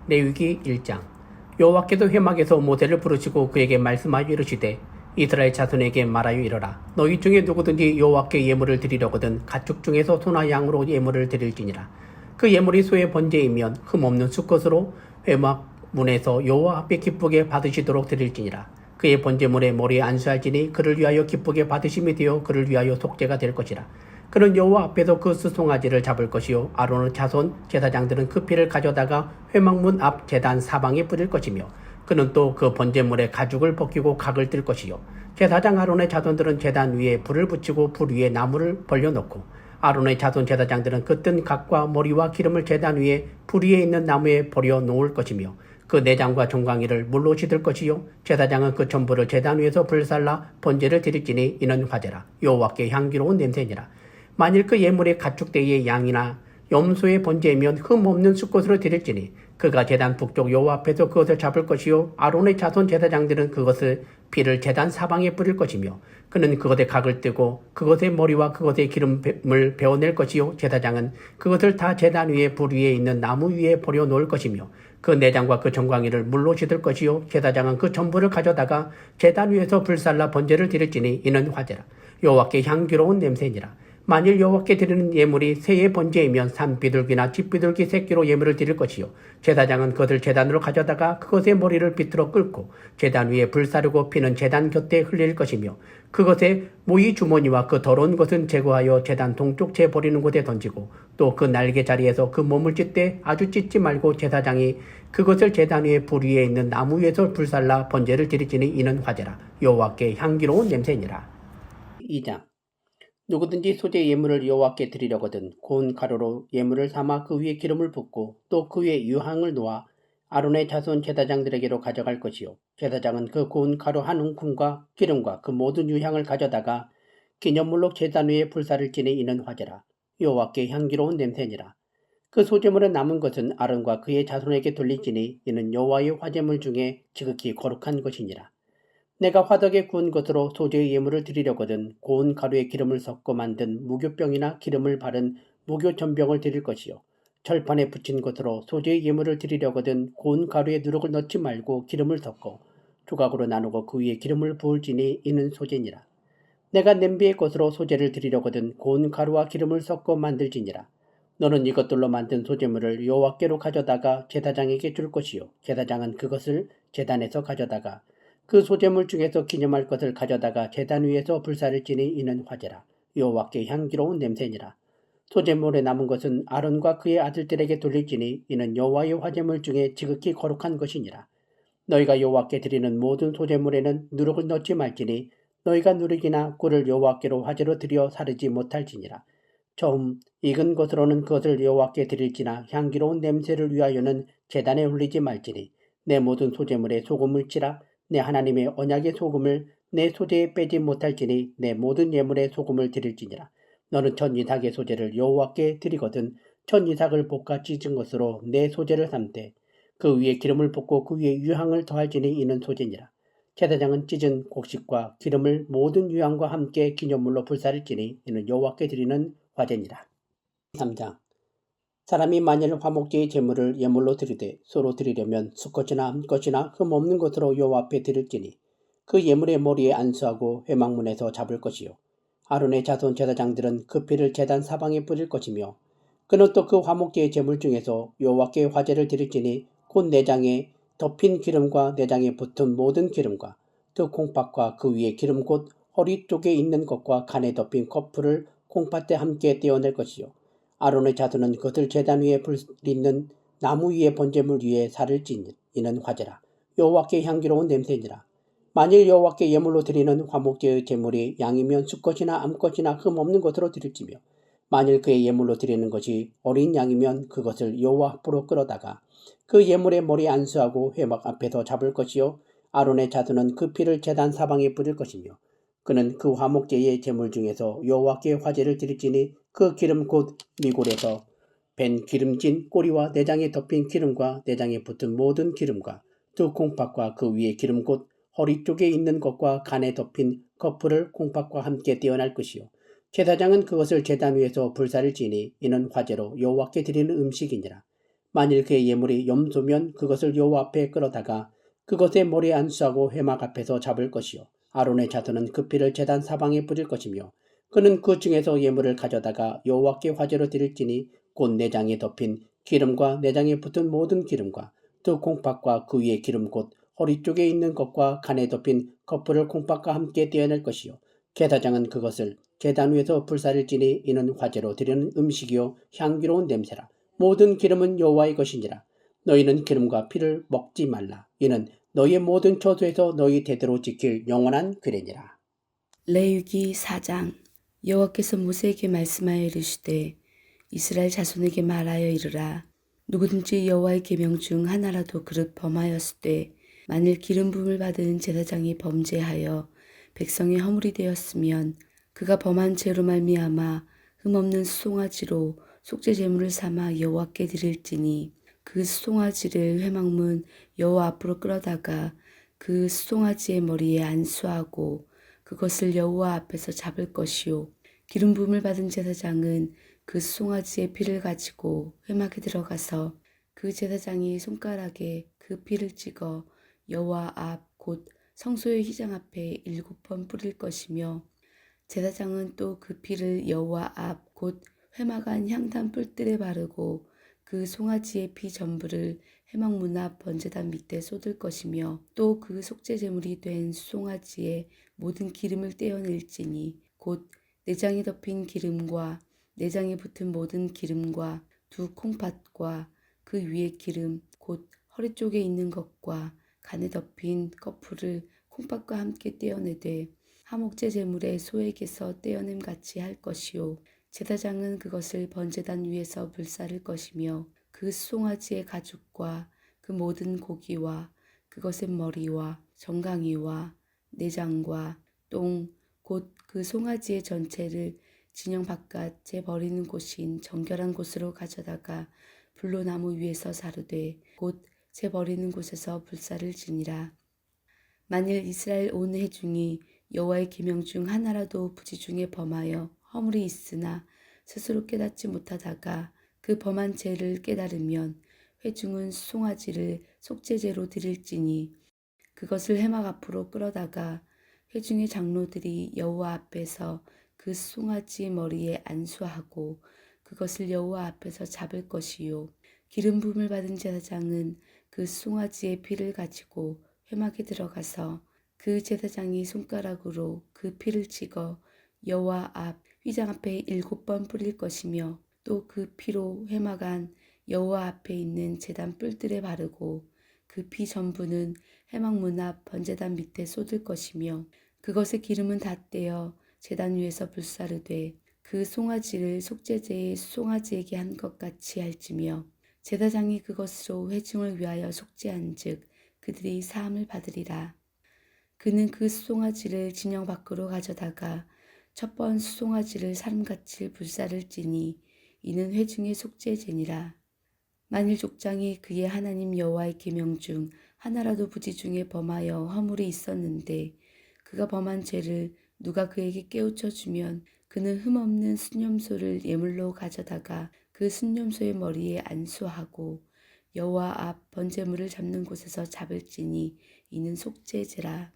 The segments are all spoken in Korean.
레위기 1장. 여호와께서 회막에서 모세를 부르시고 그에게 말씀하여 이르시되 이스라엘 자손에게 말하여 이르라. 너희 중에 누구든지 여호와께 예물을 드리려거든 가축 중에서 소나 양으로 예물을 드릴지니라. 그 예물이 소의 번제이면 흠없는 수컷으로 회막 문에서 여호와 앞에 기쁘게 받으시도록 드릴지니라. 그의 번제물에 머리에 안수할지니 그를 위하여 기쁘게 받으심이 되어 그를 위하여 속죄가 될 것이라. 그는 여호와 앞에서 그 수송아지를 잡을 것이요 아론의 자손 제사장들은 그 피를 가져다가 회막문 앞 제단 사방에 뿌릴 것이며 그는 또 그 번제물에 가죽을 벗기고 각을 뜰 것이요 제사장 아론의 자손들은 제단 위에 불을 붙이고 불 위에 나무를 벌려놓고 아론의 자손 제사장들은 그 뜬 각과 머리와 기름을 제단 위에 불 위에 있는 나무에 버려 놓을 것이며 그 내장과 종강이를 물로 씻을 것이요 제사장은 그 전부를 제단 위에서 불살라 번제를 드릴지니 이는 화제라. 여호와께 향기로운 냄새니라. 만일 그 예물의 가축대의 양이나 염소의 번제이면 흠없는 수컷으로 드릴지니 그가 제단 북쪽 여호와 앞에서 그것을 잡을 것이요 아론의 자손 제사장들은 그것을 피를 제단 사방에 뿌릴 것이며 그는 그것의 각을 뜨고 그것의 머리와 그것의 기름을 베어낼 것이요 제사장은 그것을 다 제단 위에 불 위에 있는 나무 위에 버려 놓을 것이며 그 내장과 그 정광이를 물로 씻을 것이요 제사장은 그 전부를 가져다가 제단 위에서 불살라 번제를 드릴지니 이는 화제라. 여호와께 향기로운 냄새니라. 만일 여호와께 드리는 예물이 새의 번제이면 산비둘기나 집비둘기 새끼로 예물을 드릴 것이요 제사장은 그것을 제단으로 가져다가 그것의 머리를 비틀어 끓고 제단 위에 불사르고 피는 제단 곁에 흘릴 것이며 그것의 모이 주머니와 그 더러운 것은 제거하여 제단 동쪽 재 버리는 곳에 던지고 또 그 날개 자리에서 그 몸을 찢되 아주 찢지 말고 제사장이 그것을 제단 위에 불 위에 있는 나무 위에서 불살라 번제를 드리지니 이는 화제라. 여호와께 향기로운 냄새니라. 2장. 누구든지 소재 예물을 여호와께 드리려거든 고운 가루로 예물을 삼아 그 위에 기름을 붓고 또 그 위에 유향을 놓아 아론의 자손 제사장들에게로 가져갈 것이요 제사장은 그 고운 가루 한 움큼과 기름과 그 모든 유향을 가져다가 기념물로 제단 위에 불사를 지니 이는 화제라. 여호와께 향기로운 냄새니라. 그 소재물에 남은 것은 아론과 그의 자손에게 돌릴지니 이는 여호와의 화제물 중에 지극히 거룩한 것이니라. 내가 화덕에 구운 것으로 소재의 예물을 드리려거든 고운 가루에 기름을 섞어 만든 무교병이나 기름을 바른 무교전병을 드릴 것이요 철판에 붙인 것으로 소재의 예물을 드리려거든 고운 가루에 누룩을 넣지 말고 기름을 섞어 조각으로 나누고 그 위에 기름을 부을지니 이는 소재니라. 내가 냄비의 것으로 소재를 드리려거든 고운 가루와 기름을 섞어 만들지니라. 너는 이것들로 만든 소재물을 여호와께로 가져다가 제사장에게 줄 것이요 제사장은 그것을 제단에서 가져다가 그 소재물 중에서 기념할 것을 가져다가 제단 위에서 불사를 지니 이는 화제라. 여호와께 향기로운 냄새니라. 소재물에 남은 것은 아론과 그의 아들들에게 돌릴지니 이는 여호와의 화제물 중에 지극히 거룩한 것이니라. 너희가 여호와께 드리는 모든 소재물에는 누룩을 넣지 말지니 너희가 누룩이나 꿀을 여호와께로 화제로 드려 사르지 못할지니라. 처음 익은 것으로는 그것을 여호와께 드릴지나 향기로운 냄새를 위하여는 제단에 올리지 말지니 내 모든 소재물에 소금을 치라. 내 하나님의 언약의 소금을 내 소재에 빼지 못할지니 내 모든 예물에 소금을 드릴지니라. 너는 첫 이삭의 소재를 여호와께 드리거든 첫 이삭을 볶아 찢은 것으로 내 소재를 삼되 그 위에 기름을 붓고 그 위에 유향을 더할지니 이는 소재니라. 제사장은 찢은 곡식과 기름을 모든 유향과 함께 기념물로 불사를지니 이는 여호와께 드리는 화제니라. 3장. 사람이 만일 화목제의 제물을 예물로 드리되 서로 드리려면 수컷이나 암컷이나 흠없는 것으로 여호와 앞에 드릴지니 그 예물의 머리에 안수하고 회막문에서 잡을 것이요 아론의 자손 제사장들은 그 피를 제단 사방에 뿌릴 것이며 그는 또 그 화목제의 제물 중에서 여호와께 화제를 드릴지니 곧 내장에 덮인 기름과 내장에 붙은 모든 기름과 그 콩팥과 그 위에 기름 곧 허리 쪽에 있는 것과 간에 덮인 커플을 콩팥에 함께 떼어낼 것이요 아론의 자손은 그것을 제단 위에 불 있는 나무 위에 번제물 위에 살을 찌는 이는 화제라. 여호와께 향기로운 냄새니라. 만일 여호와께 예물로 드리는 화목제의 제물이 양이면 수컷이나 암컷이나 흠없는 것으로 드릴지며 만일 그의 예물로 드리는 것이 어린 양이면 그것을 여호와 앞으로 끌어다가 그 예물의 머리에 안수하고 회막 앞에서 잡을 것이요 아론의 자손은 그 피를 제단 사방에 뿌릴 것이며 그는 그 화목제의 제물 중에서 여호와께 화제를 드릴지니 그 기름 곧 미골에서 벤 기름진 꼬리와 내장에 덮인 기름과 내장에 붙은 모든 기름과 두 콩팥과 그 위에 기름 곧 허리 쪽에 있는 것과 간에 덮인 커플을 콩팥과 함께 떼어날 것이요 제사장은 그것을 제단 위에서 불사를 지니 이는 화제로 여호와께 드리는 음식이니라. 만일 그의 예물이 염소면 그것을 여호와 앞에 끌어다가 그것의 머리에 안수하고 회막 앞에서 잡을 것이요 아론의 자손은 그 피를 제단 사방에 뿌릴 것이며 그는 그 중에서 예물을 가져다가 여호와께 화제로 드릴지니 곧 내장에 덮인 기름과 내장에 붙은 모든 기름과 두 콩팥과 그 위에 기름 곧 허리 쪽에 있는 것과 간에 덮인 커플을 콩팥과 함께 떼어낼 것이요 제사장은 그것을 제단 위에서 불사를 지니 이는 화제로 드리는 음식이요 향기로운 냄새라. 모든 기름은 여호와의 것이니라. 너희는 기름과 피를 먹지 말라. 이는 너희의 모든 처소에서 너희 대대로 지킬 영원한 규례니라. 레위기 4장. 여호와께서 모세에게 말씀하여 이르시되 이스라엘 자손에게 말하여 이르라. 누구든지 여호와의 계명 중 하나라도 그릇 범하였을 때 만일 기름 부음을 받은 제사장이 범죄하여 백성의 허물이 되었으면 그가 범한 죄로 말미암아 흠없는 수송아지로 속죄 제물을 삼아 여호와께 드릴지니 그 수송아지를 회막문 여호와 앞으로 끌어다가 그 수송아지의 머리에 안수하고 그것을 여호와 앞에서 잡을 것이요 기름 부음을 받은 제사장은 그 수송아지의 피를 가지고 회막에 들어가서 그 제사장이 손가락에 그 피를 찍어 여호와 앞 곧 성소의 휘장 앞에 7번 뿌릴 것이며 제사장은 또 그 피를 여호와 앞 곧 회막 안 향단 뿔들에 바르고 그 송아지의 피 전부를 회막 문 앞 번제단 밑에 쏟을 것이며 또 그 속죄 제물이 된 송아지의 모든 기름을 떼어낼지니 곧 내장에 덮인 기름과 내장에 붙은 모든 기름과 두 콩팥과 그 위에 기름 곧 허리 쪽에 있는 것과 간에 덮인 커플을 콩팥과 함께 떼어내되 화목제 제물의 소에게서 떼어냄 같이 할 것이요 제사장은 그것을 번제단 위에서 불사를 것이며 그 수송아지의 가죽과 그 모든 고기와 그것의 머리와 정강이와 내장과 똥 곧 그 송아지의 전체를 진영 바깥 제 버리는 곳인 정결한 곳으로 가져다가 불로 나무 위에서 사르되 곧 제 버리는 곳에서 불사를 지니라. 만일 이스라엘 온 회중이 여호와의 계명 중 하나라도 부지 중에 범하여 허물이 있으나 스스로 깨닫지 못하다가 그 범한 죄를 깨달으면 회중은 송아지를 속죄제로 드릴지니 그것을 회막 앞으로 끌어다가 회중의 장로들이 여호와 앞에서 그 송아지 머리에 안수하고 그것을 여호와 앞에서 잡을 것이요 기름 부음을 받은 제사장은 그 송아지의 피를 가지고 회막에 들어가서 그 제사장이 손가락으로 그 피를 찍어 여호와 앞 휘장 앞에 7번 뿌릴 것이며 또 그 피로 회막 안 여호와 앞에 있는 제단 뿔들에 바르고 그 피 전부는 회막 문 앞 번제단 밑에 쏟을 것이며 그것의 기름은 다 떼어 제단 위에서 불사르되 그 송아지를 속죄제의 송아지에게 한 것 같이 할지며 제사장이 그것으로 회중을 위하여 속죄한즉 그들이 사함을 받으리라. 그는 그 수송아지를 진영 밖으로 가져다가 첫 번 수송아지를 사람같이 불사를지니 이는 회중의 속죄제니라. 만일 족장이 그의 하나님 여호와의 계명 중 하나라도 부지 중에 범하여 허물이 있었는데 그가 범한 죄를 누가 그에게 깨우쳐 주면 그는 흠없는 순념소를 예물로 가져다가 그 순념소의 머리에 안수하고 여호와 앞 번제물을 잡는 곳에서 잡을지니 이는 속죄제라.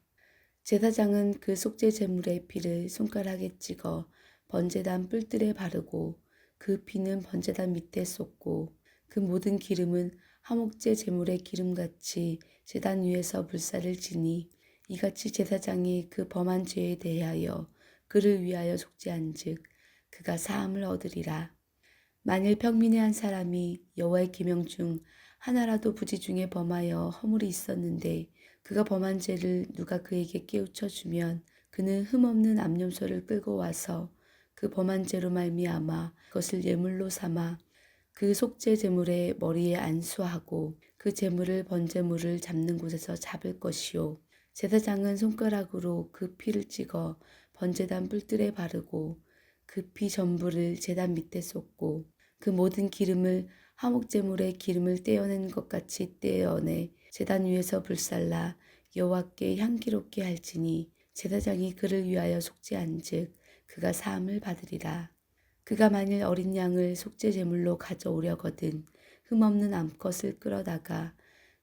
제사장은 그 속죄 제물의 피를 손가락에 찍어 번제단 뿔들에 바르고 그 피는 번제단 밑에 쏟고 그 모든 기름은 화목제 제물의 기름같이 제단 위에서 불사를 지니 이같이 제사장이 그 범한 죄에 대하여 그를 위하여 속죄한즉 그가 사함을 얻으리라. 만일 평민의 한 사람이 여호와의 계명 중 하나라도 부지 중에 범하여 허물이 있었는데 그가 범한 죄를 누가 그에게 깨우쳐 주면 그는 흠없는 암염소를 끌고 와서 그 범한 죄로 말미암아 그것을 예물로 삼아 그 속죄 제물의 머리에 안수하고 그 제물을 번제물을 잡는 곳에서 잡을 것이요 제사장은 손가락으로 그 피를 찍어 번제단 뿔들에 바르고 그 피 전부를 제단 밑에 쏟고 그 모든 기름을 화목제물의 기름을 떼어낸 것 같이 떼어내 제단 위에서 불살라 여호와께 향기롭게 할지니 제사장이 그를 위하여 속죄한즉 그가 사함을 받으리라. 그가 만일 어린 양을 속죄 제물로 가져오려거든 흠없는 암컷을 끌어다가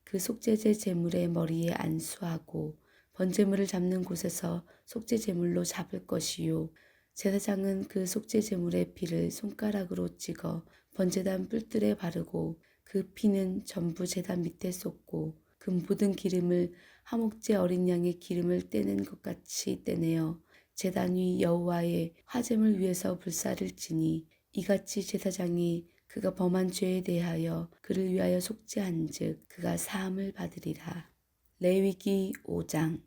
그 속죄제 제물의 머리에 안수하고 번제물을 잡는 곳에서 속죄 제물로 잡을 것이요. 제사장은 그 속죄 제물의 피를 손가락으로 찍어 번제단 뿔들에 바르고 그 피는 전부 제단 밑에 쏟고 그 묻은 기름을 하목제 어린 양의 기름을 떼는 것 같이 떼내어 제단 위 여호와의 화제물 위에서 불사를 지니 이같이 제사장이 그가 범한 죄에 대하여 그를 위하여 속죄한즉 그가 사함을 받으리라. 레위기 5장.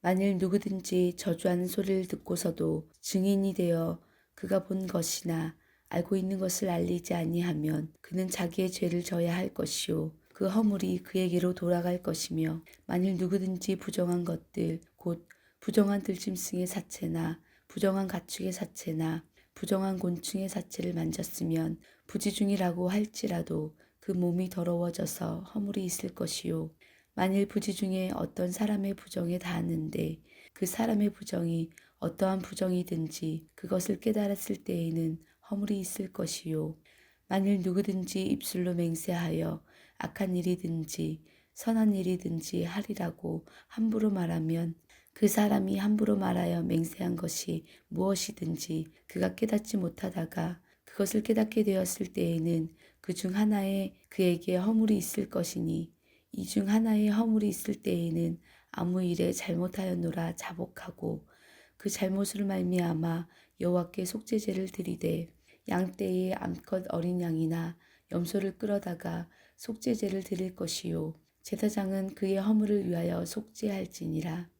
만일 누구든지 저주하는 소리를 듣고서도 증인이 되어 그가 본 것이나 알고 있는 것을 알리지 아니하면 그는 자기의 죄를 져야 할 것이요 그 허물이 그에게로 돌아갈 것이며, 만일 누구든지 부정한 것들 곧 부정한 들짐승의 사체나 부정한 가축의 사체나 부정한 곤충의 사체를 만졌으면 부지중이라고 할지라도 그 몸이 더러워져서 허물이 있을 것이요. 만일 부지 중에 어떤 사람의 부정에 닿았는데 그 사람의 부정이 어떠한 부정이든지 그것을 깨달았을 때에는 허물이 있을 것이요. 만일 누구든지 입술로 맹세하여 악한 일이든지 선한 일이든지 하리라고 함부로 말하면 그 사람이 함부로 말하여 맹세한 것이 무엇이든지 그가 깨닫지 못하다가 그것을 깨닫게 되었을 때에는 그 중 하나에 그에게 허물이 있을 것이니, 이 중 하나의 허물이 있을 때에는 아무 일에 잘못하였노라 자복하고 그 잘못으로 말미암아 여호와께 속죄제를 드리되 양떼의 암컷 어린 양이나 염소를 끌어다가 속죄제를 드릴 것이요 제사장은 그의 허물을 위하여 속죄할지니라.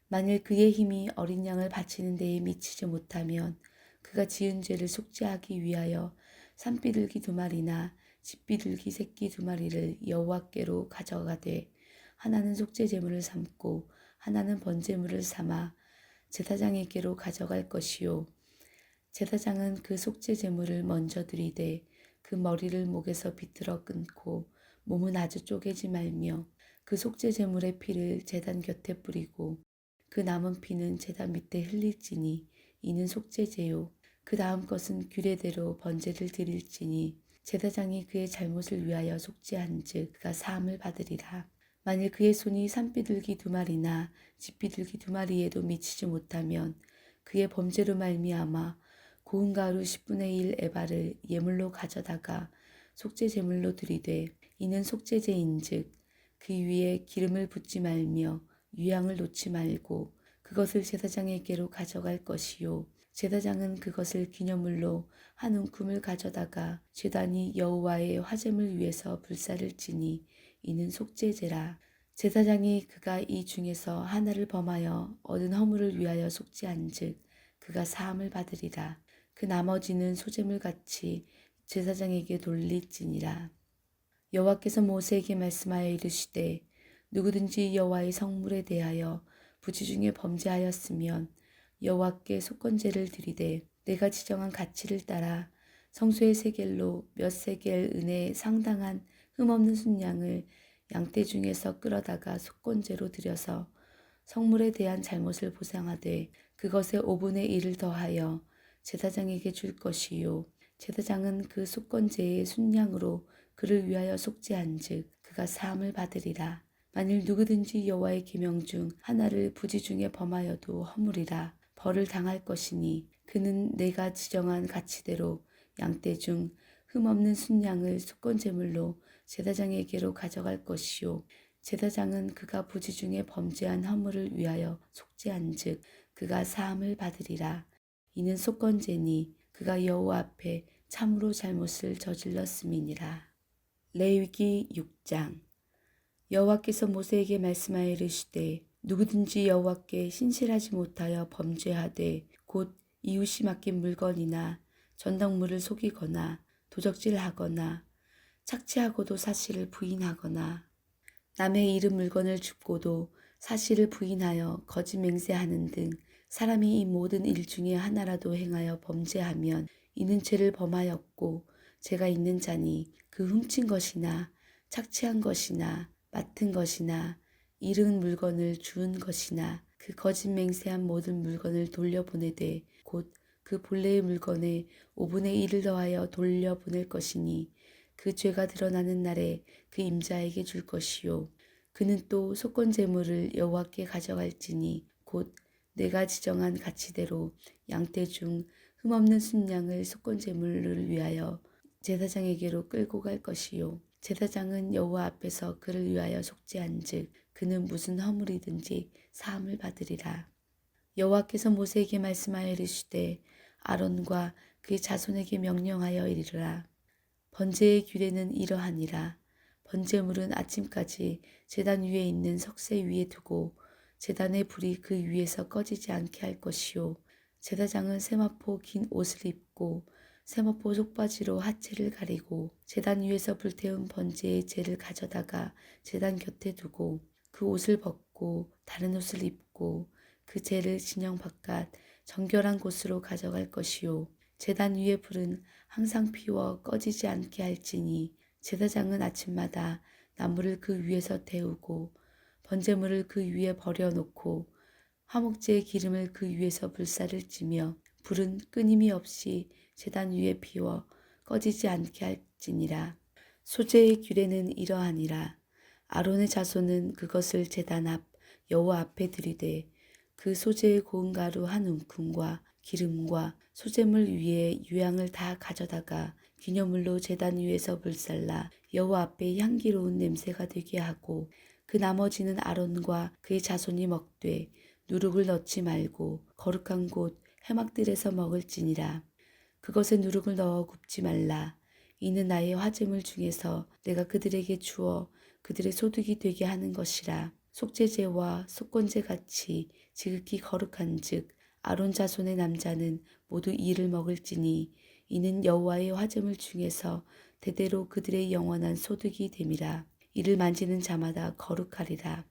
만일 그의 힘이 어린 양을 바치는 데에 미치지 못하면 그가 지은 죄를 속죄하기 위하여 산비둘기 2마리나 집비둘기 새끼 2마리를 여호와께로 가져가되 하나는 속죄 제물을 삼고 하나는 번제물을 삼아 제사장에게로 가져갈 것이요 제사장은 그 속죄 제물을 먼저 드리되 그 머리를 목에서 비틀어 끊고 몸은 아주 쪼개지 말며 그 속죄 제물의 피를 제단 곁에 뿌리고 그 남은 피는 제단 밑에 흘릴지니 이는 속죄제요. 그 다음 것은 규례대로 번제를 드릴지니 제사장이 그의 잘못을 위하여 속죄한즉 그가 사함을 받으리라. 만일 그의 손이 산비둘기 2마리나 집비둘기 2마리에도 미치지 못하면 그의 범죄로 말미암아 고운 가루 10분의 1 에바를 예물로 가져다가 속죄 제물로 드리되 이는 속죄제인즉 그 위에 기름을 붓지 말며 유향을 놓지 말고 그것을 제사장에게로 가져갈 것이요 제사장은 그것을 기념물로 한 움큼을 가져다가 제단이 여호와의 화제물 위에서 불사를 지니 이는 속죄제라. 제사장이 그가 이 중에서 하나를 범하여 얻은 허물을 위하여 속죄한즉 그가 사함을 받으리라. 그 나머지는 소제물같이 제사장에게 돌릴지니라. 여호와께서 모세에게 말씀하여 이르시되 누구든지 여호와의 성물에 대하여 부지 중에 범죄하였으면 여호와께 속건제를 드리되 내가 지정한 가치를 따라 성소의 세겔로 몇 세겔 은에 상당한 흠없는 순양을 양떼 중에서 끌어다가 속건제로 드려서 성물에 대한 잘못을 보상하되 그것의 5분의 1을 더하여 제사장에게 줄 것이요 제사장은 그 속건제의 순양으로 그를 위하여 속죄한즉 그가 사함을 받으리라. 만일 누구든지 여호와의 계명 중 하나를 부지 중에 범하여도 허물이라 벌을 당할 것이니 그는 내가 지정한 가치대로 양떼 중 흠없는 순양을 속건제물로 제사장에게로 가져갈 것이요 제사장은 그가 부지 중에 범죄한 허물을 위하여 속죄한즉 그가 사함을 받으리라. 이는 속건제니 그가 여호와 앞에 참으로 잘못을 저질렀음이니라. 레위기 6장. 여호와께서 모세에게 말씀하여 이르시되 누구든지 여호와께 신실하지 못하여 범죄하되 곧 이웃이 맡긴 물건이나 전덕물을 속이거나 도적질하거나 착취하고도 사실을 부인하거나 남의 잃은 물건을 줍고도 사실을 부인하여 거짓 맹세하는 등 사람이 이 모든 일 중에 하나라도 행하여 범죄하면 이는 죄를 범하였고 죄가 있는 자니 그 훔친 것이나 착취한 것이나 맡은 것이나 잃은 물건을 주운 것이나 그 거짓 맹세한 모든 물건을 돌려보내되 곧 그 본래의 물건의 5분의 1을 더하여 돌려보낼 것이니 그 죄가 드러나는 날에 그 임자에게 줄 것이요 그는 또 속건 제물을 여호와께 가져갈지니 곧 내가 지정한 가치대로 양떼 중 흠없는 순양을 속건 제물을 위하여 제사장에게로 끌고 갈 것이요 제사장은 여호와 앞에서 그를 위하여 속죄한즉 그는 무슨 허물이든지 사함을 받으리라. 여호와께서 모세에게 말씀하여 이르시되 아론과 그의 자손에게 명령하여 이르라. 번제의 규례는 이러하니라. 번제물은 아침까지 제단 위에 있는 석쇠 위에 두고 제단의 불이 그 위에서 꺼지지 않게 할 것이요 제사장은 세마포 긴 옷을 입고 세마포 속바지로 하체를 가리고 제단 위에서 불태운 번제의 재를 가져다가 제단 곁에 두고 그 옷을 벗고 다른 옷을 입고 그 재를 진영 바깥 정결한 곳으로 가져갈 것이요 제단 위의 불은 항상 피워 꺼지지 않게 할지니 제사장은 아침마다 나무를 그 위에서 태우고 번제물을 그 위에 버려놓고 화목제의 기름을 그 위에서 불사를 찌며 불은 끊임이 없이 제단 위에 피워 꺼지지 않게 할지니라. 소제의 규례는 이러하니라. 아론의 자손은 그것을 제단 앞 여호와 앞에 들이되 그 소제의 고운 가루 한 움큼과 기름과 소제물 위에 유향을 다 가져다가 기념물로 제단 위에서 불살라 여호와 앞에 향기로운 냄새가 되게 하고 그 나머지는 아론과 그의 자손이 먹되 누룩을 넣지 말고 거룩한 곳 회막들에서 먹을지니라. 그것에 누룩을 넣어 굽지 말라. 이는 나의 화제물 중에서 내가 그들에게 주어 그들의 소득이 되게 하는 것이라. 속죄제와 속건제 같이 지극히 거룩한즉 아론 자손의 남자는 모두 이를 먹을지니 이는 여호와의 화제물 중에서 대대로 그들의 영원한 소득이 됨이라. 이를 만지는 자마다 거룩하리라.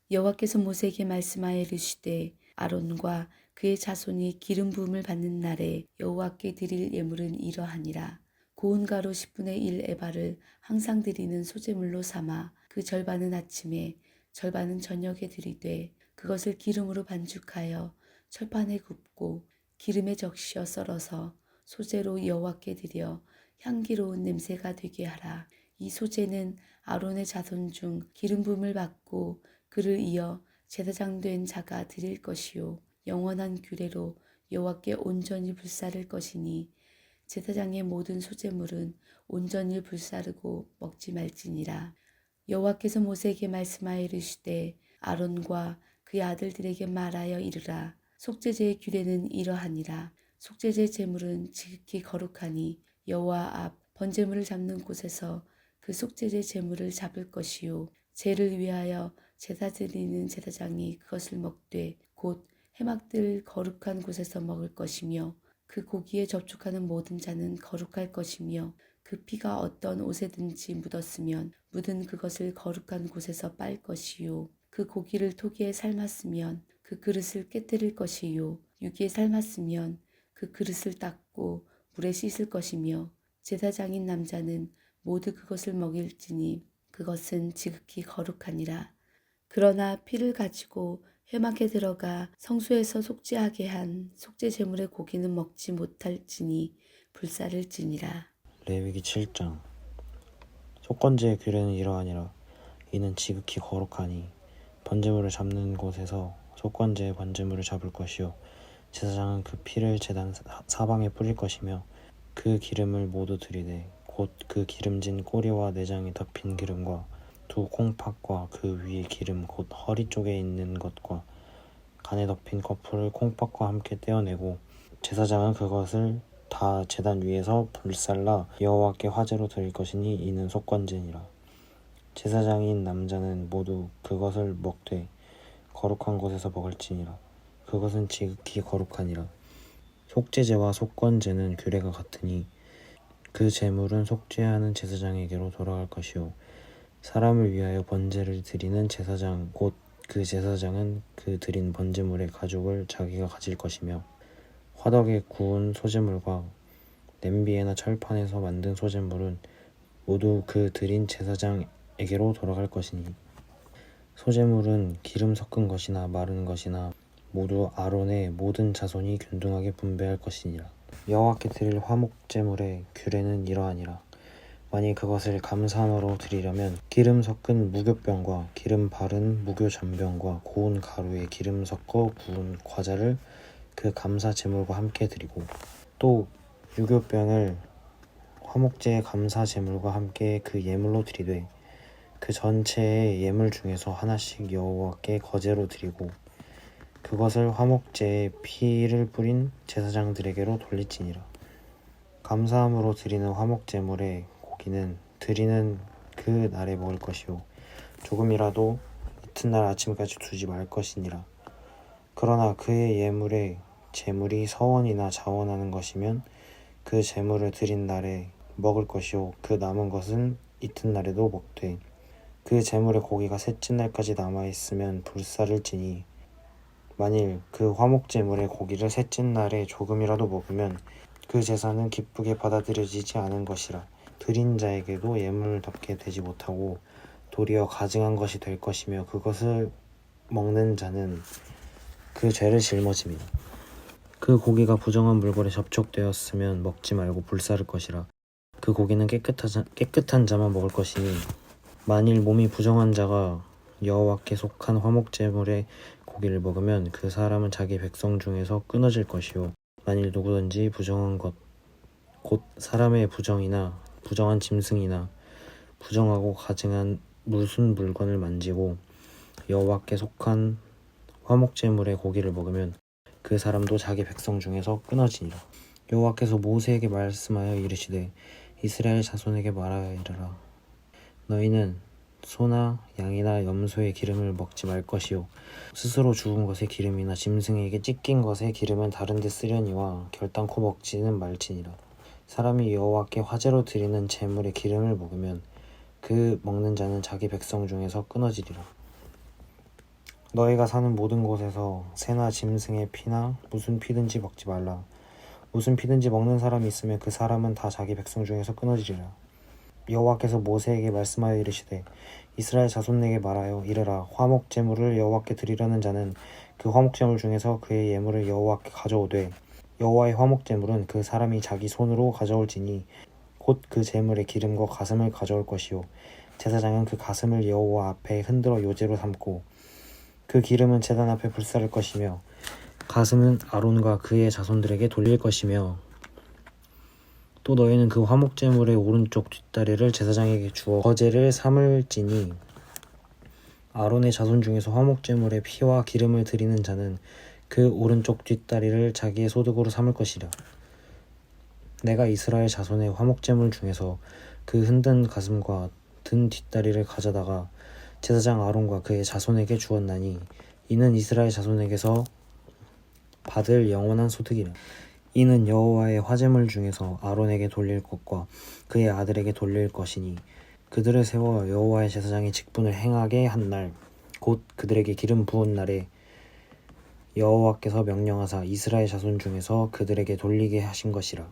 여호와께서 모세에게 말씀하여 이르시되 아론과 그의 자손이 기름 부음을 받는 날에 여호와께 드릴 예물은 이러하니라. 고운 가루 10분의 1 에바를 항상 드리는 소제물로 삼아 그 절반은 아침에 절반은 저녁에 드리되 그것을 기름으로 반죽하여 철판에 굽고 기름에 적셔 썰어서 소제로 여호와께 드려 향기로운 냄새가 되게 하라. 이 소제는 아론의 자손 중 기름 부음을 받고 그를 이어 제사장 된 자가 드릴 것이요 영원한 규례로 여호와께 온전히 불사를 것이니 제사장의 모든 소제물은 온전히 불사르고 먹지 말지니라. 여호와께서 모세에게 말씀하여 이르시되 아론과 그의 아들들에게 말하여 이르라. 속죄제의 규례는 이러하니라. 속죄제 제물은 지극히 거룩하니 여호와 앞 번제물을 잡는 곳에서 그 속죄제 제물을 잡을 것이요 제를 위하여 제사 드리는 제사장이 그것을 먹되 곧 해막들 거룩한 곳에서 먹을 것이며 그 고기에 접촉하는 모든 자는 거룩할 것이며 그 피가 어떤 옷에든지 묻었으면 묻은 그것을 거룩한 곳에서 빨 것이요 그 고기를 토기에 삶았으면 그 그릇을 깨뜨릴 것이요 유기에 삶았으면 그 그릇을 닦고 물에 씻을 것이며 제사장인 남자는 모두 그것을 먹일지니 그것은 지극히 거룩하니라. 그러나 피를 가지고 회막에 들어가 성소에서 속죄하게 한 속죄 제물의 고기는 먹지 못할지니 불사를지니라. 레위기 7장 속건제의 규례는 이러하니라. 이는 지극히 거룩하니 번제물을 잡는 곳에서 속건제의 번제물을 잡을 것이요 제사장은 그 피를 제단 사방에 뿌릴 것이며 그 기름을 모두 들이되 곧 그 기름진 꼬리와 내장이 덮인 기름과 두 콩팥과 그 위에 기름 곧 허리 쪽에 있는 것과 간에 덮인 거풀을 콩팥과 함께 떼어내고 제사장은 그것을 다 제단 위에서 불살라 여호와께 화제로 드릴 것이니 이는 속건제니라. 제사장인 남자는 모두 그것을 먹되 거룩한 곳에서 먹을지니라. 그것은 지극히 거룩하니라. 속죄제와 속건제는 규례가 같으니 그 제물은 속죄하는 제사장에게로 돌아갈 것이요 사람을 위하여 번제를 드리는 제사장 곧 그 제사장은 그 드린 번제물의 가죽을 자기가 가질 것이며 화덕에 구운 소제물과 냄비에나 철판에서 만든 소제물은 모두 그 드린 제사장에게로 돌아갈 것이니 소제물은 기름 섞은 것이나 마른 것이나 모두 아론의 모든 자손이 균등하게 분배할 것이니라. 여호와께 드릴 화목제물의 규례는 이러하니라. 만일 그것을 감사함으로 드리려면 기름 섞은 무교병과 기름 바른 무교전병과 고운 가루에 기름 섞어 구운 과자를 그 감사 제물과 함께 드리고 또 유교병을 화목제의 감사 제물과 함께 그 예물로 드리되 그 전체의 예물 중에서 하나씩 여호와께 거제로 드리고 그것을 화목제의 피를 뿌린 제사장들에게로 돌리지니라. 감사함으로 드리는 화목제물의 고기는 드리는 그 날에 먹을 것이요 조금이라도 이튿날 아침까지 두지 말 것이니라. 그러나 그의 예물의 제물이 서원이나 자원하는 것이면 그 제물을 드린 날에 먹을 것이요 그 남은 것은 이튿날에도 먹되 그 제물의 고기가 셋째 날까지 남아있으면 불사를 지니 만일 그 화목제물의 고기를 셋째 날에 조금이라도 먹으면 그 제사는 기쁘게 받아들여지지 않은 것이라. 드린 자에게도 예물답게 되지 못하고 도리어 가증한 것이 될 것이며 그것을 먹는 자는 그 죄를 짊어집니다. 그 고기가 부정한 물건에 접촉되었으면 먹지 말고 불사를 것이라. 그 고기는 깨끗한 자만 먹을 것이니 만일 몸이 부정한 자가 여호와께 속한 화목제물의 고기를 먹으면 그 사람은 자기 백성 중에서 끊어질 것이요 만일 누구든지 부정한 것 곧 사람의 부정이나 부정한 짐승이나 부정하고 가증한 무슨 물건을 만지고 여호와께 속한 화목제물의 고기를 먹으면 그 사람도 자기 백성 중에서 끊어지니라. 여호와께서 모세에게 말씀하여 이르시되 이스라엘 자손에게 말하여 이르라. 너희는 소나 양이나 염소의 기름을 먹지 말 것이요 스스로 죽은 것의 기름이나 짐승에게 찢긴 것의 기름은 다른 데 쓰려니와 결단코 먹지는 말지니라. 사람이 여호와께 화제로 드리는 제물의 기름을 먹으면 그 먹는 자는 자기 백성 중에서 끊어지리라. 너희가 사는 모든 곳에서 새나 짐승의 피나 무슨 피든지 먹지 말라. 무슨 피든지 먹는 사람이 있으면 그 사람은 다 자기 백성 중에서 끊어지리라. 여호와께서 모세에게 말씀하여 이르시되 이스라엘 자손에게 말하여 이르라. 화목 제물을 여호와께 드리려는 자는 그 화목 제물 중에서 그의 예물을 여호와께 가져오되 여호와의 화목 제물은 그 사람이 자기 손으로 가져올지니 곧 그 제물의 기름과 가슴을 가져올 것이요 제사장은 그 가슴을 여호와 앞에 흔들어 요제로 삼고 그 기름은 제단 앞에 불사를 것이며 가슴은 아론과 그의 자손들에게 돌릴 것이며 또 너희는 그 화목제물의 오른쪽 뒷다리를 제사장에게 주어 거제를 삼을지니 아론의 자손 중에서 화목제물의 피와 기름을 드리는 자는 그 오른쪽 뒷다리를 자기의 소득으로 삼을 것이라. 내가 이스라엘 자손의 화목제물 중에서 그 흔든 가슴과 든 뒷다리를 가져다가 제사장 아론과 그의 자손에게 주었나니 이는 이스라엘 자손에게서 받을 영원한 소득이라. 이는 여호와의 화제물 중에서 아론에게 돌릴 것과 그의 아들에게 돌릴 것이니 그들을 세워 여호와의 제사장의 직분을 행하게 한 날 곧 그들에게 기름 부은 날에 여호와께서 명령하사 이스라엘 자손 중에서 그들에게 돌리게 하신 것이라.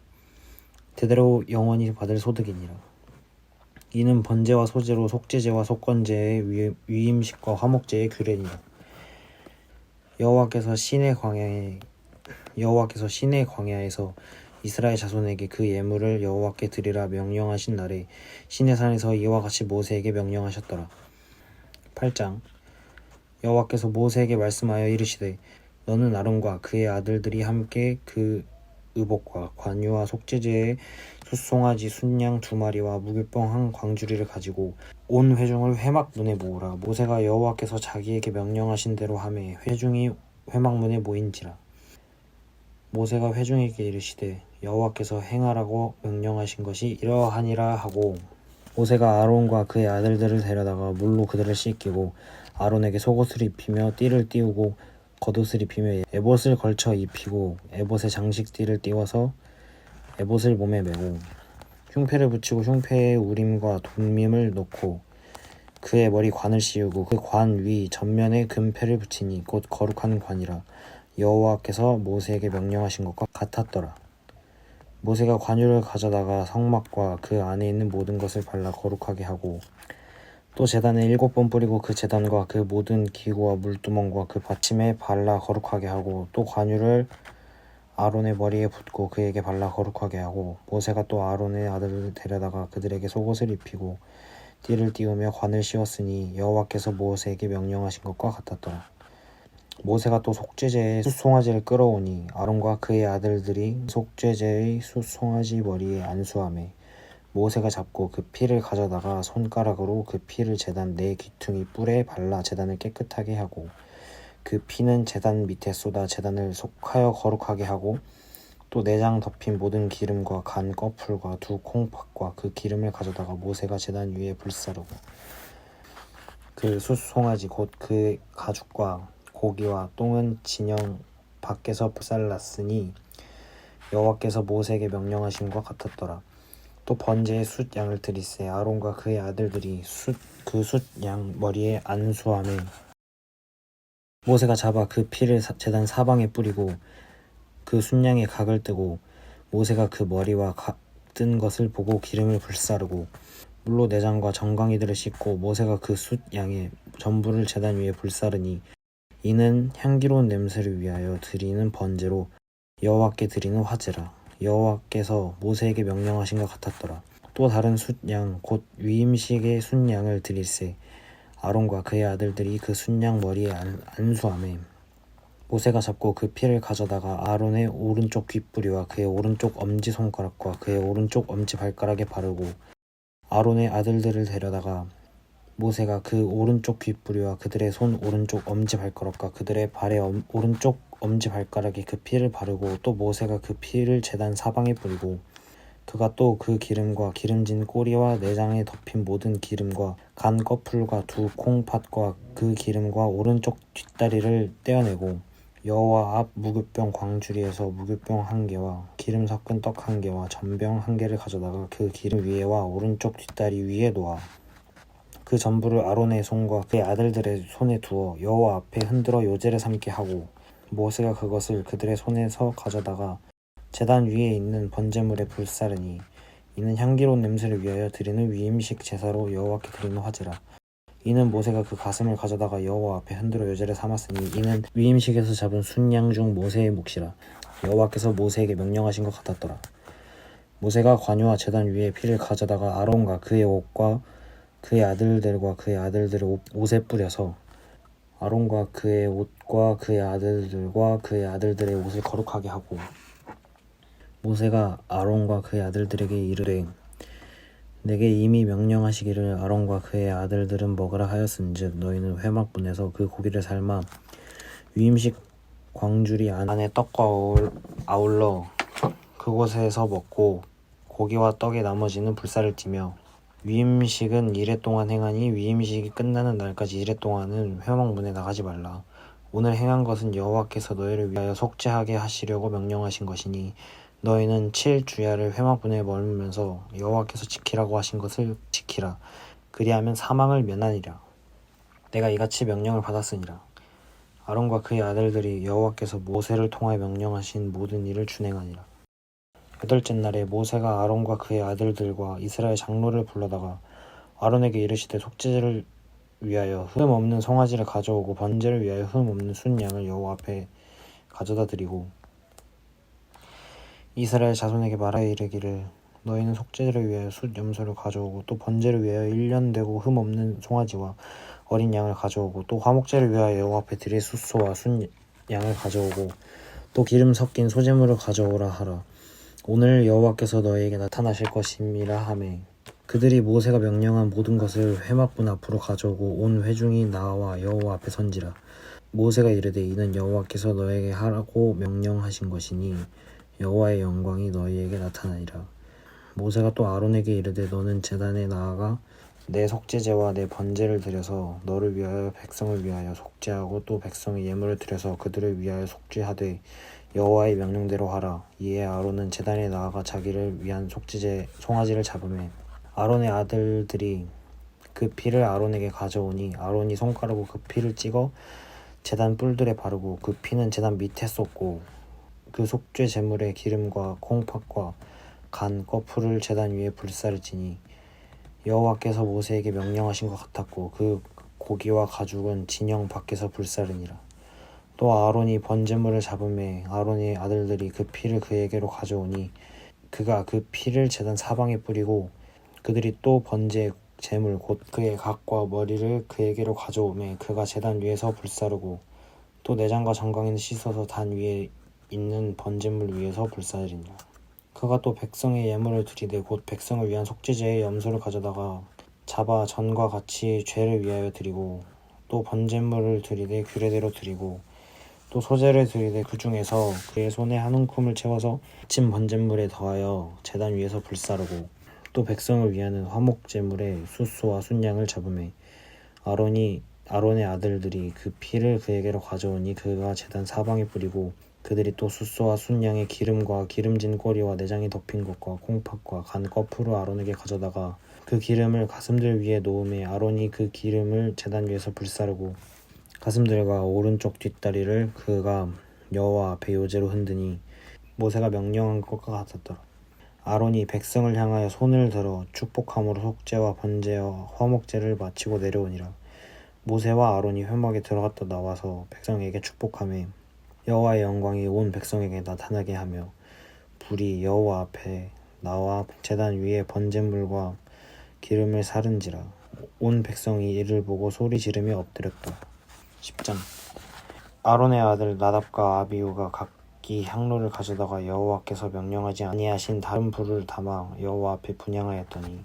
대대로 영원히 받을 소득이니라. 이는 번제와 소제로 속죄제와 속건제의 위임식과 화목제의 규례니라. 여호와께서 시내 광야에서 이스라엘 자손에게 그 예물을 여호와께 드리라 명령하신 날에 시내산에서 이와 같이 모세에게 명령하셨더라. 8장. 여호와께서 모세에게 말씀하여 이르시되 너는 아론과 그의 아들들이 함께 그 의복과 관유와 속죄제의 숫송아지 순양 2마리와 무교병 한 광주리를 가지고 온 회중을 회막문에 모으라. 모세가 여호와께서 자기에게 명령하신 대로 하매 회중이 회막문에 모인지라. 모세가 회중에게 이르시되 여호와께서 행하라고 명령하신 것이 이러하니라 하고 모세가 아론과 그의 아들들을 데려다가 물로 그들을 씻기고 아론에게 속옷을 입히며 띠를 띄우고 겉옷을 입히며 에봇을 걸쳐 입히고 에봇에 장식띠를 띄워서 에봇을 몸에 메고 흉패를 붙이고 흉패에 우림과 돔밈을 놓고 그의 머리 관을 씌우고 그 관 위 전면에 금패를 붙이니 곧 거룩한 관이라. 여호와께서 모세에게 명령하신 것과 같았더라. 모세가 관유를 가져다가 성막과 그 안에 있는 모든 것을 발라 거룩하게 하고 또 제단에 7번 뿌리고 그 제단과 그 모든 기구와 물두멍과 그 받침에 발라 거룩하게 하고 또 관유를 아론의 머리에 붓고 그에게 발라 거룩하게 하고 모세가 또 아론의 아들을 데려다가 그들에게 속옷을 입히고 띠를 띄우며 관을 씌웠으니 여호와께서 모세에게 명령하신 것과 같았더라. 모세가 또 속죄제의 숫송아지를 끌어오니 아론과 그의 아들들이 속죄제의 숫송아지 머리에 안수하매 모세가 잡고 그 피를 가져다가 손가락으로 그 피를 제단 네 귀퉁이 뿔에 발라 제단을 깨끗하게 하고 그 피는 제단 밑에 쏟아 제단을 속하여 거룩하게 하고 또 내장 덮인 모든 기름과 간 꺼풀과 두 콩팥과 그 기름을 가져다가 모세가 제단 위에 불사르고 그 숫송아지 곧 그 가죽과 고기와 똥은 진영 밖에서 불살랐으니 여호와께서 모세에게 명령하신 것 같았더라. 또 번제의 숫 양을 드리세 아론과 그의 아들들이 그 숫 양 머리에 안수하매 모세가 잡아 그 피를 제단 사방에 뿌리고 그 숫양의 각을 뜨고 모세가 그 머리와 뜬 것을 보고 기름을 불사르고 물로 내장과 정강이들을 씻고 모세가 그 숫 양의 전부를 제단 위에 불사르니 이는 향기로운 냄새를 위하여 드리는 번제로 여호와께 드리는 화제라. 여호와께서 모세에게 명령하신 것 같았더라. 또 다른 숫양 곧 위임식의 숫양을 드릴세 아론과 그의 아들들이 그 숫양 머리에 안수하매 모세가 잡고 그 피를 가져다가 아론의 오른쪽 귓뿌리와 그의 오른쪽 엄지손가락과 그의 오른쪽 엄지발가락에 바르고 아론의 아들들을 데려다가 모세가 그 오른쪽 귓뿌리와 그들의 손 오른쪽 엄지발가락과 그들의 발의 오른쪽 엄지발가락에 그 피를 바르고 또 모세가 그 피를 제단 사방에 뿌리고 그가 또 그 기름과 기름진 꼬리와 내장에 덮인 모든 기름과 간 꺼풀과 두 콩팥과 그 기름과 오른쪽 뒷다리를 떼어내고 여호와 앞 무교병 광주리에서 무교병 한 개와 기름 섞은 떡 한 개와 전병 한 개를 가져다가 그 기름 위에와 오른쪽 뒷다리 위에 놓아 그 전부를 아론의 손과 그의 아들들의 손에 두어 여호와 앞에 흔들어 요제를 삼게 하고 모세가 그것을 그들의 손에서 가져다가 제단 위에 있는 번제물에 불사르니 이는 향기로운 냄새를 위하여 드리는 위임식 제사로 여호와께 드리는 화제라. 이는 모세가 그 가슴을 가져다가 여호와 앞에 흔들어 요제를 삼았으니 이는 위임식에서 잡은 순양 중 모세의 몫이라. 여호와께서 모세에게 명령하신 것 같았더라. 모세가 관유와 제단 위에 피를 가져다가 아론과 그의 옷과 그의 아들들과 그의 아들들의 옷에 뿌려서 아론과 그의 옷과 그의 아들들과 그의 아들들의 옷을 거룩하게 하고 모세가 아론과 그의 아들들에게 이르되 내게 이미 명령하시기를 아론과 그의 아들들은 먹으라 하였은즉 너희는 회막분에서 그 고기를 삶아 위임식 광주리 안에 떡과 아울러 그곳에서 먹고 고기와 떡의 나머지는 불살을 찌며 위임식은 이레 동안 행하니 위임식이 끝나는 날까지 이레 동안은 회막문에 나가지 말라. 오늘 행한 것은 여호와께서 너희를 위하여 속죄하게 하시려고 명령하신 것이니 너희는 7주야를 회막문에 머물면서 여호와께서 지키라고 하신 것을 지키라. 그리하면 사망을 면하니라. 내가 이같이 명령을 받았으니라. 아론과 그의 아들들이 여호와께서 모세를 통하여 명령하신 모든 일을 준행하니라. 8째 날에 모세가 아론과 그의 아들들과 이스라엘 장로를 불러다가 아론에게 이르시되 속죄제를 위하여 흠 없는 송아지를 가져오고 번제를 위하여 흠 없는 순양을 여호와 앞에 가져다 드리고 이스라엘 자손에게 말하여 이르기를 너희는 속죄제를 위하여 숫 염소를 가져오고 또 번제를 위하여 1년 되고 흠 없는 송아지와 어린 양을 가져오고 또 화목제를 위하여 여호와 앞에 드릴 숫소와 순양을 가져오고 또 기름 섞인 소제물을 가져오라 하라. 오늘 여호와께서 너희에게 나타나실 것임이라 하매 그들이 모세가 명령한 모든 것을 회막문 앞으로 가져오고 온 회중이 나와 여호와 앞에 선지라. 모세가 이르되 이는 여호와께서 너에게 하라고 명령하신 것이니 여호와의 영광이 너희에게 나타나리라. 모세가 또 아론에게 이르되 너는 제단에 나아가 내 속죄제와 내 번제를 드려서 너를 위하여 백성을 위하여 속죄하고 또 백성의 예물을 드려서 그들을 위하여 속죄하되 여호와의 명령대로 하라. 이에 아론은 제단에 나아가 자기를 위한 속죄제 송아지를 잡으매 아론의 아들들이 그 피를 아론에게 가져오니 아론이 손가락으로 그 피를 찍어 제단 뿔들에 바르고 그 피는 제단 밑에 쏟고 그 속죄 제물의 기름과 콩팥과 간 꺼풀을 제단 위에 불사르지니 여호와께서 모세에게 명령하신 것 같았고 그 고기와 가죽은 진영 밖에서 불사르니라. 또 아론이 번제물을 잡음에 아론의 아들들이 그 피를 그에게로 가져오니 그가 그 피를 제단 사방에 뿌리고 그들이 또 번제 제물 곧 그의 각과 머리를 그에게로 가져오매 그가 제단 위에서 불사르고 또 내장과 정강이는 씻어서 단 위에 있는 번제물 위에서 불사르니라. 그가 또 백성의 예물을 드리되 곧 백성을 위한 속죄제의 염소를 가져다가 잡아 전과 같이 죄를 위하여 드리고 또 번제물을 드리되 규례대로 드리고 또 소제를 드리되 그 중에서 그의 손에 한 움큼을 채워서 아침 번제물에 더하여 제단 위에서 불사르고 또 백성을 위하는 화목제물에 숫소와 순양을 잡음에 아론의 아들들이 그 피를 그에게로 가져오니 그가 제단 사방에 뿌리고 그들이 또 숫소와 순양의 기름과 기름진 꼬리와 내장이 덮인 것과 콩팥과 간 거푸로 아론에게 가져다가 그 기름을 가슴들 위에 놓음에 아론이 그 기름을 제단 위에서 불사르고 가슴들과 오른쪽 뒷다리를 그가 여호와 앞에 요제로 흔드니 모세가 명령한 것과 같았더라. 아론이 백성을 향하여 손을 들어 축복함으로 속죄와 번제와 화목제를 마치고 내려오니라. 모세와 아론이 회막에 들어갔다 나와서 백성에게 축복하며 여호와의 영광이 온 백성에게 나타나게 하며 불이 여호와 앞에 나와 제단 위에 번제물과 기름을 사른지라. 온 백성이 이를 보고 소리 지르며 엎드렸다. 10장. 아론의 아들 나답과 아비후가 각기 향로를 가져다가 여호와께서 명령하지 아니하신 다른 불을 담아 여호와 앞에 분향하였더니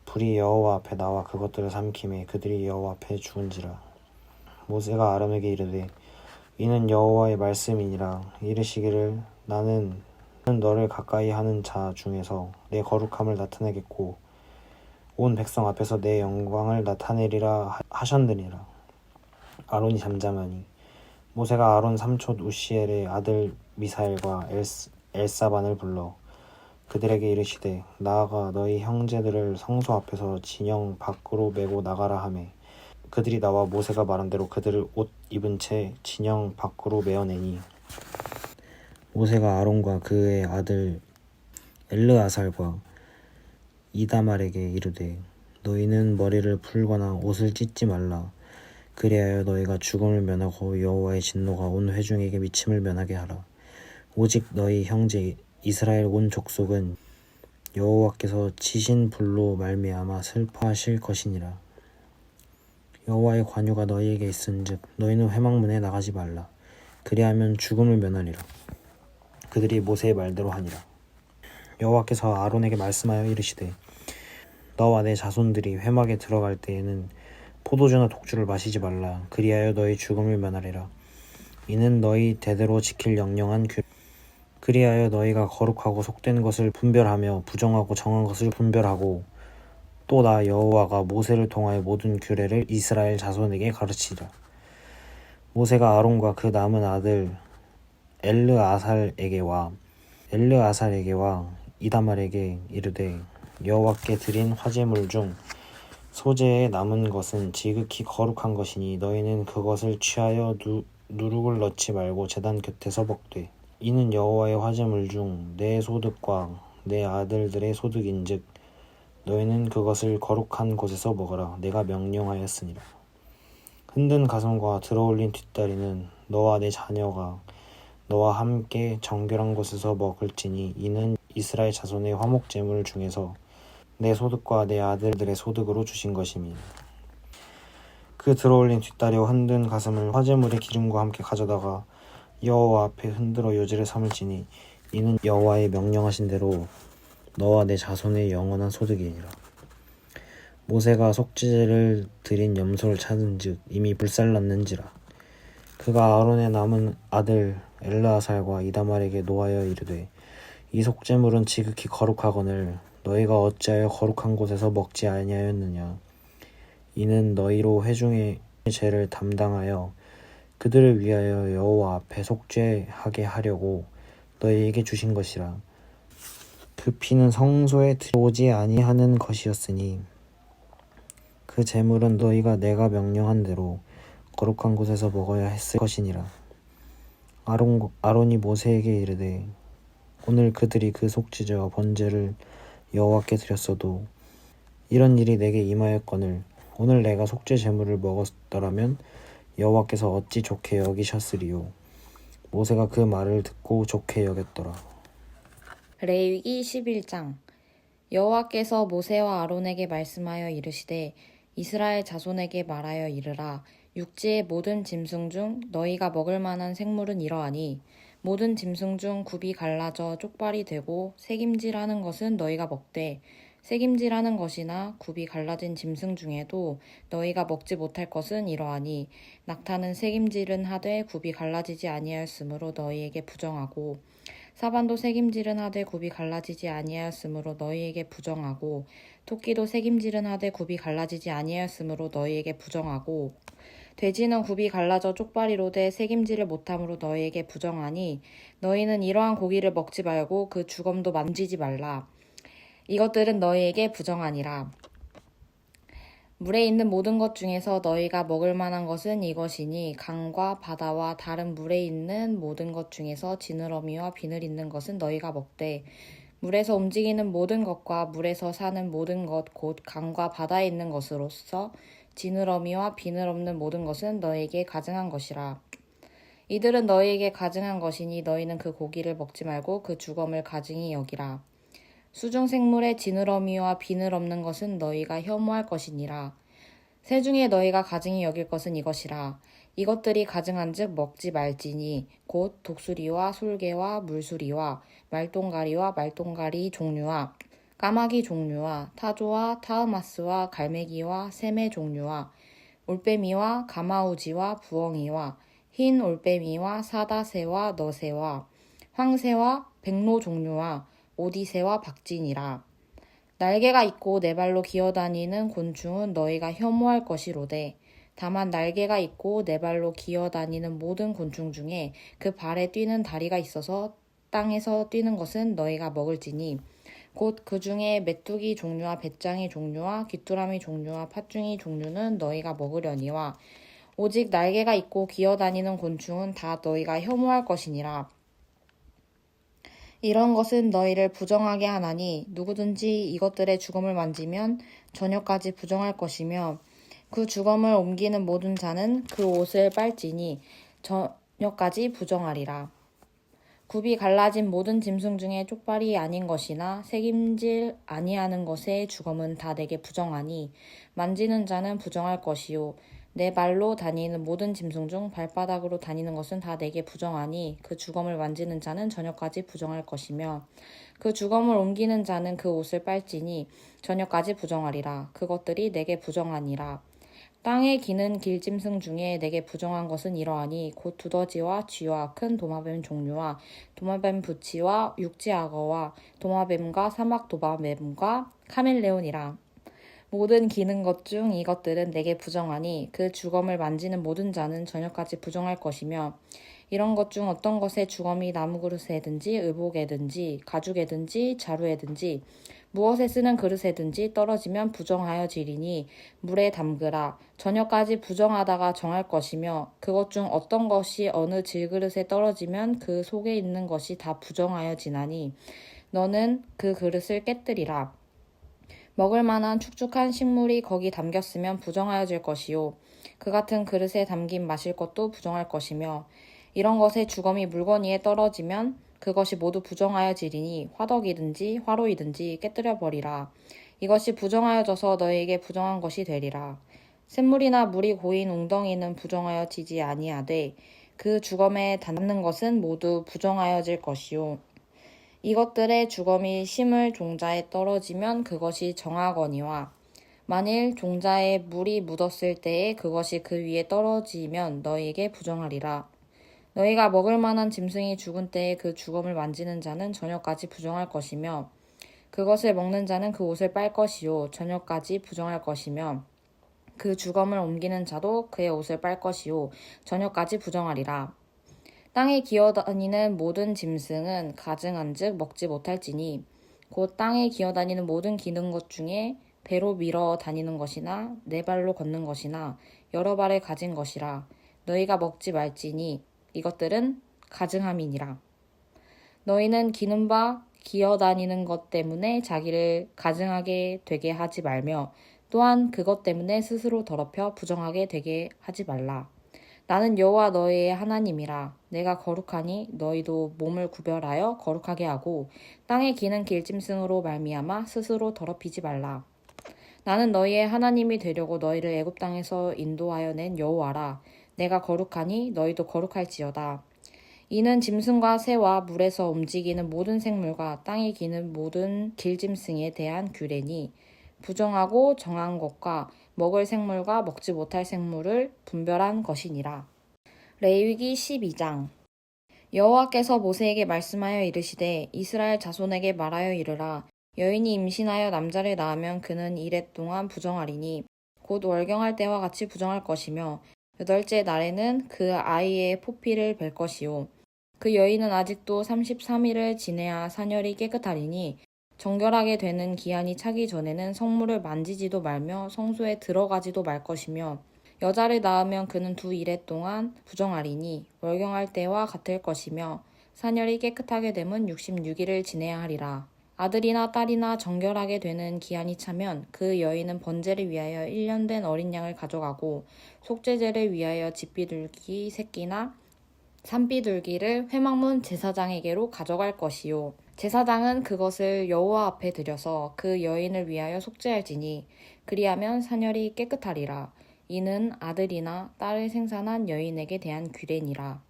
불이 여호와 앞에 나와 그것들을 삼키매 그들이 여호와 앞에 죽은지라. 모세가 아론에게 이르되 이는 여호와의 말씀이니라. 이르시기를 나는 너를 가까이 하는 자 중에서 내 거룩함을 나타내겠고 온 백성 앞에서 내 영광을 나타내리라 하셨느니라. 아론이 잠잠하니 모세가 아론 삼촌 우시엘의 아들 미사엘과 엘사반을 불러 그들에게 이르시되 나아가 너희 형제들을 성소 앞에서 진영 밖으로 메고 나가라 하매 그들이 나와 모세가 말한 대로 그들을 옷 입은 채 진영 밖으로 메어내니 모세가 아론과 그의 아들 엘르아살과 이다말에게 이르되 너희는 머리를 풀거나 옷을 찢지 말라. 그리하여 너희가 죽음을 면하고 여호와의 진노가 온 회중에게 미침을 면하게 하라. 오직 너희 형제 이스라엘 온 족속은 여호와께서 치신 불로 말미암아 슬퍼하실 것이니라. 여호와의 관유가 너희에게 있은즉 너희는 회막문에 나가지 말라. 그리하면 죽음을 면하리라. 그들이 모세의 말대로 하니라. 여호와께서 아론에게 말씀하여 이르시되 너와 내 자손들이 회막에 들어갈 때에는 포도주나 독주를 마시지 말라. 그리하여 너희 죽음을 면하리라. 이는 너희 대대로 지킬 영영한 규례. 그리하여 너희가 거룩하고 속된 것을 분별하며 부정하고 정한 것을 분별하고 또 나 여호와가 모세를 통하여 모든 규례를 이스라엘 자손에게 가르치리라. 모세가 아론과 그 남은 아들 엘르아살에게와 이다말에게 이르되 여호와께 드린 화제물 중 소제에 남은 것은 지극히 거룩한 것이니 너희는 그것을 취하여 누룩을 넣지 말고 제단 곁에서 먹되 이는 여호와의 화제물 중 내 소득과 내 아들들의 소득인즉 너희는 그것을 거룩한 곳에서 먹어라. 내가 명령하였으니라. 흔든 가슴과 들어올린 뒷다리는 너와 내 자녀가 너와 함께 정결한 곳에서 먹을지니 이는 이스라엘 자손의 화목제물 중에서 내 소득과 내 아들들의 소득으로 주신 것이니 그 들어올린 뒷다리와 흔든 가슴을 화제물의 기름과 함께 가져다가 여호와 앞에 흔들어 요제를 삼을지니 이는 여호와의 명령하신 대로 너와 내 자손의 영원한 소득이니라. 모세가 속죄제를 드린 염소를 찾은즉 이미 불살랐는지라. 그가 아론의 남은 아들 엘르아살과 이다말에게 노하여 이르되 이 속죄물은 지극히 거룩하거늘 너희가 어찌하여 거룩한 곳에서 먹지 아니하였느냐. 이는 너희로 회중의 죄를 담당하여 그들을 위하여 여호와 앞에 속죄하게 하려고 너희에게 주신 것이라. 그 피는 성소에 들어오지 아니하는 것이었으니 그 제물은 너희가 내가 명령한 대로 거룩한 곳에서 먹어야 했을 것이니라. 아론이 모세에게 이르되 오늘 그들이 그 속죄제와 번제를 여호와께 드렸어도 이런 일이 내게 임하였거늘 오늘 내가 속죄 제물을 먹었더라면 여호와께서 어찌 좋게 여기셨으리요. 모세가 그 말을 듣고 좋게 여겼더라. 레위기 11장. 여호와께서 모세와 아론에게 말씀하여 이르시되 이스라엘 자손에게 말하여 이르라. 육지의 모든 짐승 중 너희가 먹을 만한 생물은 이러하니 모든 짐승 중 굽이 갈라져 쪽발이 되고 새김질하는 것은 너희가 먹되 새김질하는 것이나 굽이 갈라진 짐승 중에도 너희가 먹지 못할 것은 이러하니 낙타는 새김질은 하되 굽이 갈라지지 아니하였으므로 너희에게 부정하고 사반도 새김질은 하되 굽이 갈라지지 아니하였으므로 너희에게 부정하고 토끼도 새김질은 하되 굽이 갈라지지 아니하였으므로 너희에게 부정하고 돼지는 굽이 갈라져 쪽발이로되 새김질을 못함으로 너희에게 부정하니 너희는 이러한 고기를 먹지 말고 그 주검도 만지지 말라. 이것들은 너희에게 부정하니라. 물에 있는 모든 것 중에서 너희가 먹을 만한 것은 이것이니 강과 바다와 다른 물에 있는 모든 것 중에서 지느러미와 비늘 있는 것은 너희가 먹되 물에서 움직이는 모든 것과 물에서 사는 모든 것 곧 강과 바다에 있는 것으로서 지느러미와 비늘 없는 모든 것은 너희에게 가증한 것이라. 이들은 너희에게 가증한 것이니 너희는 그 고기를 먹지 말고 그 주검을 가증히 여기라. 수중 생물의 지느러미와 비늘 없는 것은 너희가 혐오할 것이니라. 새 중에 너희가 가증히 여길 것은 이것이라. 이것들이 가증한즉 먹지 말지니 곧 독수리와 솔개와 물수리와 말똥가리와 말똥가리 종류와 까마귀 종류와 타조와 타흐마스와 갈매기와 새매 종류와 올빼미와 가마우지와 부엉이와 흰 올빼미와 사다새와 너새와 황새와 백로 종류와 오디새와 박진이라. 날개가 있고 네 발로 기어다니는 곤충은 너희가 혐오할 것이로되 다만 날개가 있고 네 발로 기어다니는 모든 곤충 중에 그 발에 뛰는 다리가 있어서 땅에서 뛰는 것은 너희가 먹을지니 곧 그 중에 메뚜기 종류와 배짱이 종류와 귀뚜라미 종류와 팥중이 종류는 너희가 먹으려니와 오직 날개가 있고 기어다니는 곤충은 다 너희가 혐오할 것이니라. 이런 것은 너희를 부정하게 하나니 누구든지 이것들의 주검을 만지면 저녁까지 부정할 것이며 그 주검을 옮기는 모든 자는 그 옷을 빨지니 저녁까지 부정하리라. 굽이 갈라진 모든 짐승 중에 쪽발이 아닌 것이나 새김질 아니하는 것의 주검은 다 내게 부정하니 만지는 자는 부정할 것이요 내 발로 다니는 모든 짐승 중 발바닥으로 다니는 것은 다 내게 부정하니 그 주검을 만지는 자는 저녁까지 부정할 것이며 그 주검을 옮기는 자는 그 옷을 빨지니 저녁까지 부정하리라. 그것들이 내게 부정하니라. 땅에 기는 길짐승 중에 내게 부정한 것은 이러하니 곧 두더지와 쥐와 큰 도마뱀 종류와 도마뱀 부치와 육지악어와 도마뱀과 사막 도마뱀과 카멜레온이라. 모든 기는 것 중 이것들은 내게 부정하니 그 주검을 만지는 모든 자는 저녁까지 부정할 것이며 이런 것 중 어떤 것의 주검이 나무 그릇에든지 의복에든지 가죽에든지 자루에든지 무엇에 쓰는 그릇에든지 떨어지면 부정하여지리니 물에 담그라. 저녁까지 부정하다가 정할 것이며 그것 중 어떤 것이 어느 질그릇에 떨어지면 그 속에 있는 것이 다 부정하여지나니 너는 그 그릇을 깨뜨리라. 먹을 만한 축축한 식물이 거기 담겼으면 부정하여질 것이요 그 같은 그릇에 담긴 마실 것도 부정할 것이며 이런 것의 주검이 물건 위에 떨어지면 그것이 모두 부정하여지리니 화덕이든지 화로이든지 깨뜨려 버리라. 이것이 부정하여져서 너희에게 부정한 것이 되리라. 샘물이나 물이 고인 웅덩이는 부정하여지지 아니하되 그 주검에 닿는 것은 모두 부정하여질 것이요 이것들의 주검이 심을 종자에 떨어지면 그것이 정하거니와 만일 종자에 물이 묻었을 때에 그것이 그 위에 떨어지면 너희에게 부정하리라. 너희가 먹을 만한 짐승이 죽은 때에 그 주검을 만지는 자는 저녁까지 부정할 것이며 그것을 먹는 자는 그 옷을 빨 것이요 저녁까지 부정할 것이며 그 주검을 옮기는 자도 그의 옷을 빨 것이요 저녁까지 부정하리라. 땅에 기어다니는 모든 짐승은 가증한즉 먹지 못할지니 곧 땅에 기어다니는 모든 기는 것 중에 배로 밀어 다니는 것이나 네 발로 걷는 것이나 여러 발을 가진 것이라. 너희가 먹지 말지니 이것들은 가증함이니라. 너희는 기는 바 기어다니는 것 때문에 자기를 가증하게 되게 하지 말며 또한 그것 때문에 스스로 더럽혀 부정하게 되게 하지 말라. 나는 여호와 너희의 하나님이라. 내가 거룩하니 너희도 몸을 구별하여 거룩하게 하고 땅에 기는 길짐승으로 말미암아 스스로 더럽히지 말라. 나는 너희의 하나님이 되려고 너희를 애굽 땅에서 인도하여 낸 여호와라. 내가 거룩하니 너희도 거룩할지어다. 이는 짐승과 새와 물에서 움직이는 모든 생물과 땅에 기는 모든 길짐승에 대한 규례니 부정하고 정한 것과 먹을 생물과 먹지 못할 생물을 분별한 것이니라. 레위기 12장. 여호와께서 모세에게 말씀하여 이르시되 이스라엘 자손에게 말하여 이르라. 여인이 임신하여 남자를 낳으면 그는 이레 동안 부정하리니 곧 월경할 때와 같이 부정할 것이며 8째 날에는 그 아이의 포피를 벨 것이요. 그 여인은 아직도 33일을 지내야 사녀리 깨끗하리니 정결하게 되는 기한이 차기 전에는 성물을 만지지도 말며 성소에 들어가지도 말 것이며 여자를 낳으면 그는 2일에 동안 부정하리니 월경할 때와 같을 것이며 사녀리 깨끗하게 되면 66일을 지내야 하리라. 아들이나 딸이나 정결하게 되는 기한이 차면 그 여인은 번제를 위하여 1년 된 어린 양을 가져가고 속죄제를 위하여 집비둘기 새끼나 산비둘기를 회막문 제사장에게로 가져갈 것이요. 제사장은 그것을 여호와 앞에 들여서 그 여인을 위하여 속죄할지니 그리하면 사녀리 깨끗하리라. 이는 아들이나 딸을 생산한 여인에게 대한 규례니라.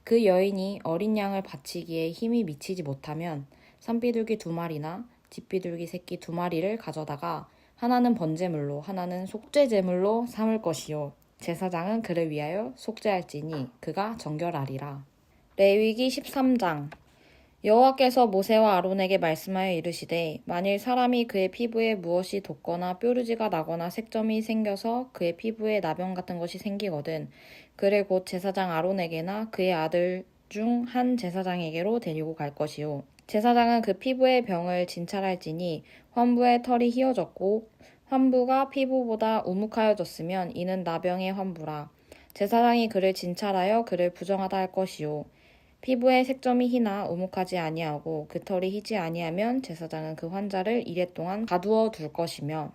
그 여인이 어린 양을 바치기에 힘이 미치지 못하면 산비둘기 2마리나 집비둘기 새끼 2마리를 가져다가 하나는 번제물로 하나는 속죄제물로 삼을 것이요. 제사장은 그를 위하여 속죄할지니 그가 정결하리라. 레위기 13장. 여호와께서 모세와 아론에게 말씀하여 이르시되 만일 사람이 그의 피부에 무엇이 돋거나 뾰루지가 나거나 색점이 생겨서 그의 피부에 나병 같은 것이 생기거든 그를 곧 제사장 아론에게나 그의 아들 중 한 제사장에게로 데리고 갈 것이요. 제사장은 그 피부의 병을 진찰할지니 환부의 털이 휘어졌고 환부가 피부보다 우묵하여졌으면 이는 나병의 환부라. 제사장이 그를 진찰하여 그를 부정하다 할 것이요. 피부에 색점이 희나 우묵하지 아니하고 그 털이 희지 아니하면 제사장은 그 환자를 이레 동안 가두어 둘 것이며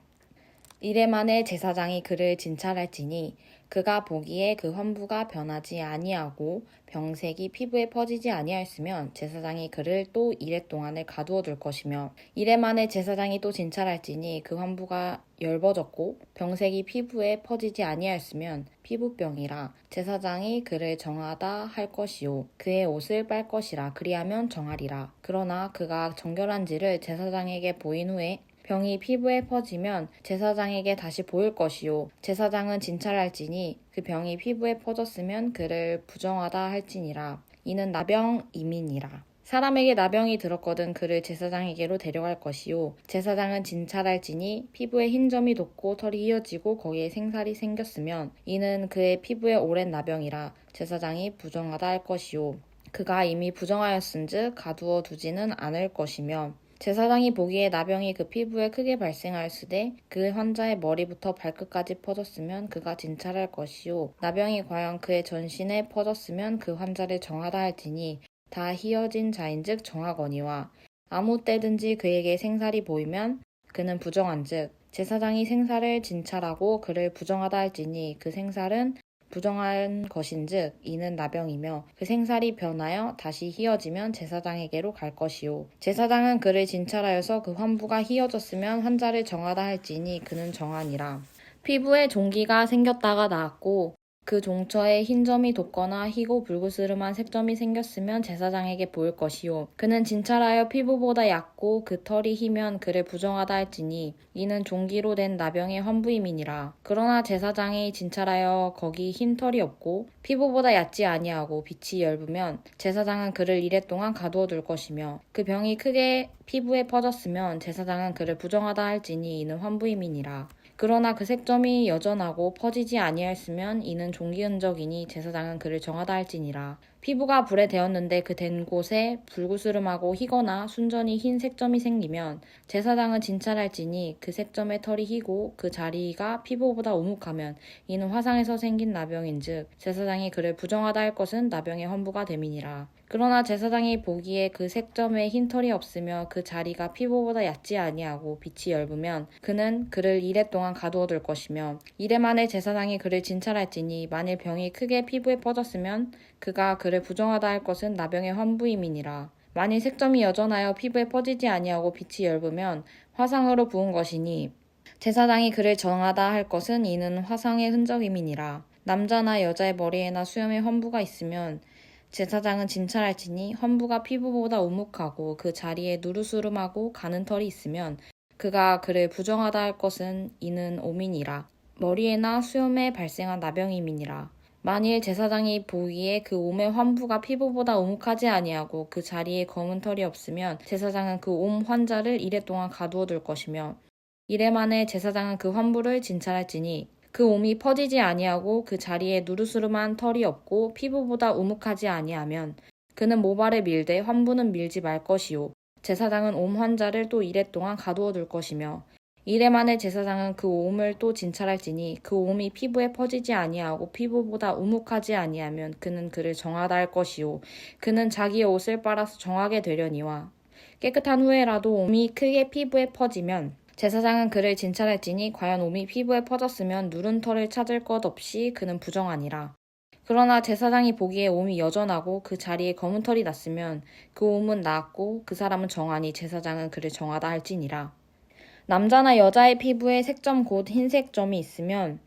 이레 만에 제사장이 그를 진찰할지니 그가 보기에 그 환부가 변하지 아니하고 병색이 피부에 퍼지지 아니하였으면 제사장이 그를 또 이레 동안을 가두어 둘 것이며 이레 만에 제사장이 또 진찰할지니 그 환부가 엷어졌고 병색이 피부에 퍼지지 아니하였으면 피부병이라 제사장이 그를 정하다 할 것이요 그의 옷을 빨 것이라 그리하면 정하리라. 그러나 그가 정결한지를 제사장에게 보인 후에 병이 피부에 퍼지면 제사장에게 다시 보일 것이요 제사장은 진찰할지니 그 병이 피부에 퍼졌으면 그를 부정하다 할지니라. 이는 나병임이니라. 사람에게 나병이 들었거든 그를 제사장에게로 데려갈 것이요 제사장은 진찰할지니 피부에 흰 점이 돋고 털이 휘어지고 거기에 생살이 생겼으면 이는 그의 피부에 오랜 나병이라 제사장이 부정하다 할 것이요 그가 이미 부정하였은즉 가두어 두지는 않을 것이며 제사장이 보기에 나병이 그 피부에 크게 발생하였으되 그 환자의 머리부터 발끝까지 퍼졌으면 그가 진찰할 것이요 나병이 과연 그의 전신에 퍼졌으면 그 환자를 정하다 할지니 다 휘어진 자인즉 정하거니와 아무 때든지 그에게 생살이 보이면 그는 부정한즉 제사장이 생살을 진찰하고 그를 부정하다 할지니 그 생살은 부정한 것인즉 이는 나병이며 그 생살이 변하여 다시 휘어지면 제사장에게로 갈 것이요 제사장은 그를 진찰하여서 그 환부가 휘어졌으면 환자를 정하다 할지니 그는 정하니라. 피부에 종기가 생겼다가 나았고 그 종처에 흰 점이 돋거나 희고 불그스름한 색점이 생겼으면 제사장에게 보일 것이요 그는 진찰하여 피부보다 얕고 그 털이 희면 그를 부정하다 할지니 이는 종기로 된 나병의 환부임이니라. 그러나 제사장이 진찰하여 거기 흰 털이 없고 피부보다 얕지 아니하고 빛이 엷으면 제사장은 그를 이레 동안 가두어 둘 것이며 그 병이 크게 피부에 퍼졌으면 제사장은 그를 부정하다 할지니 이는 환부임이니라. 그러나 그 색점이 여전하고 퍼지지 아니하였으면 이는 종기 흔적이니 제사장은 그를 정하다 할지니라. 피부가 불에 데었는데 그 댄 곳에 불구스름하고 희거나 순전히 흰 색점이 생기면 제사장은 진찰할지니 그 색점의 털이 희고 그 자리가 피부보다 오묵하면 이는 화상에서 생긴 나병인즉 제사장이 그를 부정하다 할 것은 나병의 환부가 됨이니라. 그러나 제사장이 보기에 그 색점에 흰 털이 없으며 그 자리가 피부보다 얕지 아니하고 빛이 엷으면 그는 그를 이래 동안 가두어 둘 것이며 이래 만에 제사장이 그를 진찰할지니 만일 병이 크게 피부에 퍼졌으면 그가 그를 부정하다 할 것은 나병의 환부임이니라. 만일 색점이 여전하여 피부에 퍼지지 아니하고 빛이 엷으면 화상으로 부은 것이니 제사장이 그를 정하다 할 것은 이는 화상의 흔적임이니라. 남자나 여자의 머리에나 수염에 환부가 있으면 제사장은 진찰할지니 환부가 피부보다 우묵하고 그 자리에 누르스름하고 가는 털이 있으면 그가 그를 부정하다 할 것은 이는 오민이라. 머리에나 수염에 발생한 나병임이니라. 만일 제사장이 보기에 그 옴의 환부가 피부보다 오묵하지 아니하고 그 자리에 검은 털이 없으면 제사장은 그 옴 환자를 이래 동안 가두어 둘 것이며 이래 만에 제사장은 그 환부를 진찰할지니 그 옴이 퍼지지 아니하고 그 자리에 누르스름한 털이 없고 피부보다 우묵하지 아니하면 그는 모발에 밀되 환부는 밀지 말 것이요 제사장은 옴 환자를 또 이래 동안 가두어 둘 것이며 이래 만에 제사장은 그 옴을 또 진찰할지니 그 옴이 피부에 퍼지지 아니하고 피부보다 우묵하지 아니하면 그는 그를 정하다 할 것이요 그는 자기의 옷을 빨아서 정하게 되려니와 깨끗한 후에라도 옴이 크게 피부에 퍼지면 제사장은 그를 진찰할지니 과연 옴이 피부에 퍼졌으면 누른 털을 찾을 것 없이 그는 부정하니라. 그러나 제사장이 보기에 옴이 여전하고 그 자리에 검은 털이 났으면 그 옴은 나았고 그 사람은 정하니 제사장은 그를 정하다 할지니라. 남자나 여자의 피부에 색점 곧 흰색 점이 있으면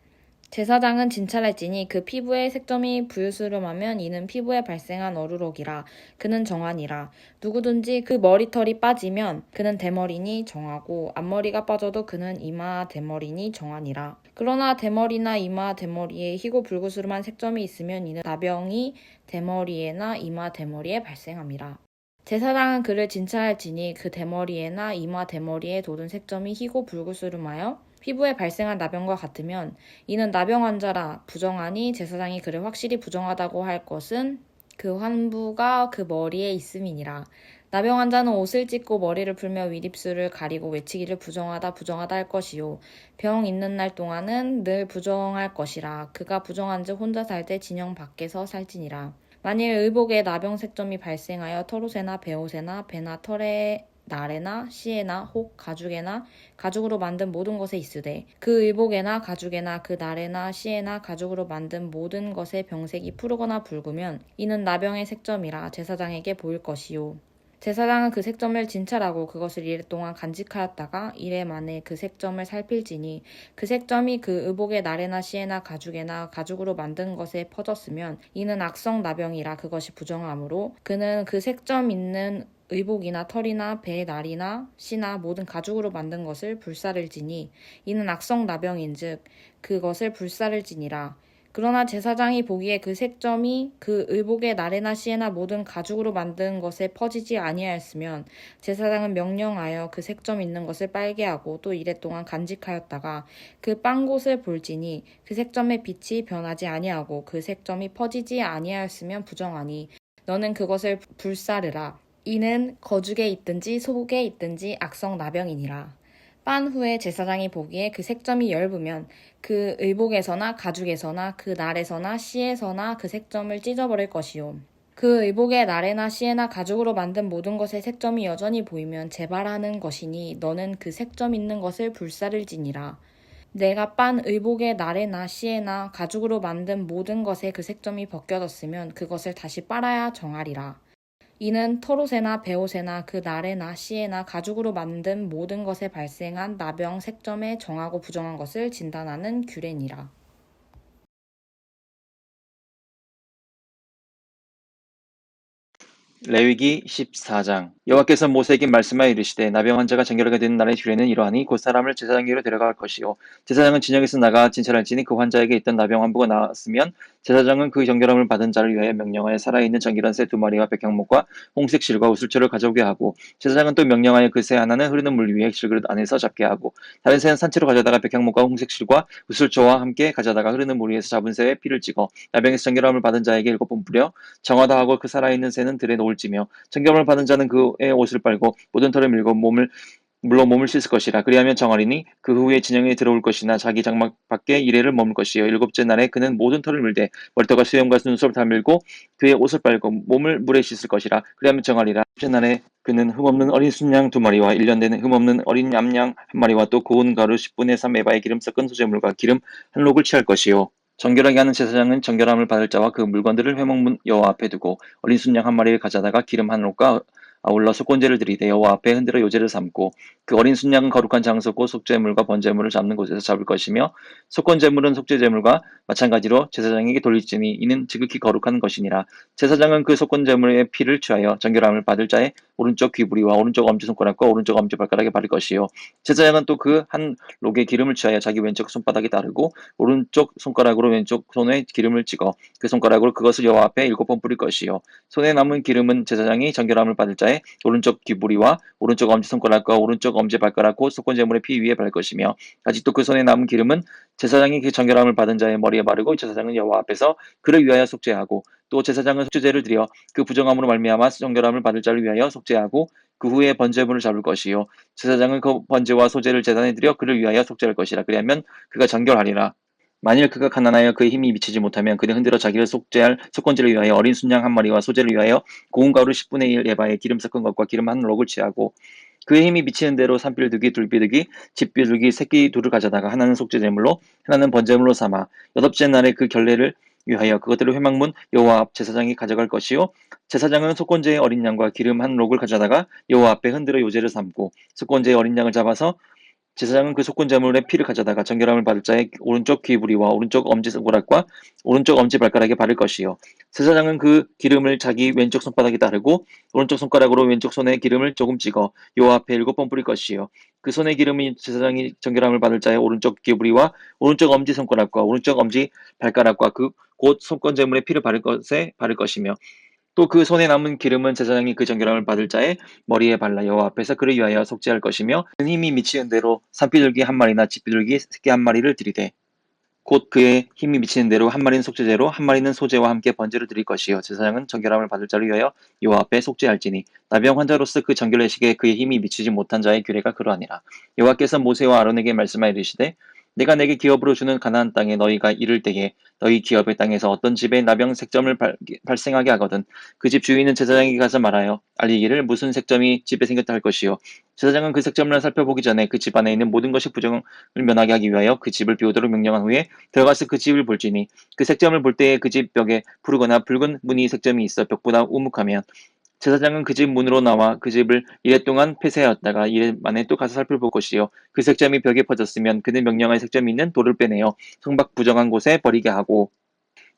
제사장은 진찰할지니 그 피부에 색점이 부유스름하면 이는 피부에 발생한 어루록이라 그는 정하니라. 누구든지 그 머리털이 빠지면 그는 대머리니 정하고 앞머리가 빠져도 그는 이마 대머리니 정하니라. 그러나 대머리나 이마 대머리에 희고 불구스름한 색점이 있으면 이는 나병이 대머리에나 이마 대머리에 발생함이라. 제사장은 그를 진찰할지니 그 대머리에나 이마 대머리에 돋은 색점이 희고 불구스름하여 피부에 발생한 나병과 같으면 이는 나병 환자라 부정하니 제사장이 그를 확실히 부정하다고 할 것은 그 환부가 그 머리에 있음이니라. 나병 환자는 옷을 찢고 머리를 풀며 윗입술을 가리고 외치기를 부정하다 할 것이요 병 있는 날 동안은 늘 부정할 것이라. 그가 부정한즉 혼자 살 때 진영 밖에서 살지니라. 만일 의복에 나병 색점이 발생하여 털옷에나 베옷에나 배나 털에 나래나 씨에나 혹 가죽에나 가죽으로 만든 모든 것에 있으되 그 의복에나 가죽에나 그 나래나 씨에나 가죽으로 만든 모든 것에 병색이 푸르거나 붉으면 이는 나병의 색점이라 제사장에게 보일 것이요 제사장은 그 색점을 진찰하고 그것을 이래 동안 간직하였다가 이래 만에 그 색점을 살필지니 그 색점이 그 의복의 나래나 씨에나 가죽에나 가죽으로 만든 것에 퍼졌으면 이는 악성 나병이라 그것이 부정하므로 그는 그 색점 있는 의복이나 털이나 배의 날이나 씨나 모든 가죽으로 만든 것을 불사를지니 이는 악성 나병인즉 그것을 불사를지니라. 그러나 제사장이 보기에 그 색점이 그 의복의 나래나 씨에나 모든 가죽으로 만든 것에 퍼지지 아니하였으면 제사장은 명령하여 그 색점 있는 것을 빨게 하고 또 이래 동안 간직하였다가 그 빤 곳을 볼지니 그 색점의 빛이 변하지 아니하고 그 색점이 퍼지지 아니하였으면 부정하니 너는 그것을 불사르라. 이는 거죽에 있든지 속에 있든지 악성 나병이니라. 빤 후에 제사장이 보기에 그 색점이 엷으면 그 의복에서나 가죽에서나 그 날에서나 씨에서나 그 색점을 찢어버릴 것이요. 그 의복의 날에나 씨에나 가죽으로 만든 모든 것의 색점이 여전히 보이면 재발하는 것이니 너는 그 색점 있는 것을 불사를지니라. 내가 빤 의복의 날에나 씨에나 가죽으로 만든 모든 것에 그 색점이 벗겨졌으면 그것을 다시 빨아야 정하리라. 이는 털옷에나 베옷에나 그 날에나 씨에나 가죽으로 만든 모든 것에 발생한 나병 색점에 정하고 부정한 것을 진단하는 규례니라. 레위기 14장 여호와께서 모세에게 말씀하여 이르시되 나병 환자가 정결하게 되는 날의 규례는 이러하니 곧 사람을 제사장에게로 데려갈 것이요 제사장은 진영에서 나가 진찰할지니 그 환자에게 있던 나병 환부가 나았으면 제사장은 그 정결함을 받은 자를 위하여 명령하여 살아있는 정결한 새 2마리와 백향목과 홍색 실과 우슬초를 가져오게 하고 제사장은 또 명령하여 그 새 하나는 흐르는 물 위에 실그릇 안에서 잡게 하고 다른 새는 산채로 가져다가 백향목과 홍색 실과 우슬초와 함께 가져다가 흐르는 물 위에서 잡은 새의 피를 찍어 나병에서 정결함을 받은 자에게 7번 뿌려 정하다 하고 그 살아있는 새는 들에 놓을지며 정결함을 받은 자는 그의 옷을 빨고 모든 털을 밀고 물로 몸을 씻을 것이라. 그리하면 정하리니 그 후에 진영에 들어올 것이나 자기 장막 밖에 이레를 머물 것이요 7째 날에 그는 모든 털을 밀되 머리털과 수염과 눈썹을 다 밀고 그의 옷을 빨고 몸을 물에 씻을 것이라. 그리하면 정하리라. 10째 날에 그는 흠없는 어린 순양 2마리와 1년 된 흠없는 어린 얌양 1마리와 또 고운 가루 10분의 3 에바의 기름 섞은 소재물과 기름 한 록을 취할 것이요 정결하게 하는 제사장은 정결함을 받을 자와 그 물건들을 회막문 여호와 앞에 두고 어린 순양 1마리를 가져다가 기름 한 록과 아울러 속건제를 드리되 여호와 앞에 흔들어 요제를 삼고 그 어린 순양은 거룩한 장소고 속죄물과 번제물을 잡는 곳에서 잡을 것이며 속건제물은 속죄제물과 마찬가지로 제사장에게 돌릴지니 이는 지극히 거룩한 것이니라. 제사장은 그 속건제물의 피를 취하여 정결함을 받을 자의 오른쪽 귀부리와 오른쪽 엄지손가락과 오른쪽 엄지발가락에 바를 것이요 제사장은 또 그 한 록의 기름을 취하여 자기 왼쪽 손바닥에 따르고 오른쪽 손가락으로 왼쪽 손에 기름을 찍어 그 손가락으로 그것을 여호와 앞에 7번 뿌릴 것이요 손에 남은 기름은 제사장이 정결함을 받을 자의 오른쪽 귀부리와 오른쪽 엄지손가락과 오른쪽 엄지발가락 곧 속건제물의 피 위에 바를 것이며 아직도 그 손에 남은 기름은 제사장이 그 정결함을 받은 자의 머리에 바르고 제사장은 여호와 앞에서 그를 위하여 속죄하고 또 제사장은 속죄제를 드려 그 부정함으로 말미암아 정결함을 받을 자를 위하여 속죄하고 그 후에 번제물을 잡을 것이요 제사장은 그 번제와 소제를 제단에 드려 그를 위하여 속죄할 것이라. 그리하면 그가 정결하리라. 만일 그가 가난하여 그의 힘이 미치지 못하면 그는 흔들어 자기를 속죄할 속건제를 위하여 어린 순양 1마리와 소제를 위하여 고운 가루 10분의 1 에바에 기름 섞은 것과 기름 한 록을 취하고 그의 힘이 미치는 대로 산비둘기 둘비둘기 집비둘기 새끼 둘을 가져다가 하나는 속죄제물로 하나는 번제물로 삼아 8째 날에 그 결례를 위하여 그것들을 회막문 여호와 앞 제사장이 가져갈 것이요 제사장은 속건제의 어린 양과 기름 한 록을 가져다가 여호와 앞에 흔들어 요제를 삼고 속건제의 어린 양을 잡아서 제사장은 그 속건제물의 피를 가져다가 정결함을 받을 자의 오른쪽 귀부리와 오른쪽 엄지손가락과 오른쪽 엄지발가락에 바를 것이요 제사장은 그 기름을 자기 왼쪽 손바닥에 따르고 오른쪽 손가락으로 왼쪽 손에 기름을 조금 찍어 여호와 앞에 7번 뿌릴 것이요 그 손의 기름이 제사장이 정결함을 받을 자의 오른쪽 귀부리와 오른쪽 엄지손가락과 오른쪽 엄지발가락과 그 곧 속건제물의 피를 바를 것에 바를 것이며 또 그 손에 남은 기름은 제사장이 그 정결함을 받을 자의 머리에 발라 여호와 앞에서 그를 위하여 속죄할 것이며 그는 힘이 미치는 대로 산비둘기 1마리나 집비둘기 새끼 1마리를 드리되 곧 그의 힘이 미치는 대로 1마리는 속죄제로 1마리는 소제와 함께 번제를 드릴 것이요 제사장은 정결함을 받을 자를 위하여 여호와 앞에 속죄할지니 나병 환자로서 그 정결례식에 그의 힘이 미치지 못한 자의 규례가 그러하니라. 여호와께서 모세와 아론에게 말씀하여 이르시되 내가 내게 기업으로 주는 가나안 땅에 너희가 이를 때에 너희 기업의 땅에서 어떤 집에 나병 색점을 발생하게 하거든 그 집 주인은 제사장에게 가서 말하여 알리기를 무슨 색점이 집에 생겼다 할 것이요 제사장은 그 색점을 살펴보기 전에 그 집 안에 있는 모든 것이 부정을 면하게 하기 위하여 그 집을 비우도록 명령한 후에 들어가서 그 집을 볼지니 그 색점을 볼 때에 그 집 벽에 푸르거나 붉은 무늬 색점이 있어 벽보다 우묵하면 제사장은 그 집 문으로 나와 그 집을 이래 동안 폐쇄하였다가 이래 만에 또 가서 살펴볼 것이요 그 색점이 벽에 퍼졌으면 그는 명령할 색점이 있는 돌을 빼내어 성박 부정한 곳에 버리게 하고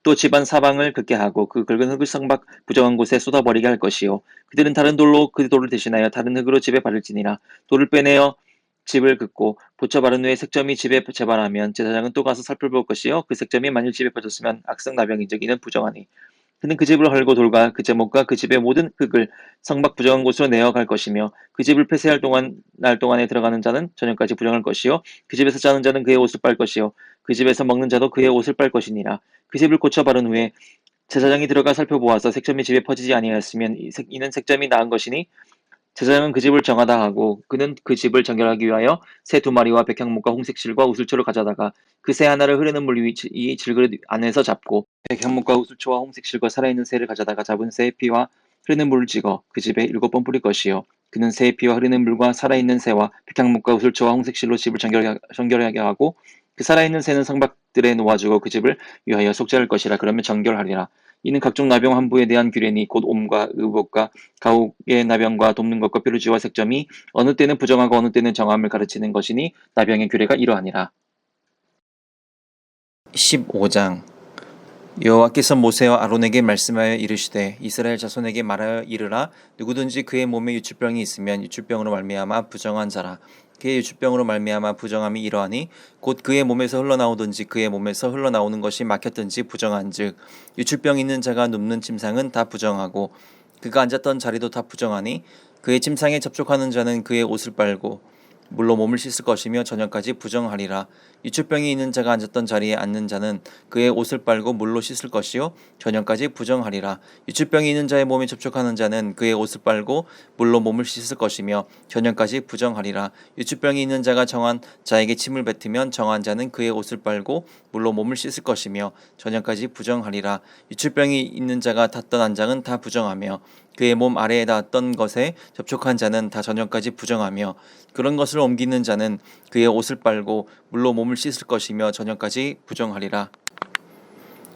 또 집안 사방을 긁게 하고 그 긁은 흙을 성박 부정한 곳에 쏟아버리게 할 것이요 그들은 다른 돌로 그 돌을 대신하여 다른 흙으로 집에 바를지니라. 돌을 빼내어 집을 긋고 보쳐 바른 후에 색점이 집에 재발하면 제사장은 또 가서 살펴볼 것이요 그 색점이 만일 집에 퍼졌으면 악성 나병인즉 이는 부정하니 그는 그 집을 헐고 돌과 그 제목과 그 집의 모든 흙을 성막 부정한 곳으로 내어갈 것이며 그 집을 폐쇄할 날 동안에 들어가는 자는 저녁까지 부정할 것이요 그 집에서 자는 자는 그의 옷을 빨 것이요 그 집에서 먹는 자도 그의 옷을 빨 것이니라. 그 집을 고쳐 바른 후에 제사장이 들어가 살펴보아서 색점이 집에 퍼지지 아니하였으면 이는 색점이 나은 것이니 제사장은 그 집을 정하다 하고 그는 그 집을 정결하기 위하여 새 2마리와 백향목과 홍색실과 우슬초를 가져다가 그 새 하나를 흐르는 물 위 이 질그릇 안에서 잡고 백향목과 우슬초와 홍색실과 살아있는 새를 가져다가 잡은 새의 피와 흐르는 물을 찍어 그 집에 7번 뿌릴 것이요 그는 새의 피와 흐르는 물과 살아있는 새와 백향목과 우슬초와 홍색실로 집을 정결하게 하고 그 살아있는 새는 성박들에 놓아주고 그 집을 위하여 속죄할 것이라. 그러면 정결하리라. 이는 각종 나병 환부에 대한 규례니 곧 옴과 의복과 가옥의 나병과 돕는 것과 뾰루지와 색점이 어느 때는 부정하고 어느 때는 정함을 가르치는 것이니 나병의 규례가 이러하니라. 15장 여호와께서 모세와 아론에게 말씀하여 이르시되 이스라엘 자손에게 말하여 이르라. 누구든지 그의 몸에 유출병이 있으면 유출병으로 말미암아 부정한 자라. 그의 유출병으로 말미암아 부정함이 이러하니 곧 그의 몸에서 흘러나오든지 그의 몸에서 흘러나오는 것이 막혔든지 부정한즉 유출병 있는 자가 눕는 침상은 다 부정하고 그가 앉았던 자리도 다 부정하니 그의 침상에 접촉하는 자는 그의 옷을 빨고 물로 몸을 씻을 것이며 저녁까지 부정하리라. 유출병이 있는 자가 앉았던 자리에 앉는 자는 그의 옷을 빨고 물로 씻을 것이요 저녁까지 부정하리라. 유출병이 있는 자의 몸에 접촉하는 자는 그의 옷을 빨고 물로 몸을 씻을 것이며 저녁까지 부정하리라. 유출병이 있는 자가 정한 자에게 침을 뱉으면 정한 자는 그의 옷을 빨고 물로 몸을 씻을 것이며 저녁까지 부정하리라. 유출병이 있는 자가 탔던 안장은 다 부정하며 그의 몸 아래에 닿았던 것에 접촉한 자는 다 저녁까지 부정하며 그런 것을 옮기는 자는 그의 옷을 빨고 물로 몸을 씻을 것이며 저녁까지 부정하리라.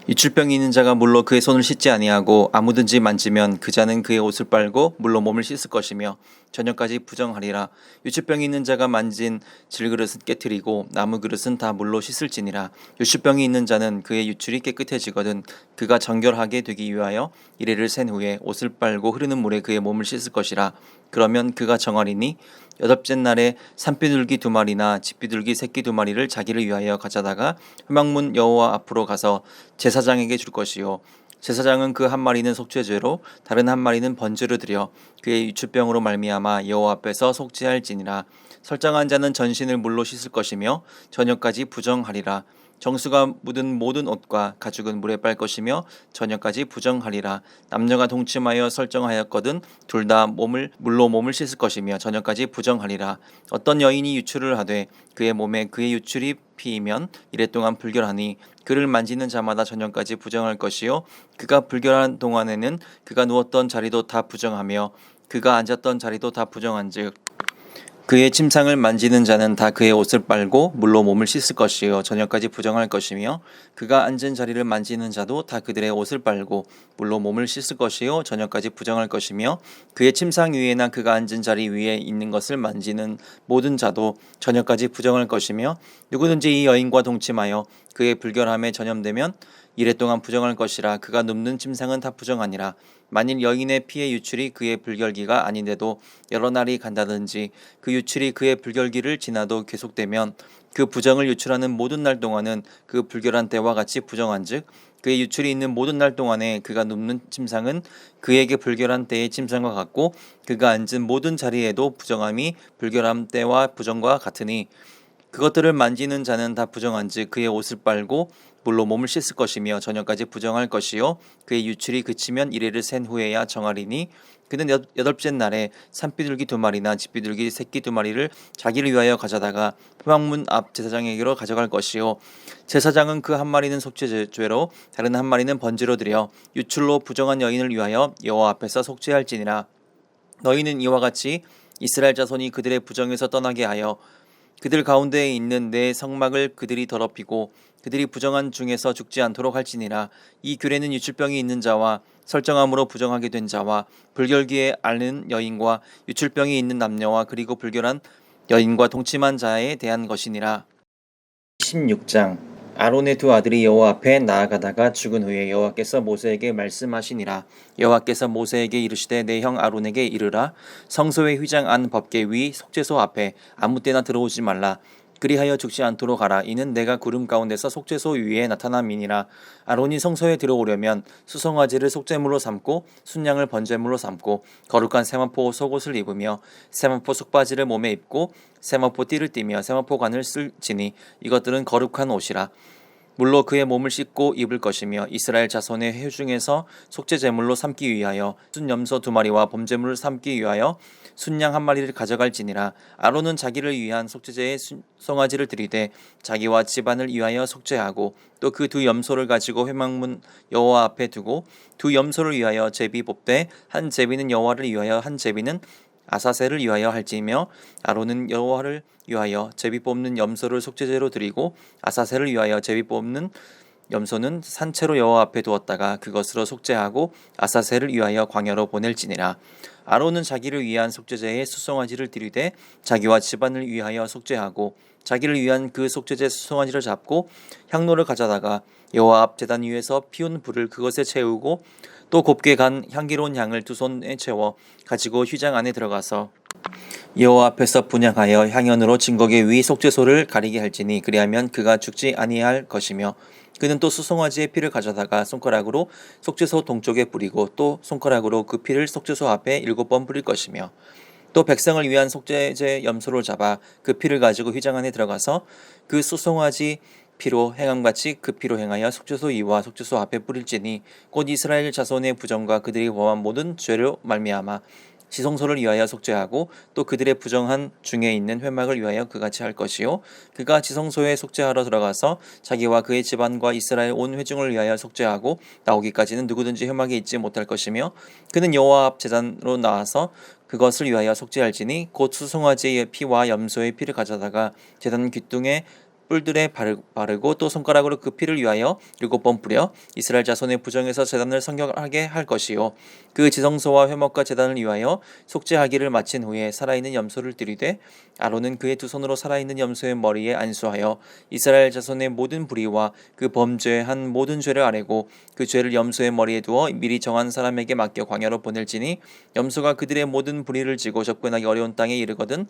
유출병이 있는 자가 물로 그의 손을 씻지 아니하고 아무든지 만지면 그 자는 그의 옷을 빨고 물로 몸을 씻을 것이며 저녁까지 부정하리라. 유출병이 있는 자가 만진 질그릇은 깨트리고 나무 그릇은 다 물로 씻을지니라. 유출병이 있는 자는 그의 유출이 깨끗해지거든 그가 정결하게 되기 위하여 이레를 센 후에 옷을 빨고 흐르는 물에 그의 몸을 씻을 것이라. 그러면 그가 정하리니 여덟째 날에 산비둘기 2마리나 집비둘기 새끼 2마리를 자기를 위하여 가져다가 회막문 여호와 앞으로 가서 제사장에게 줄 것이요 제사장은 그 한 마리는 속죄죄로 다른 한 마리는 번제로 드려 그의 유출병으로 말미암아 여호와 앞에서 속죄할지니라. 설정한 자는 전신을 물로 씻을 것이며 저녁까지 부정하리라. 정수가 묻은 모든 옷과 가죽은 물에 빨 것이며 저녁까지 부정하리라. 남녀가 동침하여 설정하였거든 둘 다 물로 몸을 씻을 것이며 저녁까지 부정하리라. 어떤 여인이 유출을 하되 그의 몸에 그의 유출이 피이면 이래 동안 불결하니 그를 만지는 자마다 저녁까지 부정할 것이요 그가 불결한 동안에는 그가 누웠던 자리도 다 부정하며 그가 앉았던 자리도 다 부정한즉 그의 침상을 만지는 자는 다 그의 옷을 빨고 물로 몸을 씻을 것이요 저녁까지 부정할 것이며 그가 앉은 자리를 만지는 자도 다 그들의 옷을 빨고 물로 몸을 씻을 것이요 저녁까지 부정할 것이며 그의 침상 위에나 그가 앉은 자리 위에 있는 것을 만지는 모든 자도 저녁까지 부정할 것이며 누구든지 이 여인과 동침하여 그의 불결함에 전염되면 이래 동안 부정할 것이라. 그가 눕는 침상은 다 부정하니라. 만일 여인의 피의 유출이 그의 불결기가 아닌데도 여러 날이 간다든지 그 유출이 그의 불결기를 지나도 계속되면 그 부정을 유출하는 모든 날 동안은 그 불결한 때와 같이 부정한즉 그의 유출이 있는 모든 날 동안에 그가 눕는 침상은 그에게 불결한 때의 침상과 같고 그가 앉은 모든 자리에도 부정함이 불결한 때와 부정과 같으니 그것들을 만지는 자는 다 부정한즉 그의 옷을 빨고 물로 몸을 씻을 것이며 저녁까지 부정할 것이요 그의 유출이 그치면 이레를 센 후에야 정하리니 그는 여덟째 날에 산비둘기 2마리나 집비둘기 새끼 2마리를 자기를 위하여 가져다가 회막문 앞 제사장에게로 가져갈 것이요 제사장은 그 한 마리는 속죄죄로 다른 한 마리는 번제로 드려 유출로 부정한 여인을 위하여 여호와 앞에서 속죄할지니라. 너희는 이와 같이 이스라엘 자손이 그들의 부정에서 떠나게 하여 그들 가운데에 있는 내 성막을 그들이 더럽히고 그들이 부정한 중에서 죽지 않도록 할지니라. 이 규례는 유출병이 있는 자와 설정함으로 부정하게 된 자와 불결기에 앓는 여인과 유출병이 있는 남녀와 그리고 불결한 여인과 동침한 자에 대한 것이니라. 16장 아론의 2 아들이 여호와 앞에 나아가다가 죽은 후에 여호와께서 모세에게 말씀하시니라. 여호와께서 모세에게 이르시되 내 형 아론에게 이르라. 성소의 휘장 안 법궤 위 속죄소 앞에 아무 때나 들어오지 말라. 그리하여 죽지 않도록 하라. 이는 내가 구름 가운데서 속죄소 위에 나타남이니라. 아론이 성소에 들어오려면 수송아지를 속죄물로 삼고 순양을 번제물로 삼고 거룩한 세마포 속옷을 입으며 세마포 속바지를 몸에 입고 세마포 띠를 띠며 세마포 관을 쓸지니 이것들은 거룩한 옷이라. 물로 그의 몸을 씻고 입을 것이며 이스라엘 자손의 회 중에서 속죄 제물로 삼기 위하여 순염소 2마리와 범제물을 삼기 위하여 순양 1마리를 가져갈지니라. 아론은 자기를 위한 속죄제에 송아지를 드리되 자기와 집안을 위하여 속죄하고 또 그 2 염소를 가지고 회막문 여호와 앞에 두고 2 염소를 위하여 제비 뽑되 한 제비는 여호와를 위하여 한 제비는 아사셀을 위하여 할지며 아론은 여호와를 위하여 제비 뽑는 염소를 속죄제로 드리고 아사셀을 위하여 제비 뽑는 염소는 산채로 여호와 앞에 두었다가 그것으로 속죄하고 아사셀을 위하여 광야로 보낼지니라. 아론은 자기를 위한 속죄제에 수송아지를 드리되 자기와 집안을 위하여 속죄하고 자기를 위한 그 속죄제 수송아지를 잡고 향로를 가져다가 여호와 앞 제단 위에서 피운 불을 그것에 채우고 또 곱게 간 향기로운 향을 두 손에 채워 가지고 휘장 안에 들어가서 여호와 앞에서 분향하여 향연으로 증거계 위 속죄소를 가리게 할지니 그리하면 그가 죽지 아니할 것이며 그는 또 수송아지의 피를 가져다가 손가락으로 속죄소 동쪽에 뿌리고 또 손가락으로 그 피를 속죄소 앞에 7번 뿌릴 것이며 또 백성을 위한 속죄제 염소를 잡아 그 피를 가지고 휘장 안에 들어가서 그 수송아지 피로 행함같이 그 피로 행하여 속죄소 위와 속죄소 앞에 뿌릴지니 곧 이스라엘 자손의 부정과 그들이 범한 모든 죄로 말미암아 지성소를 위하여 속죄하고 또 그들의 부정한 중에 있는 회막을 위하여 그같이 할 것이요 그가 지성소에 속죄하러 들어가서 자기와 그의 집안과 이스라엘 온 회중을 위하여 속죄하고 나오기까지는 누구든지 회막에 있지 못할 것이며 그는 여호와 앞 제단으로 나와서 그것을 위하여 속죄할지니 곧 수송아지의 피와 염소의 피를 가져다가 제단 귀뚱에 뿔들에 바르고 또 손가락으로 그 피를 위하여 7번 뿌려 이스라엘 자손의 부정에서 제단을 성결하게 할 것이요 그 지성소와 회막과 제단을 위하여 속죄하기를 마친 후에 살아있는 염소를 드리되 아론은 그의 두 손으로 살아있는 염소의 머리에 안수하여 이스라엘 자손의 모든 불의와 그 범죄한 모든 죄를 아뢰고 그 죄를 염소의 머리에 두어 미리 정한 사람에게 맡겨 광야로 보낼지니 염소가 그들의 모든 불의를 지고 접근하기 어려운 땅에 이르거든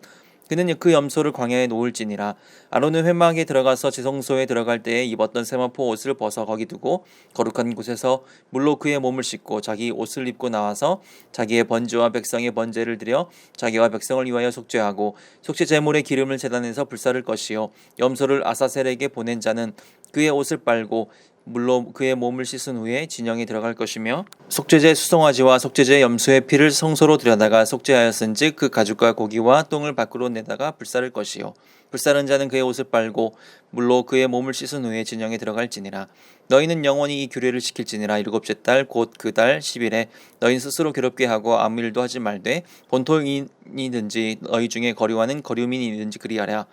그는 그 염소를 광야에 놓을지니라. 아론은 회막에 들어가서 지성소에 들어갈 때에 입었던 세마포 옷을 벗어 거기 두고 거룩한 곳에서 물로 그의 몸을 씻고 자기 옷을 입고 나와서 자기의 번제와 백성의 번제를 드려 자기와 백성을 위하여 속죄하고 속죄 제물의 기름을 제단에서 불사를 것이요 염소를 아사셀에게 보낸 자는 그의 옷을 빨고 물로 그의 몸을 씻은 후에 진영에 들어갈 것이며 속죄제 수송아지와 속죄제 염소의 피를 성소로 들여다가 속죄하였은즉 그 가죽과 고기와 똥을 밖으로 내다가 불사를 것이요 불사른 자는 그의 옷을 빨고 물로 그의 몸을 씻은 후에 진영에 들어갈지니라. 너희는 영원히 이 규례를 지킬지니라. 7째 달 곧 그 달 10일에 너희는 스스로 괴롭게 하고 아무 일도 하지 말되 본토인이든지 너희 중에 거류하는 거류민이든지 그리하랴.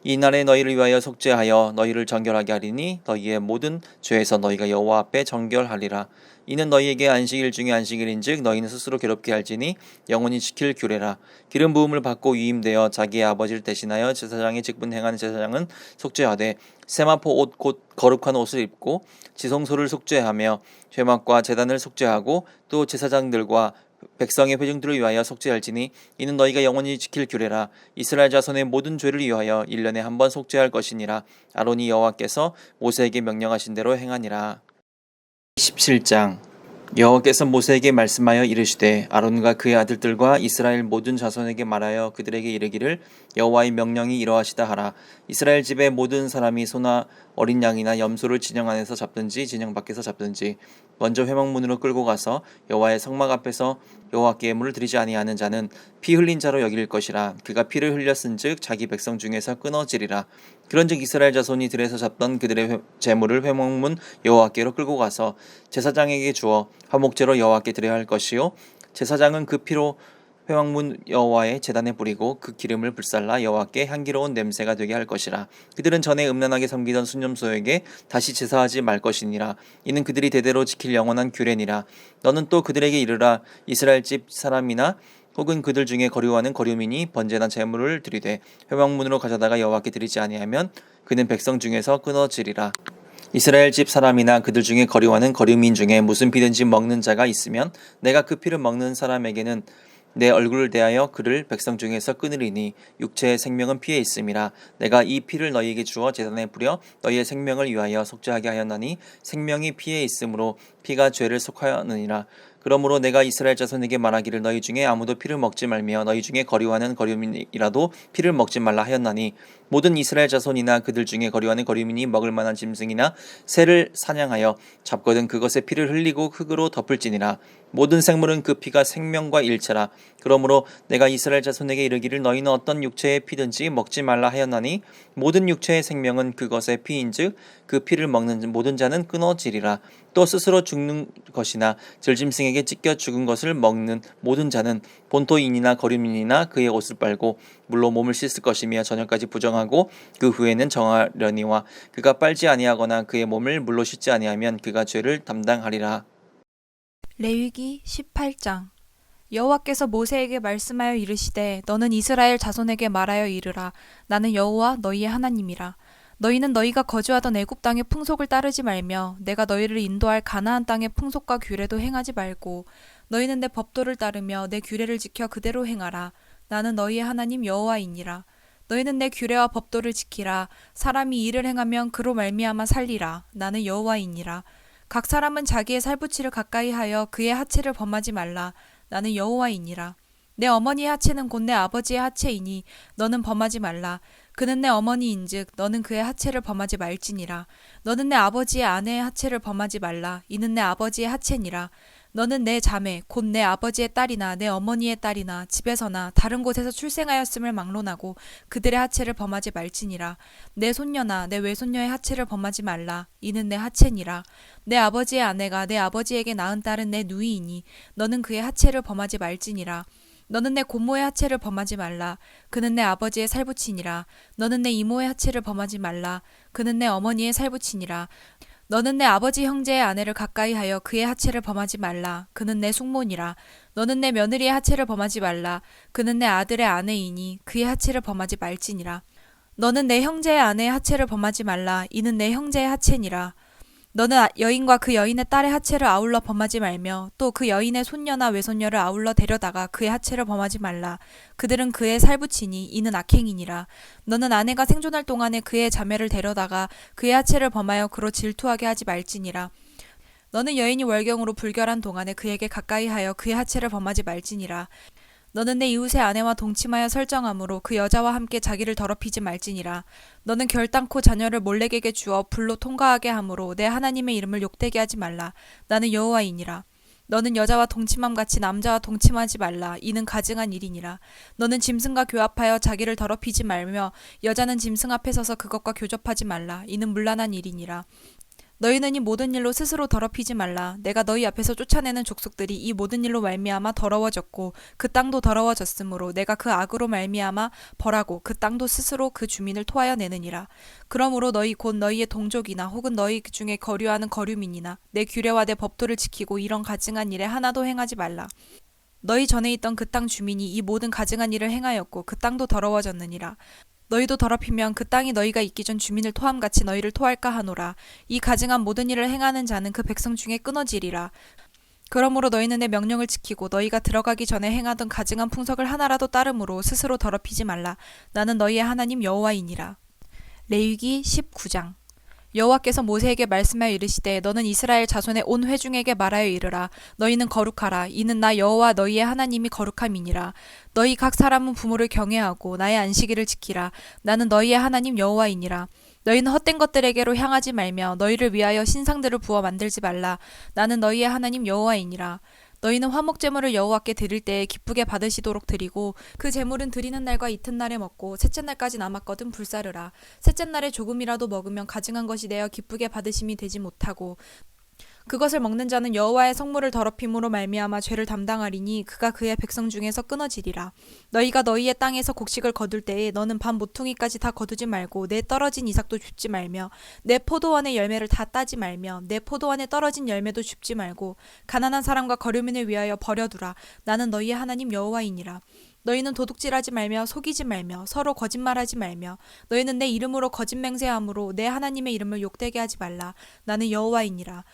이 날에 너희를 위하여 속죄하여 너희를 정결하게 하리니 너희의 모든 죄에서 너희가 여호와 앞에 정결하리라. 이는 너희에게 안식일 중에 안식일인즉 너희는 스스로 괴롭게 할지니 영원히 지킬 규례라. 기름 부음을 받고 위임되어 자기의 아버지를 대신하여 제사장의 직분 행하는 제사장은 속죄하되 세마포 옷 곧 거룩한 옷을 입고 지성소를 속죄하며 회막과 제단을 속죄하고 또 제사장들과 백성의 회중들을 위하여 속죄할지니 이는 너희가 영원히 지킬 규례라. 이스라엘 자손의 모든 죄를 위하여 1년에 한 번 속죄할 것이니라. 아론이 여호와께서 모세에게 명령하신 대로 행하니라. 17장 여호와께서 모세에게 말씀하여 이르시되 아론과 그의 아들들과 이스라엘 모든 자손에게 말하여 그들에게 이르기를 여호와의 명령이 이러하시다 하라. 이스라엘 집의 모든 사람이 소나 어린 양이나 염소를 진영 안에서 잡든지 진영 밖에서 잡든지 먼저 회막문으로 끌고 가서 여호와의 성막 앞에서 여호와께 예물을 드리지 아니하는 자는 피 흘린 자로 여길 것이라. 그가 피를 흘렸은즉 자기 백성 중에서 끊어지리라. 그런즉 이스라엘 자손이 들에서 잡던 그들의 제물을 회막문 여호와께로 끌고 가서 제사장에게 주어 화목제로 여호와께 드려야 할 것이요 제사장은 그 피로 회막문 여호와의 제단에 뿌리고 그 기름을 불살라 여호와께 향기로운 냄새가 되게 할 것이라. 그들은 전에 음란하게 섬기던 순념소에게 다시 제사하지 말 것이니라. 이는 그들이 대대로 지킬 영원한 규례니라. 너는 또 그들에게 이르라. 이스라엘 집 사람이나 혹은 그들 중에 거류하는 거류민이 번제나 제물을 드리되 회막문으로 가져다가 여호와께 드리지 아니하면 그는 백성 중에서 끊어지리라. 이스라엘 집 사람이나 그들 중에 거류하는 거류민 중에 무슨 피든지 먹는 자가 있으면 내가 그 피를 먹는 사람에게는 내 얼굴을 대하여 그를 백성 중에서 끊으리니 육체의 생명은 피에 있음이라. 내가 이 피를 너희에게 주어 제단에 뿌려 너희의 생명을 위하여 속죄하게 하였나니 생명이 피에 있으므로 피가 죄를 속하였느니라. 그러므로 내가 이스라엘 자손에게 말하기를 너희 중에 아무도 피를 먹지 말며 너희 중에 거류하는 거류민이라도 피를 먹지 말라 하였나니 모든 이스라엘 자손이나 그들 중에 거류하는 거류민이 먹을 만한 짐승이나 새를 사냥하여 잡거든 그것의 피를 흘리고 흙으로 덮을지니라. 모든 생물은 그 피가 생명과 일체라. 그러므로 내가 이스라엘 자손에게 이르기를 너희는 어떤 육체의 피든지 먹지 말라 하였나니 모든 육체의 생명은 그것의 피인즉 그 피를 먹는 모든 자는 끊어지리라. 또 스스로 죽는 것이나 들짐승에게 자손에게 찢겨 죽은 것을 먹는 모든 자는 본토인이나 거류민이나 그의 옷을 빨고 물로 몸을 씻을 것이며 저녁까지 부정하고 그 후에는 정하려니와 그가 빨지 아니하거나 그의 몸을 물로 씻지 아니하면 그가 죄를 담당하리라. 레위기 18장. 여호와께서 모세에게 말씀하여 이르시되 너는 이스라엘 자손에게 말하여 이르라. 나는 여호와 너희의 하나님이라. 너희는 너희가 거주하던 애굽 땅의 풍속을 따르지 말며 내가 너희를 인도할 가나안 땅의 풍속과 규례도 행하지 말고 너희는 내 법도를 따르며 내 규례를 지켜 그대로 행하라. 나는 너희의 하나님 여호와이니라. 너희는 내 규례와 법도를 지키라. 사람이 이를 행하면 그로 말미암아 살리라. 나는 여호와이니라. 각 사람은 자기의 살부치를 가까이 하여 그의 하체를 범하지 말라. 나는 여호와이니라. 내 어머니의 하체는 곧 내 아버지의 하체이니 너는 범하지 말라. 그는 내 어머니인즉 너는 그의 하체를 범하지 말지니라. 너는 내 아버지의 아내의 하체를 범하지 말라. 이는 내 아버지의 하체니라. 너는 내 자매 곧 내 아버지의 딸이나 내 어머니의 딸이나 집에서나 다른 곳에서 출생하였음을 막론하고 그들의 하체를 범하지 말지니라. 내 손녀나 내 외손녀의 하체를 범하지 말라. 이는 내 하체니라. 내 아버지의 아내가 내 아버지에게 낳은 딸은 내 누이이니 너는 그의 하체를 범하지 말지니라. 너는 내 고모의 하체를 범하지 말라. 그는 내 아버지의 살부치니라. 너는 내 이모의 하체를 범하지 말라. 그는 내 어머니의 살부치니라. 너는 내 아버지 형제의 아내를 가까이 하여 그의 하체를 범하지 말라. 그는 내 숙모니라. 너는 내 며느리의 하체를 범하지 말라. 그는 내 아들의 아내이니 그의 하체를 범하지 말지니라. 너는 내 형제의 아내의 하체를 범하지 말라. 이는 내 형제의 하체니라. 너는 여인과 그 여인의 딸의 하체를 아울러 범하지 말며 또 그 여인의 손녀나 외손녀를 아울러 데려다가 그의 하체를 범하지 말라. 그들은 그의 살부치니 이는 악행이니라. 너는 아내가 생존할 동안에 그의 자매를 데려다가 그의 하체를 범하여 그로 질투하게 하지 말지니라. 너는 여인이 월경으로 불결한 동안에 그에게 가까이 하여 그의 하체를 범하지 말지니라. 너는 내 이웃의 아내와 동침하여 설정함으로 그 여자와 함께 자기를 더럽히지 말지니라. 너는 결단코 자녀를 몰렉에게 주어 불로 통과하게 함으로 내 하나님의 이름을 욕되게 하지 말라. 나는 여호와이니라. 너는 여자와 동침함 같이 남자와 동침하지 말라. 이는 가증한 일이니라. 너는 짐승과 교합하여 자기를 더럽히지 말며 여자는 짐승 앞에 서서 그것과 교접하지 말라. 이는 문란한 일이니라. 너희는 이 모든 일로 스스로 더럽히지 말라. 내가 너희 앞에서 쫓아내는 족속들이 이 모든 일로 말미암아 더러워졌고 그 땅도 더러워졌으므로 내가 그 악으로 말미암아 벌하고 그 땅도 스스로 그 주민을 토하여 내느니라. 그러므로 너희 곧 너희의 동족이나 혹은 너희 중에 거류하는 거류민이나 내 규례와 내 법도를 지키고 이런 가증한 일에 하나도 행하지 말라. 너희 전에 있던 그 땅 주민이 이 모든 가증한 일을 행하였고 그 땅도 더러워졌느니라. 너희도 더럽히면 그 땅이 너희가 있기 전 주민을 토함같이 너희를 토할까 하노라. 이 가증한 모든 일을 행하는 자는 그 백성 중에 끊어지리라. 그러므로 너희는 내 명령을 지키고 너희가 들어가기 전에 행하던 가증한 풍속을 하나라도 따름으로 스스로 더럽히지 말라. 나는 너희의 하나님 여호와이니라. 레위기 19장. 여호와께서 모세에게 말씀하여 이르시되 너는 이스라엘 자손의 온 회중에게 말하여 이르라. 너희는 거룩하라. 이는 나 여호와 너희의 하나님이 거룩함이니라. 너희 각 사람은 부모를 경외하고 나의 안식일을 지키라. 나는 너희의 하나님 여호와이니라. 너희는 헛된 것들에게로 향하지 말며 너희를 위하여 신상들을 부어 만들지 말라. 나는 너희의 하나님 여호와이니라. 너희는 화목 제물을 여호와께 드릴 때에 기쁘게 받으시도록 드리고 그 제물은 드리는 날과 이튿날에 먹고 셋째 날까지 남았거든 불사르라. 셋째 날에 조금이라도 먹으면 가증한 것이 되어 기쁘게 받으심이 되지 못하고 그것을 먹는 자는 여호와의 성물을 더럽힘으로 말미암아 죄를 담당하리니 그가 그의 백성 중에서 끊어지리라. 너희가 너희의 땅에서 곡식을 거둘 때에 너는 반 모퉁이까지 다 거두지 말고 내 떨어진 이삭도 줍지 말며 내 포도원의 열매를 다 따지 말며 내 포도원에 떨어진 열매도 줍지 말고 가난한 사람과 거류민을 위하여 버려두라. 나는 너희의 하나님 여호와이니라. 너희는 도둑질하지 말며 속이지 말며 서로 거짓말하지 말며 너희는 내 이름으로 거짓 맹세함으로 내 하나님의 이름을 욕되게 하지 말라. 나는 여호와이니라.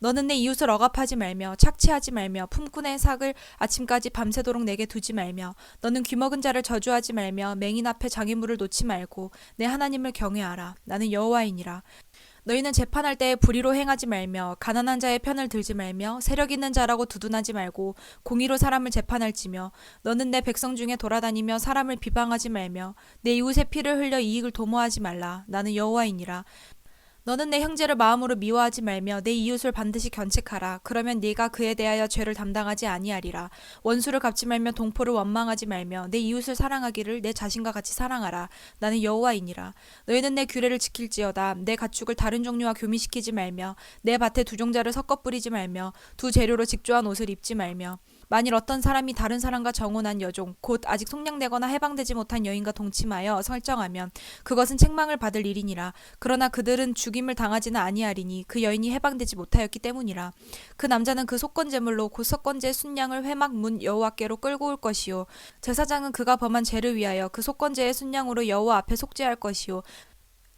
너는 내 이웃을 억압하지 말며 착취하지 말며 품꾼의 삭을 아침까지 밤새도록 내게 두지 말며 너는 귀먹은 자를 저주하지 말며 맹인 앞에 장애물을 놓지 말고 내 하나님을 경외하라. 나는 여호와이니라. 너희는 재판할 때에 불의로 행하지 말며 가난한 자의 편을 들지 말며 세력 있는 자라고 두둔하지 말고 공의로 사람을 재판할지며 너는 내 백성 중에 돌아다니며 사람을 비방하지 말며 내 이웃의 피를 흘려 이익을 도모하지 말라. 나는 여호와이니라. 너는 내 형제를 마음으로 미워하지 말며 내 이웃을 반드시 견책하라. 그러면 네가 그에 대하여 죄를 담당하지 아니하리라. 원수를 갚지 말며 동포를 원망하지 말며 내 이웃을 사랑하기를 내 자신과 같이 사랑하라. 나는 여호와이니라. 너희는 내 규례를 지킬지어다. 내 가축을 다른 종류와 교미시키지 말며 내 밭에 두 종자를 섞어 뿌리지 말며 두 재료로 직조한 옷을 입지 말며 만일 어떤 사람이 다른 사람과 정혼한 여종 곧 아직 속량되거나 해방되지 못한 여인과 동침하여 설정하면 그것은 책망을 받을 일이니라. 그러나 그들은 죽임을 당하지는 아니하리니 그 여인이 해방되지 못하였기 때문이라. 그 남자는 그 속건제물로 곧 속건제의 순양을 회막 문 여호와께로 끌고 올 것이요 제사장은 그가 범한 죄를 위하여 그 속건제의 순양으로 여호와 앞에 속죄할 것이요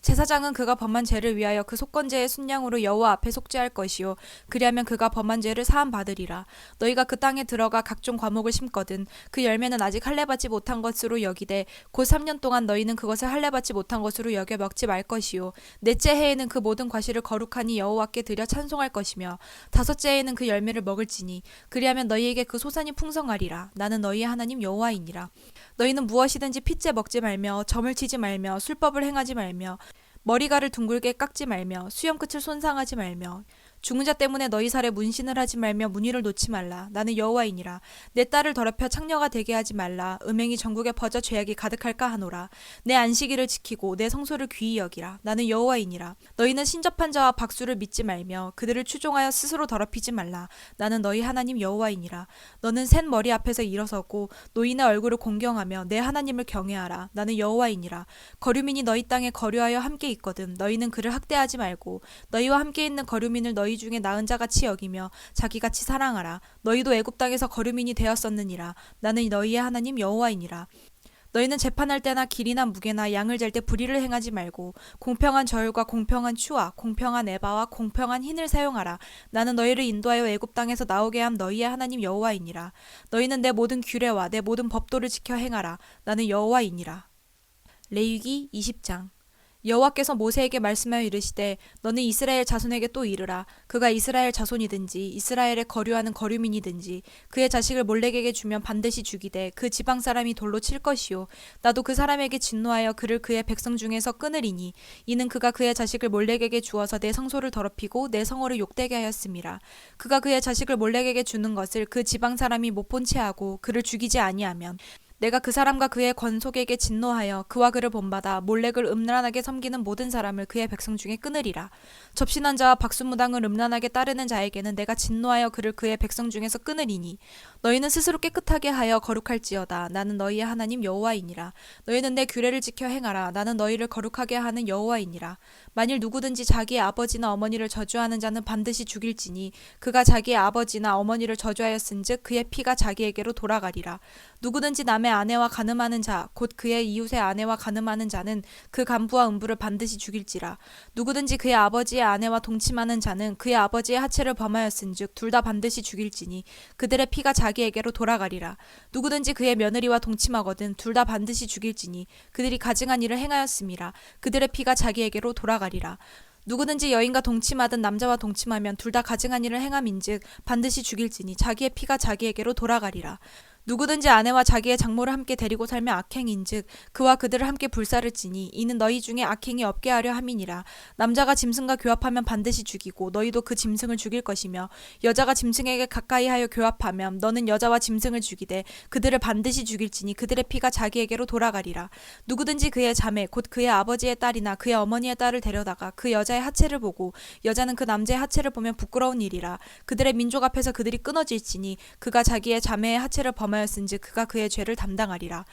제사장은 그가 범한 죄를 위하여 그 속건제의 순양으로 여호와 앞에 속죄할 것이요 그리하면 그가 범한 죄를 사함 받으리라. 너희가 그 땅에 들어가 각종 과목을 심거든 그 열매는 아직 할례받지 못한 것으로 여기되 곧 3년 동안 너희는 그것을 할례받지 못한 것으로 여겨 먹지 말 것이요 넷째 해에는 그 모든 과실을 거룩하니 여호와께 드려 찬송할 것이며 다섯째 해에는 그 열매를 먹을지니 그리하면 너희에게 그 소산이 풍성하리라. 나는 너희의 하나님 여호와이니라. 너희는 무엇이든지 핏째 먹지 말며 점을 치지 말며 술법을 행하지 말며 머리가를 둥글게 깎지 말며 수염 끝을 손상하지 말며 죽은 자 때문에 너희 살에 문신을 하지 말며 문의를 놓지 말라. 나는 여호와이니라. 내 딸을 더럽혀 창녀가 되게 하지 말라. 음행이 전국에 퍼져 죄악이 가득할까 하노라. 내 안식일을 지키고 내 성소를 귀히 여기라. 나는 여호와이니라. 너희는 신접한 자와 박수를 믿지 말며 그들을 추종하여 스스로 더럽히지 말라. 나는 너희 하나님 여호와이니라. 너는 샌 머리 앞에서 일어서고 노인의 얼굴을 공경하며 내 하나님을 경외하라. 나는 여호와이니라. 거류민이 너희 땅에 거류하여 함께 있거든 너희는 그를 학대하지 말고 너희와 함께 있는 거류민을 너희 중에 나은 자같이 여기며 자기같이 사랑하라. 너희도 애굽 땅에서 거류민이 되었었느니라. 나는 너희의 하나님 여호와이니라. 너희는 재판할 때나 길이나 무게나 양을 잴 때 불의를 행하지 말고 공평한 저울과 공평한 추와 공평한 에바와 공평한 흰을 사용하라. 나는 너희를 인도하여 애굽 땅에서 나오게 함 너희의 하나님 여호와이니라. 너희는 내 모든 규례와 내 모든 법도를 지켜 행하라. 나는 여호와이니라. 레위기 20장. 여호와께서 모세에게 말씀하여 이르시되 너는 이스라엘 자손에게 또 이르라. 그가 이스라엘 자손이든지 이스라엘에 거류하는 거류민이든지 그의 자식을 몰렉에게 주면 반드시 죽이되 그 지방 사람이 돌로 칠 것이요 나도 그 사람에게 진노하여 그를 그의 백성 중에서 끊으리니 이는 그가 그의 자식을 몰렉에게 주어서 내 성소를 더럽히고 내 성호를 욕되게 하였음이라. 그가 그의 자식을 몰렉에게 주는 것을 그 지방 사람이 못 본 채 하고 그를 죽이지 아니하면 내가 그 사람과 그의 권속에게 진노하여 그와 그를 본받아 몰렉을 음란하게 섬기는 모든 사람을 그의 백성 중에 끊으리라. 접신한 자와 박수무당을 음란하게 따르는 자에게는 내가 진노하여 그를 그의 백성 중에서 끊으리니 너희는 스스로 깨끗하게 하여 거룩할지어다. 나는 너희의 하나님 여호와이니라. 너희는 내 규례를 지켜 행하라. 나는 너희를 거룩하게 하는 여호와이니라. 만일 누구든지 자기의 아버지나 어머니를 저주하는 자는 반드시 죽일지니 그가 자기의 아버지나 어머니를 저주하였은즉 그의 피가 자기에게로 돌아가리라. 누구든지 남의 아내와 간음하는 자 곧 그의 이웃의 아내와 간음하는 자는 그 간부와 음부를 반드시 죽일지라. 누구든지 그의 아버지의 아내와 동침하는 자는 그의 아버지의 하체를 범하였은즉 둘 다 반드시 죽일지니 그들의 피가 자기에게로 돌아가리라. 누구든지 그의 며느리와 동침하거든 둘 다 반드시 죽일지니 그들이 가증한 일을 행하였음이라. 그들의 피가 자기에게로 돌아가리라. 누구든지 여인과 동침하든 남자와 동침하면 둘 다 가증한 일을 행함인즉 반드시 죽일지니 자기의 피가 자기에게로 돌아가리라. 누구든지 아내와 자기의 장모를 함께 데리고 살며 악행인즉 그와 그들을 함께 불사를지니 이는 너희 중에 악행이 없게 하려 함이니라. 남자가 짐승과 교합하면 반드시 죽이고 너희도 그 짐승을 죽일 것이며 여자가 짐승에게 가까이하여 교합하면 너는 여자와 짐승을 죽이되 그들을 반드시 죽일지니 그들의 피가 자기에게로 돌아가리라. 누구든지 그의 자매 곧 그의 아버지의 딸이나 그의 어머니의 딸을 데려다가 그 여자의 하체를 보고 여자는 그 남자의 하체를 보면 부끄러운 일이라. 그들의 민족 앞에서 그들이 끊어질지니 그가 자기의 자매의 하체를 범하였은즉 그가 그의 죄를 담당하리라.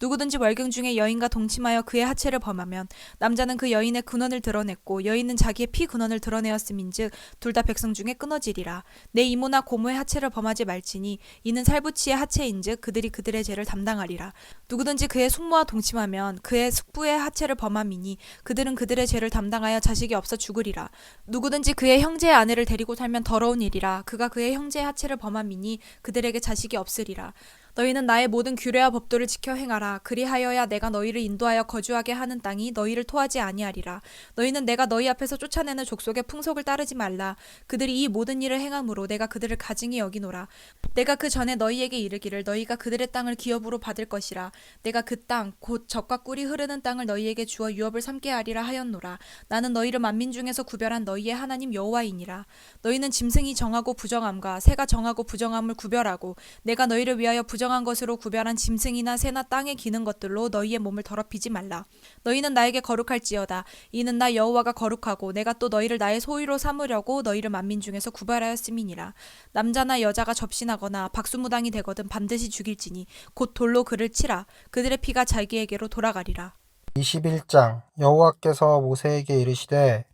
누구든지 월경 중에 여인과 동침하여 그의 하체를 범하면 남자는 그 여인의 근원을 드러냈고 여인은 자기의 피 근원을 드러내었음인즉 둘 다 백성 중에 끊어지리라. 내 이모나 고모의 하체를 범하지 말지니 이는 살부치의 하체인즉 그들이 그들의 죄를 담당하리라. 누구든지 그의 숙모와 동침하면 그의 숙부의 하체를 범함이니 그들은 그들의 죄를 담당하여 자식이 없어 죽으리라. 누구든지 그의 형제의 아내를 데리고 살면 더러운 일이라. 그가 그의 형제의 하체를 범함이니 그들에게 자식이 없으리라. 너희는 나의 모든 규례와 법도를 지켜 행하라. 그리하여야 내가 너희를 인도하여 거주하게 하는 땅이 너희를 토하지 아니하리라. 너희는 내가 너희 앞에서 쫓아내는 족속의 풍속을 따르지 말라. 그들이 이 모든 일을 행함으로 내가 그들을 가증히 여기노라. 내가 그 전에 너희에게 이르기를 너희가 그들의 땅을 기업으로 받을 것이라. 내가 그 땅 곧 젖과 꿀이 흐르는 땅을 너희에게 주어 유업을 삼게 하리라 하였노라. 나는 너희를 만민 중에서 구별한 너희의 하나님 여호와이니라. 너희는 짐승이 정하고 부정함과 새가 정하고 부정함을 구별하고 내가 너희를 위하여 부정한 것으로 구별한 짐승이나 새나 땅에 기는 것들로 너희의 몸을 더럽히지 말라. 너희는 나에게 거룩할지어다. 이는 나 여호와가 거룩하고 내가 또 너희를 나의 소유로 삼으려고 너희를 만민 중에서 구별하였음이니라. 남자나 여자가 접신하거나 박수무당이 되거든 반드시 죽일지니 곧 돌로 그를 치라. 그들의 피가 자기에게로 돌아가리라. 21장 여호와께서 모세에게 이르시되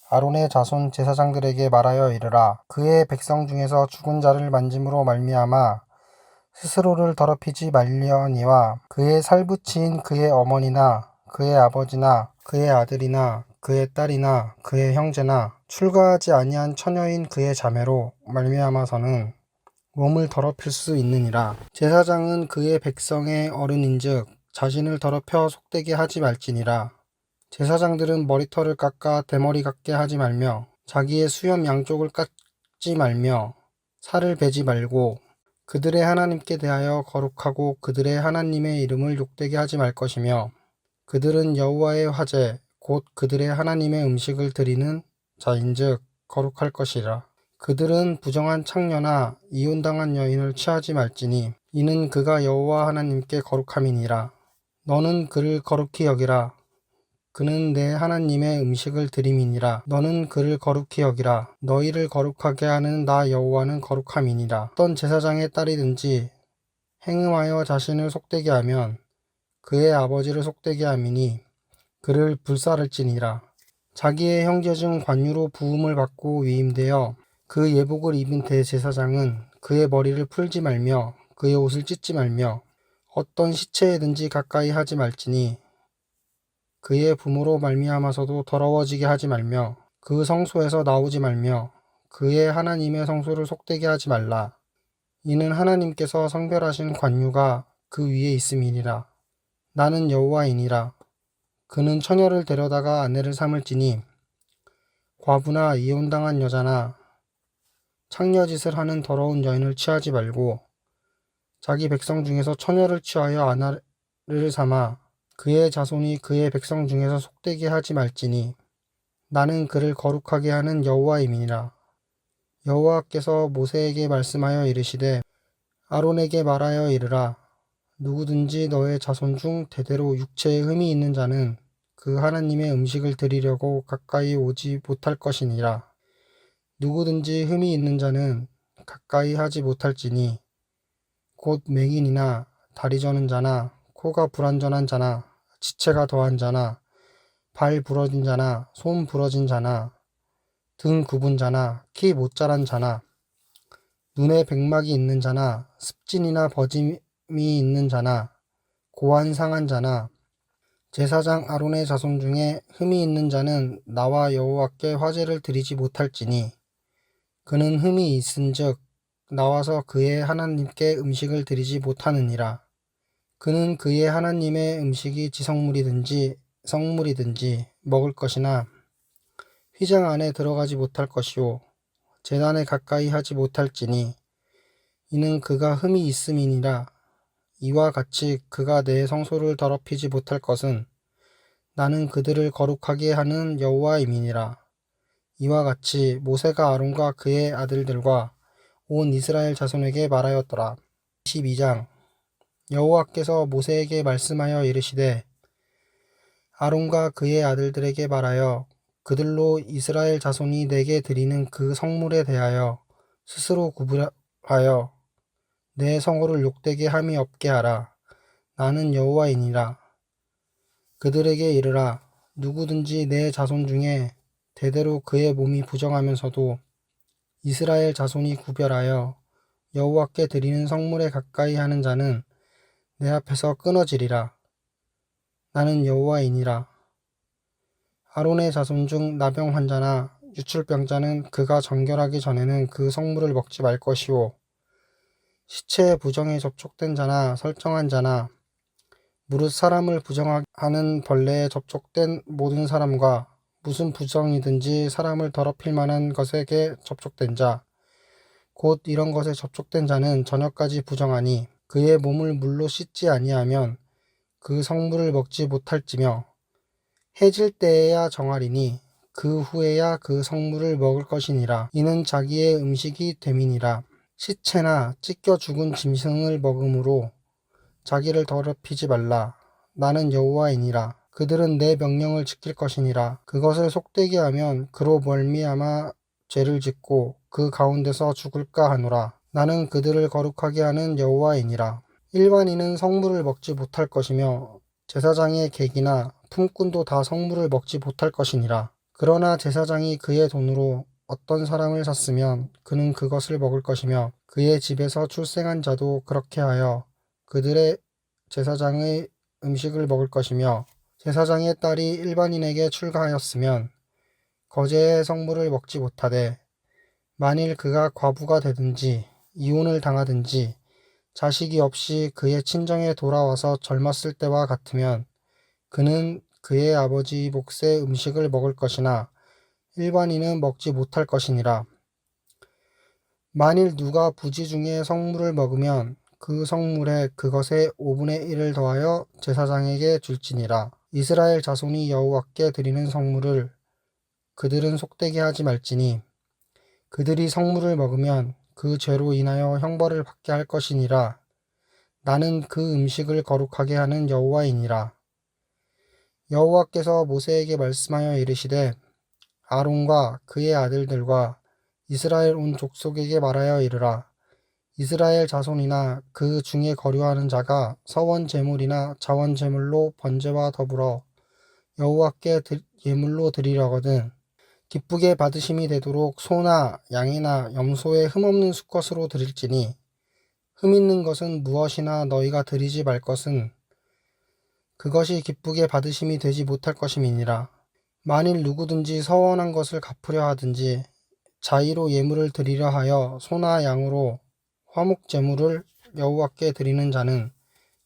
아론의 자손 제사장들에게 말하여 이르라. 그의 백성 중에서 죽은 자를 만짐으로 말미암아 스스로를 더럽히지 말려니와 그의 살부치인 그의 어머니나 그의 아버지나 그의 아들이나 그의 딸이나 그의 형제나 출가하지 아니한 처녀인 그의 자매로 말미암아서는 몸을 더럽힐 수 있느니라. 제사장은 그의 백성의 어른인즉 자신을 더럽혀 속되게 하지 말지니라. 제사장들은 머리털을 깎아 대머리 같게 하지 말며 자기의 수염 양쪽을 깎지 말며 살을 베지 말고 그들의 하나님께 대하여 거룩하고 그들의 하나님의 이름을 욕되게 하지 말 것이며 그들은 여호와의 화제 곧 그들의 하나님의 음식을 드리는 자인즉 거룩할 것이라. 그들은 부정한 창녀나 이혼당한 여인을 취하지 말지니 이는 그가 여호와 하나님께 거룩함이니라. 너는 그를 거룩히 여기라. 그는 내 하나님의 음식을 드림이니라. 너는 그를 거룩히 여기라. 너희를 거룩하게 하는 나 여호와는 거룩함이니라. 어떤 제사장의 딸이든지 행음하여 자신을 속되게 하면 그의 아버지를 속되게 함이니 그를 불살을지니라. 자기의 형제 중 관유로 부음을 받고 위임되어 그 예복을 입은 대제사장은 그의 머리를 풀지 말며 그의 옷을 찢지 말며 어떤 시체에든지 가까이 하지 말지니 그의 부모로 말미암아서도 더러워지게 하지 말며 그 성소에서 나오지 말며 그의 하나님의 성소를 속되게 하지 말라. 이는 하나님께서 성별하신 관유가 그 위에 있음이니라. 나는 여호와이니라. 그는 처녀를 데려다가 아내를 삼을지니 과부나 이혼당한 여자나 창녀짓을 하는 더러운 여인을 취하지 말고 자기 백성 중에서 처녀를 취하여 아내를 삼아 그의 자손이 그의 백성 중에서 속되게 하지 말지니 나는 그를 거룩하게 하는 여호와임이니라. 여호와께서 모세에게 말씀하여 이르시되 아론에게 말하여 이르라. 누구든지 너의 자손 중 대대로 육체에 흠이 있는 자는 그 하나님의 음식을 드리려고 가까이 오지 못할 것이니라. 누구든지 흠이 있는 자는 가까이 하지 못할지니 곧 맹인이나 다리 저는 자나 코가 불완전한 자나 지체가 더한 자나 발 부러진 자나 손 부러진 자나 등 굽은 자나 키 못 자란 자나 눈에 백막이 있는 자나 습진이나 버짐이 있는 자나 고안 상한 자나 제사장 아론의 자손 중에 흠이 있는 자는 나와 여호와께 화제를 드리지 못할지니 그는 흠이 있은즉 나와서 그의 하나님께 음식을 드리지 못하느니라. 그는 그의 하나님의 음식이 지성물이든지 성물이든지 먹을 것이나 휘장 안에 들어가지 못할 것이요 제단에 가까이 하지 못할지니 이는 그가 흠이 있음이니라. 이와 같이 그가 내 성소를 더럽히지 못할 것은 나는 그들을 거룩하게 하는 여호와임이니라. 이와 같이 모세가 아론과 그의 아들들과 온 이스라엘 자손에게 말하였더라. 22장 여호와께서 모세에게 말씀하여 이르시되 아론과 그의 아들들에게 말하여 그들로 이스라엘 자손이 내게 드리는 그 성물에 대하여 스스로 구별하여 내 성호를 욕되게 함이 없게 하라. 나는 여호와이니라. 그들에게 이르라. 누구든지 내 자손 중에 대대로 그의 몸이 부정하면서도 이스라엘 자손이 구별하여 여호와께 드리는 성물에 가까이 하는 자는 내 앞에서 끊어지리라. 나는 여호와이니라. 아론의 자손 중 나병 환자나 유출병자는 그가 정결하기 전에는 그 성물을 먹지 말 것이요 시체 부정에 접촉된 자나 설정한 자나 무릇 사람을 부정하는 벌레에 접촉된 모든 사람과 무슨 부정이든지 사람을 더럽힐 만한 것에게 접촉된 자, 곧 이런 것에 접촉된 자는 저녁까지 부정하니 그의 몸을 물로 씻지 아니하면 그 성물을 먹지 못할지며 해질 때에야 정하리니 그 후에야 그 성물을 먹을 것이니라. 이는 자기의 음식이 됨이니라. 시체나 찢겨 죽은 짐승을 먹음으로 자기를 더럽히지 말라. 나는 여호와이니라. 그들은 내 명령을 지킬 것이니라. 그것을 속되게 하면 그로 말미암아 죄를 짓고 그 가운데서 죽을까 하노라. 나는 그들을 거룩하게 하는 여호와이니라. 일반인은 성물을 먹지 못할 것이며 제사장의 객이나 품꾼도 다 성물을 먹지 못할 것이니라. 그러나 제사장이 그의 돈으로 어떤 사람을 샀으면 그는 그것을 먹을 것이며 그의 집에서 출생한 자도 그렇게 하여 그들의 제사장의 음식을 먹을 것이며 제사장의 딸이 일반인에게 출가하였으면 거제의 성물을 먹지 못하되 만일 그가 과부가 되든지 이혼을 당하든지 자식이 없이 그의 친정에 돌아와서 젊었을 때와 같으면 그는 그의 아버지 몫의 음식을 먹을 것이나 일반인은 먹지 못할 것이니라. 만일 누가 부지 중에 성물을 먹으면 그 성물에 그것의 5분의 1을 더하여 제사장에게 줄지니라. 이스라엘 자손이 여호와께 드리는 성물을 그들은 속되게 하지 말지니 그들이 성물을 먹으면 그 죄로 인하여 형벌을 받게 할 것이니라. 나는 그 음식을 거룩하게 하는 여호와이니라. 여호와께서 모세에게 말씀하여 이르시되 아론과 그의 아들들과 이스라엘 온 족속에게 말하여 이르라. 이스라엘 자손이나 그 중에 거류하는 자가 서원 제물이나 자원 제물로 번제와 더불어 여호와께 예물로 드리려거든 기쁘게 받으심이 되도록 소나 양이나 염소의 흠없는 수컷으로 드릴지니 흠 있는 것은 무엇이나 너희가 드리지 말 것은 그것이 기쁘게 받으심이 되지 못할 것임이니라. 만일 누구든지 서원한 것을 갚으려 하든지 자의로 예물을 드리려 하여 소나 양으로 화목 제물을 여호와께 드리는 자는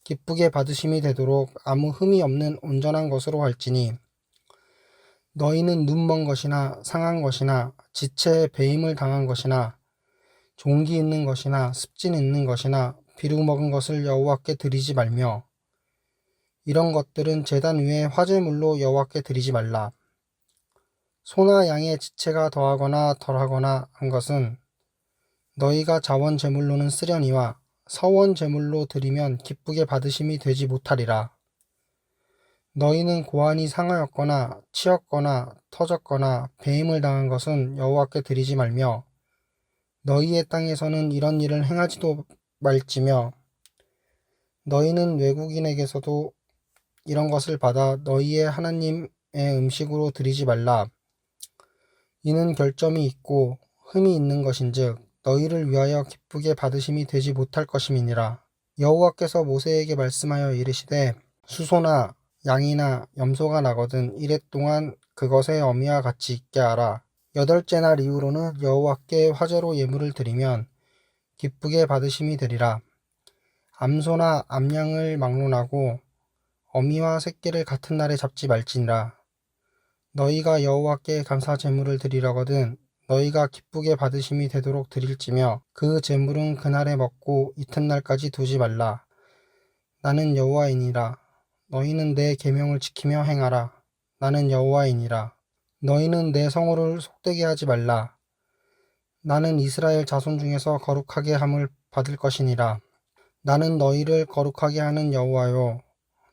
기쁘게 받으심이 되도록 아무 흠이 없는 온전한 것으로 할지니 너희는 눈먼 것이나 상한 것이나 지체에 배임을 당한 것이나 종기 있는 것이나 습진 있는 것이나 비루 먹은 것을 여호와께 드리지 말며 이런 것들은 제단 위에 화제물로 여호와께 드리지 말라. 소나 양의 지체가 더하거나 덜하거나 한 것은 너희가 자원 제물로는 쓰려니와 서원 제물로 드리면 기쁘게 받으심이 되지 못하리라. 너희는 고환이 상하였거나 치였거나 터졌거나 배임을 당한 것은 여호와께 드리지 말며 너희의 땅에서는 이런 일을 행하지도 말지며 너희는 외국인에게서도 이런 것을 받아 너희의 하나님의 음식으로 드리지 말라. 이는 결점이 있고 흠이 있는 것인즉 너희를 위하여 기쁘게 받으심이 되지 못할 것임이니라. 여호와께서 모세에게 말씀하여 이르시되 수소나 양이나 염소가 나거든 이래 동안 그것의 어미와 같이 있게 하라. 8째 날 이후로는 여호와께 화제로 예물을 드리면 기쁘게 받으심이 되리라. 암소나 암양을 막론하고 어미와 새끼를 같은 날에 잡지 말지니라. 너희가 여호와께 감사 제물을 드리려거든 너희가 기쁘게 받으심이 되도록 드릴지며 그 제물은 그날에 먹고 이튿날까지 두지 말라. 나는 여호와이니라. 너희는 내 계명을 지키며 행하라. 나는 여호와이니라. 너희는 내 성호를 속되게 하지 말라. 나는 이스라엘 자손 중에서 거룩하게 함을 받을 것이니라. 나는 너희를 거룩하게 하는 여호와요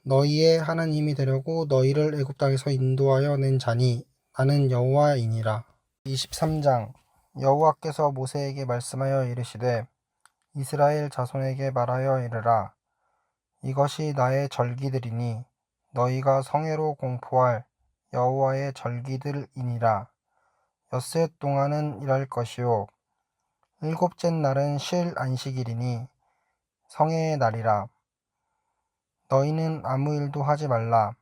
너희의 하나님이 되려고 너희를 애굽 땅에서 인도하여 낸 자니 나는 여호와이니라. 23장 여호와께서 모세에게 말씀하여 이르시되 이스라엘 자손에게 말하여 이르라. 이것이 나의 절기들이니 너희가 성회로 공포할 여호와의 절기들이니라. 엿새 동안은 일할 것이요 7째 날은 쉴 안식일이니 성회의 날이라. 너희는 아무 일도 하지 말라.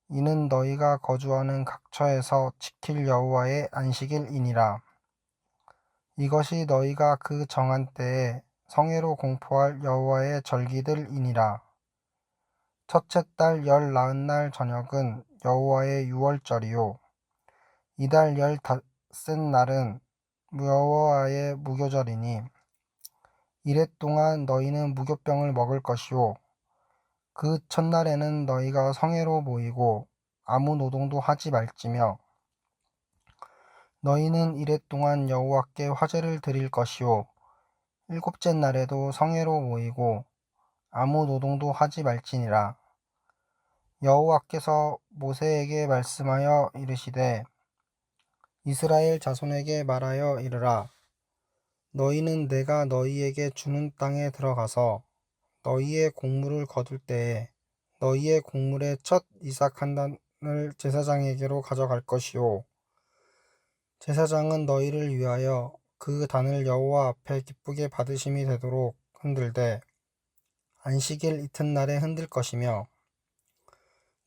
이는 너희가 거주하는 각처에서 지킬 여호와의 안식일이니라. 이것이 너희가 그 정한 때에 성회로 공포할 여호와의 절기들이니라. 첫째 달 열 나흔 날 저녁은 여호와의 유월절이요 이달 열 닷새 날은 여호와의 무교절이니 이랫 동안 너희는 무교병을 먹을 것이요 그 첫날에는 너희가 성회로 모이고 아무 노동도 하지 말지며 너희는 이랫 동안 여호와께 화제를 드릴 것이요 일곱째 날에도 성회로 모이고 아무 노동도 하지 말지니라. 여호와께서 모세에게 말씀하여 이르시되 이스라엘 자손에게 말하여 이르라. 너희는 내가 너희에게 주는 땅에 들어가서 너희의 곡물을 거둘 때에 너희의 곡물의 첫 이삭 한 단을 제사장에게로 가져갈 것이요 제사장은 너희를 위하여 그 단을 여호와 앞에 기쁘게 받으심이 되도록 흔들되 안식일 이튿날에 흔들 것이며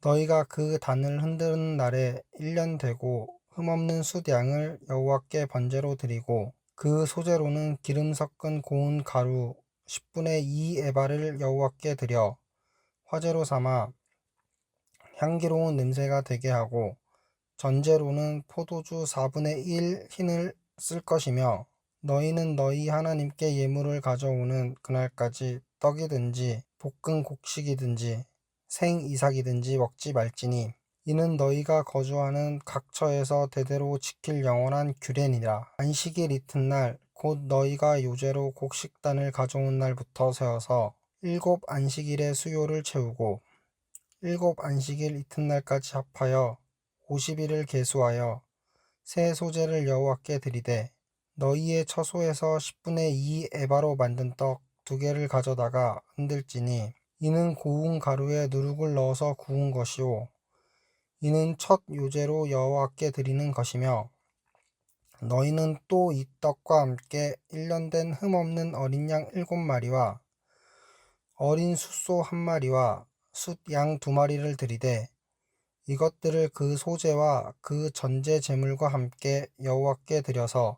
너희가 그 단을 흔드는 날에 1년 되고 흠없는 숫 양을 여호와께 번제로 드리고 그 소재로는 기름 섞은 고운 가루 10분의 2 에바를 여호와께 드려 화제로 삼아 향기로운 냄새가 되게 하고 전제로는 포도주 4분의 1 흰을 쓸 것이며 너희는 너희 하나님께 예물을 가져오는 그날까지 떡이든지 볶은 곡식이든지 생 이삭이든지 먹지 말지니 이는 너희가 거주하는 각처에서 대대로 지킬 영원한 규례니라. 안식일 이튿날 곧 너희가 요제로 곡식단을 가져온 날부터 세어서 7 안식일의 수요를 채우고 7 안식일 이튿날까지 합하여 50일을 계수하여 새 소재를 여호와께 드리되 너희의 처소에서 10분의 2 에바로 만든 떡 2개를 가져다가 흔들지니 이는 고운 가루에 누룩을 넣어서 구운 것이요 이는 첫 요제로 여호와께 드리는 것이며 너희는 또 이 떡과 함께 1년 된 흠없는 어린 양 7마리와 어린 숫소 1마리와 숫 양 2마리를 드리되 이것들을 그 소재와 그 전제 제물과 함께 여호와께 드려서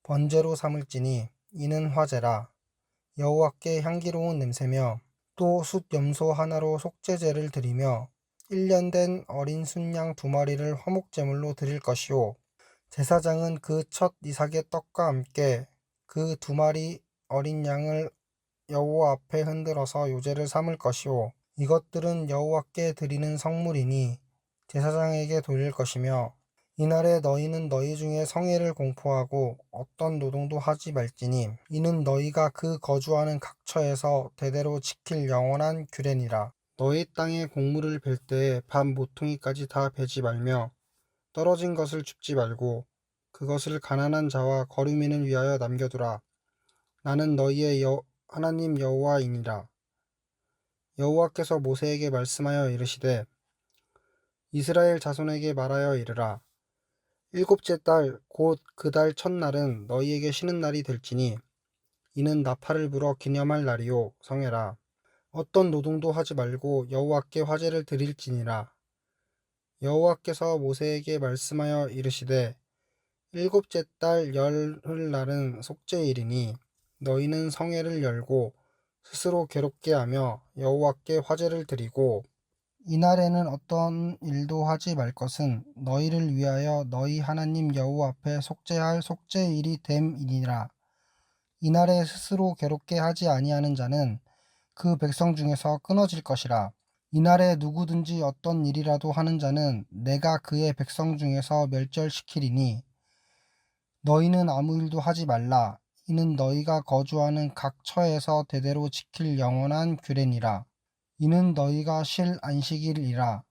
번제로 삼을지니 이는 화제라. 여호와께 향기로운 냄새며 또 숫 염소 하나로 속죄제를 드리며 1년 된 어린 순양 2마리를 화목제물로 드릴 것이요 제사장은 그 첫 이삭의 떡과 함께 그 2마리 어린 양을 여호와 앞에 흔들어서 요제를 삼을 것이요 이것들은 여호와께 드리는 성물이니 제사장에게 돌릴 것이며 이날에 너희는 너희 중에 성회를 공포하고 어떤 노동도 하지 말지니 이는 너희가 그 거주하는 각처에서 대대로 지킬 영원한 규례니라. 너희 땅에 곡물을 벨 때에 밥 모퉁이까지 다 베지 말며 떨어진 것을 줍지 말고 그것을 가난한 자와 거류민을 위하여 남겨두라. 나는 너희의 하나님 여호와이니라. 여호와께서 모세에게 말씀하여 이르시되 이스라엘 자손에게 말하여 이르라. 7째 달 곧 그 달 첫날은 너희에게 쉬는 날이 될지니 이는 나팔을 불어 기념할 날이요 성회라. 어떤 노동도 하지 말고 여호와께 화제를 드릴지니라. 여호와께서 모세에게 말씀하여 이르시되 7째 달 열흘 날은 속죄일이니 너희는 성회를 열고 스스로 괴롭게 하며 여호와께 화제를 드리고 이날에는 어떤 일도 하지 말 것은 너희를 위하여 너희 하나님 여호와 앞에 속죄할 속죄일이 됨이니라. 이날에 스스로 괴롭게 하지 아니하는 자는 그 백성 중에서 끊어질 것이라. 이날에 누구든지 어떤 일이라도 하는 자는 내가 그의 백성 중에서 멸절시키리니 너희는 아무 일도 하지 말라. 이는 너희가 거주하는 각처에서 대대로 지킬 영원한 규례니라. 이는 너희가 쉴 안식일이라.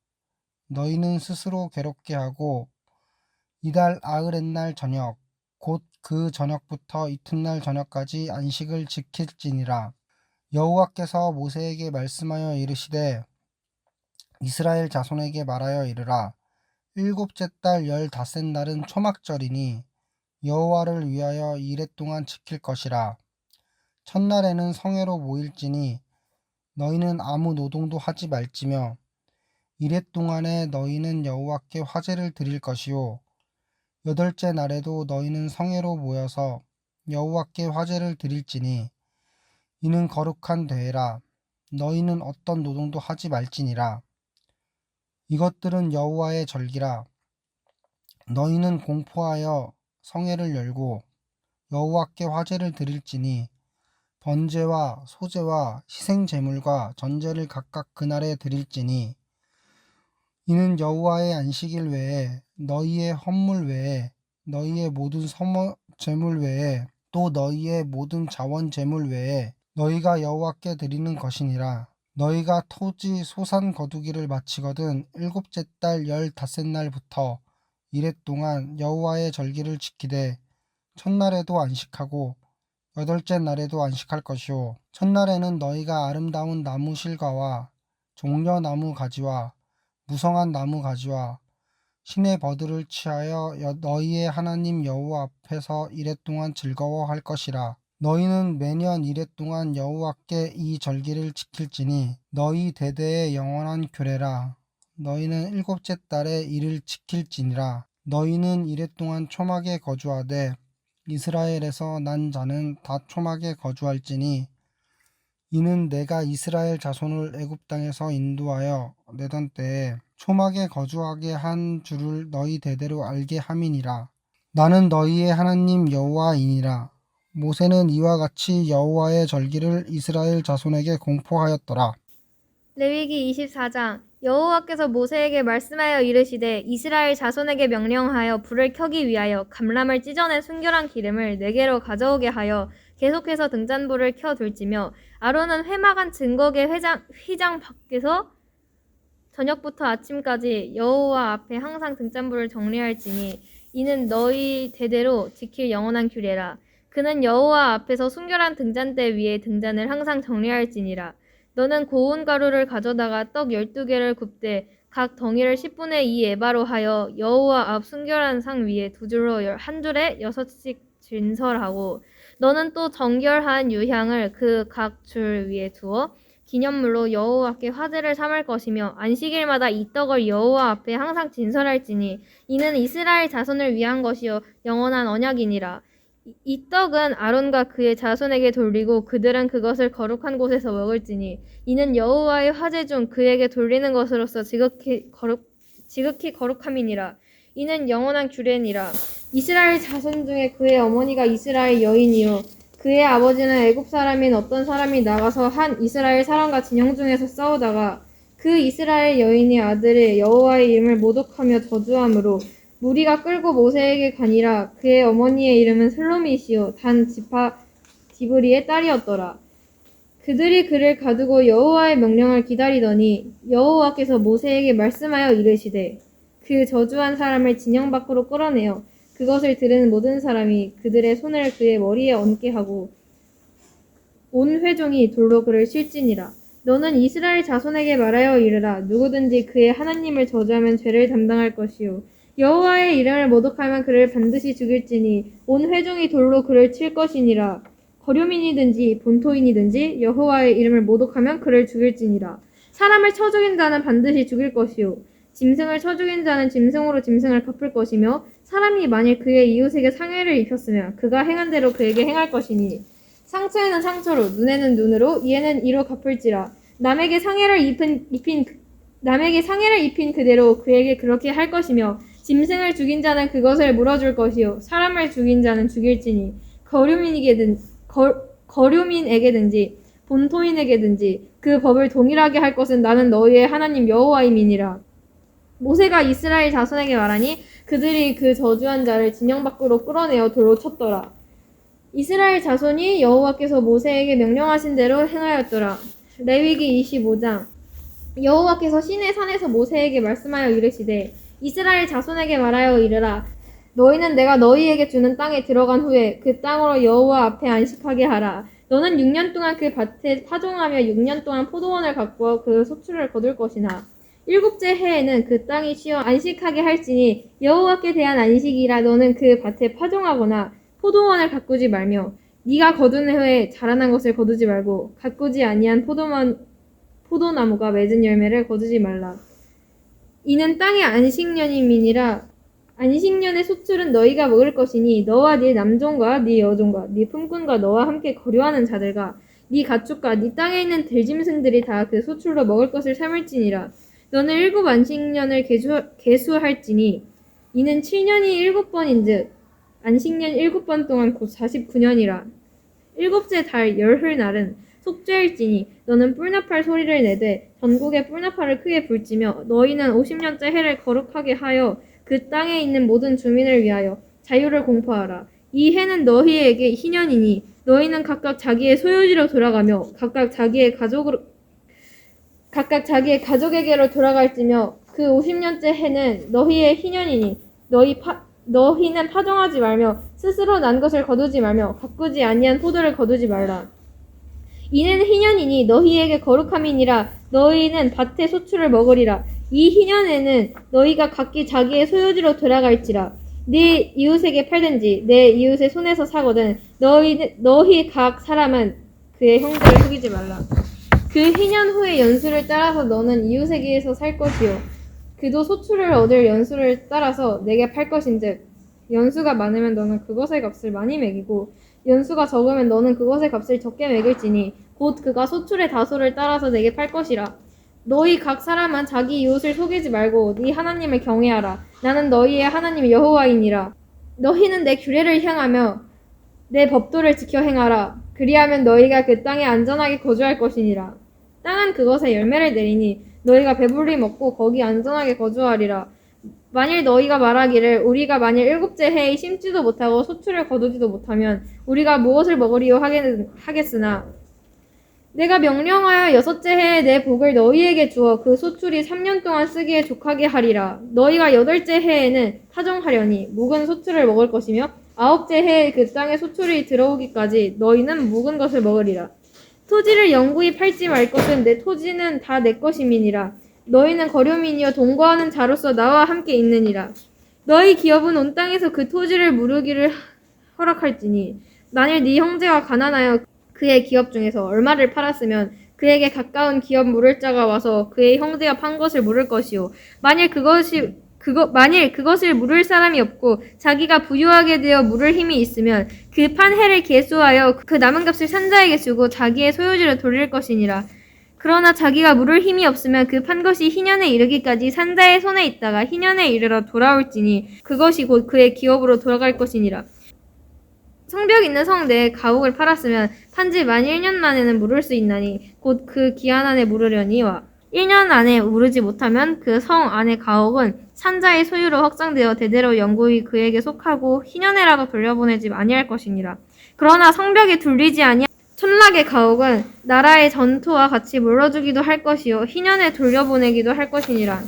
너희는 스스로 괴롭게 하고 이달 아흐렛날 저녁 곧 그 저녁부터 이튿날 저녁까지 안식을 지킬지니라. 여호와께서 모세에게 말씀하여 이르시되 이스라엘 자손에게 말하여 이르라. 7째 달 15째 날은 초막절이니 여호와를 위하여 이랫 동안 지킬 것이라. 첫날에는 성회로 모일지니 너희는 아무 노동도 하지 말지며 이랫 동안에 너희는 여호와께 화제를 드릴 것이요 8째 날에도 너희는 성회로 모여서 여호와께 화제를 드릴지니 이는 거룩한 대회라. 너희는 어떤 노동도 하지 말지니라. 이것들은 여호와의 절기라. 너희는 공포하여 성회를 열고 여호와께 화제를 드릴지니 번제와 소제와 희생 제물과 전제를 각각 그날에 드릴지니 이는 여호와의 안식일 외에 너희의 헌물 외에 너희의 모든 서머 제물 외에 또 너희의 모든 자원 제물 외에 너희가 여호와께 드리는 것이니라. 너희가 토지 소산 거두기를 마치거든 일곱째 달 15날부터 이래 동안 여호와의 절기를 지키되 첫날에도 안식하고 여덟째 날에도 안식할 것이요 첫날에는 너희가 아름다운 나무 실과와 종려나무 가지와 무성한 나무 가지와 신의 버들을 취하여 너희의 하나님 여호와 앞에서 이래 동안 즐거워할 것이라. 너희는 매년 이래 동안 여호와께 이 절기를 지킬지니 너희 대대의 영원한 규례라. 너희는 일곱째 달에 이를 지킬지니라. 너희는 이래 동안 초막에 거주하되 이스라엘에서 난 자는 다 초막에 거주할지니 이는 내가 이스라엘 자손을 애굽 땅에서 인도하여 내던 때에 초막에 거주하게 한 줄을 너희 대대로 알게 함이니라. 나는 너희의 하나님 여호와이니라. 모세는 이와 같이 여호와의 절기를 이스라엘 자손에게 공포하였더라. 레위기 24장 여호와께서 모세에게 말씀하여 이르시되 이스라엘 자손에게 명령하여 불을 켜기 위하여 감람을 찢어낸 순결한 기름을 4개로 가져오게 하여 계속해서 등잔불을 켜 둘지며 아론은 회막한 증거계 휘장 밖에서 저녁부터 아침까지 여호와 앞에 항상 등잔불을 정리할지니 이는 너희 대대로 지킬 영원한 규례라. 그는 여호와 앞에서 순결한 등잔대 위에 등잔을 항상 정리할지니라. 너는 고운 가루를 가져다가 떡 12개를 굽되 각 덩이를 10분의 2 에바로 하여 여호와 앞 순결한 상 위에 2줄로 한 줄에 6씩 진설하고 너는 또 정결한 유향을 그 각 줄 위에 두어 기념물로 여호와께 화제를 삼을 것이며 안식일마다 이 떡을 여호와 앞에 항상 진설할지니 이는 이스라엘 자손을 위한 것이요 영원한 언약이니라. 이 떡은 아론과 그의 자손에게 돌리고 그들은 그것을 거룩한 곳에서 먹을지니 이는 여호와의 화제 중 그에게 돌리는 것으로서 지극히 거룩함이니라. 이는 영원한 규례니라. 이스라엘 자손 중에 그의 어머니가 이스라엘 여인이요 그의 아버지는 애굽 사람인 어떤 사람이 나가서 한 이스라엘 사람과 진영 중에서 싸우다가 그 이스라엘 여인의 아들이 여호와의 이름을 모독하며 저주함으로 무리가 끌고 모세에게 가니라. 그의 어머니의 이름은 슬로미시요 단 지파 디브리의 딸이었더라. 그들이 그를 가두고 여호와의 명령을 기다리더니 여호와께서 모세에게 말씀하여 이르시되 그 저주한 사람을 진영 밖으로 끌어내어 그것을 들은 모든 사람이 그들의 손을 그의 머리에 얹게 하고 온 회중이 돌로 그를 칠지니라. 너는 이스라엘 자손에게 말하여 이르라. 누구든지 그의 하나님을 저주하면 죄를 담당할 것이요 여호와의 이름을 모독하면 그를 반드시 죽일지니 온 회중이 돌로 그를 칠 것이니라. 거류민이든지 본토인이든지 여호와의 이름을 모독하면 그를 죽일지니라. 사람을 쳐 죽인 자는 반드시 죽일 것이요 짐승을 쳐 죽인 자는 짐승으로 짐승을 갚을 것이며 사람이 만일 그의 이웃에게 상해를 입혔으면 그가 행한 대로 그에게 행할 것이니 상처에는 상처로 눈에는 눈으로 이에는 이로 갚을지라. 남에게 상해를 입힌 그대로 그에게 그렇게 할 것이며 짐승을 죽인 자는 그것을 물어줄 것이요 사람을 죽인 자는 죽일지니 거류민에게든지 본토인에게든지 그 법을 동일하게 할 것은 나는 너희의 하나님 여호와임이니라. 모세가 이스라엘 자손에게 말하니 그들이 그 저주한 자를 진영 밖으로 끌어내어 돌로 쳤더라. 이스라엘 자손이 여호와께서 모세에게 명령하신 대로 행하였더라. 레위기 25장 여호와께서 시내 산에서 모세에게 말씀하여 이르시되 이스라엘 자손에게 말하여 이르라. 너희는 내가 너희에게 주는 땅에 들어간 후에 그 땅으로 여호와 앞에 안식하게 하라. 너는 6년 동안 그 밭에 파종하며 6년 동안 포도원을 가꾸어 그 소출을 거둘 것이나 7째 해에는 그 땅이 쉬어 안식하게 할지니 여호와께 대한 안식이라. 너는 그 밭에 파종하거나 포도원을 가꾸지 말며 네가 거둔 후에 자라난 것을 거두지 말고 가꾸지 아니한 포도나무가 맺은 열매를 거두지 말라. 이는 땅의 안식년임이니라. 안식년의 소출은 너희가 먹을 것이니 너와 네 남종과 네 여종과 네 품꾼과 너와 함께 거류하는 자들과 네 가축과 네 땅에 있는 들짐승들이 다 그 소출로 먹을 것을 삼을지니라. 너는 7 안식년을 계수할지니 이는 7년이 7번인즉 안식년 7번 동안 곧 49년이라. 7째 달 열흘 날은 속죄일지니 너는 뿔나팔 소리를 내되 전국에 뿔나팔을 크게 불지며 너희는 50년째 해를 거룩하게 하여 그 땅에 있는 모든 주민을 위하여 자유를 공포하라. 이 해는 너희에게 희년이니 너희는 각각 자기의 소유지로 돌아가며 각각 자기의 가족에게로 돌아갈지며 그 50년째 해는 너희의 희년이니 너희는 파종하지 말며 스스로 난 것을 거두지 말며 가꾸지 아니한 포도를 거두지 말라. 이는 희년이니 너희에게 거룩함이니라. 너희는 밭의 소출을 먹으리라. 이 희년에는 너희가 각기 자기의 소유지로 돌아갈지라. 네 이웃에게 팔든지 내 이웃의 손에서 사거든 너희 각 사람은 그의 형제를 속이지 말라. 그 희년 후의 연수를 따라서 너는 이웃에게서 살 것이요 그도 소출을 얻을 연수를 따라서 내게 팔 것인즉 연수가 많으면 너는 그것의 값을 많이 매기고 연수가 적으면 너는 그것의 값을 적게 매길지니 곧 그가 소출의 다소를 따라서 내게 팔 것이라. 너희 각 사람은 자기 이웃을 속이지 말고 네 하나님을 경외하라. 나는 너희의 하나님 여호와이니라. 너희는 내 규례를 향하며 내 법도를 지켜 행하라. 그리하면 너희가 그 땅에 안전하게 거주할 것이니라. 땅은 그것에 열매를 내리니 너희가 배불리 먹고 거기 안전하게 거주하리라. 만일 너희가 말하기를 우리가 만일 7째 해에 심지도 못하고 소출을 거두지도 못하면 우리가 무엇을 먹으리요 하겠으나 내가 명령하여 6째 해에 내 복을 너희에게 주어 그 소출이 3년 동안 쓰기에 족하게 하리라. 너희가 8째 해에는 파종하려니 묵은 소출을 먹을 것이며 9째 해에 그 땅에 소출이 들어오기까지 너희는 묵은 것을 먹으리라. 토지를 영구히 팔지 말 것은 내 토지는 다 내 것임이니라. 너희는 거류민이여 동거하는 자로서 나와 함께 있느니라. 너희 기업은 온 땅에서 그 토지를 무르기를 허락할지니 만일 네 형제가 가난하여 그의 기업 중에서 얼마를 팔았으면 그에게 가까운 기업 물을 자가 와서 그의 형제가 판 것을 물을 것이요 만일 그것을 물을 사람이 없고 자기가 부유하게 되어 물을 힘이 있으면 그 판 해를 계수하여 그 남은 값을 산자에게 주고 자기의 소유지로 돌릴 것이니라. 그러나 자기가 물을 힘이 없으면 그 판 것이 희년에 이르기까지 산자의 손에 있다가 희년에 이르러 돌아올지니 그것이 곧 그의 기업으로 돌아갈 것이니라. 성벽 있는 성 내에 가옥을 팔았으면 판지 만 1년 만에는 물을 수 있나니 곧 그 기한 안에 물으려니와 1년 안에 물으지 못하면 그 성 안의 가옥은 산자의 소유로 확정되어 대대로 영구히 그에게 속하고 희년에라도 돌려보내지 아니할 것이니라. 그러나 성벽이 둘리지 아니한 촌락의 가옥은 나라의 전토와 같이 물러주기도 할 것이요 희년에 돌려보내기도 할 것이니라.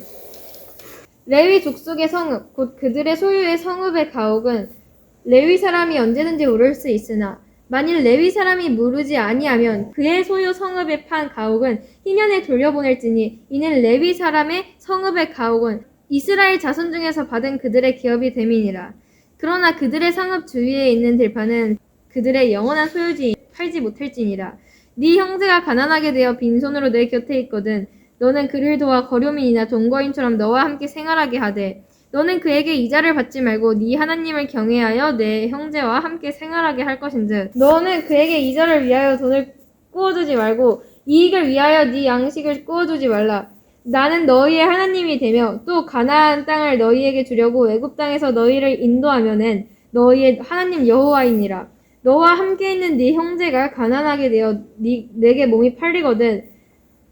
레위 족속의 성읍 곧 그들의 소유의 성읍의 가옥은 레위 사람이 언제든지 물을 수 있으나 만일 레위 사람이 물으지 아니하면 그의 소유 성읍에 판 가옥은 희년에 돌려보낼지니 이는 레위 사람의 성읍의 가옥은 이스라엘 자손 중에서 받은 그들의 기업이 됨이니라. 그러나 그들의 성읍 주위에 있는 들판은 그들의 영원한 소유지 팔지 못할지니라. 네 형제가 가난하게 되어 빈손으로 내 곁에 있거든 너는 그를 도와 거류민이나 동거인처럼 너와 함께 생활하게 하되 너는 그에게 이자를 받지 말고 네 하나님을 경외하여 내 형제와 함께 생활하게 할 것인즉 너는 그에게 이자를 위하여 돈을 꾸어두지 말고 이익을 위하여 네 양식을 꾸어두지 말라. 나는 너희의 하나님이 되며 또 가나안 땅을 너희에게 주려고 애굽 땅에서 너희를 인도하면은 너희의 하나님 여호와이니라. 너와 함께 있는 네 형제가 가난하게 되어 내게 몸이 팔리거든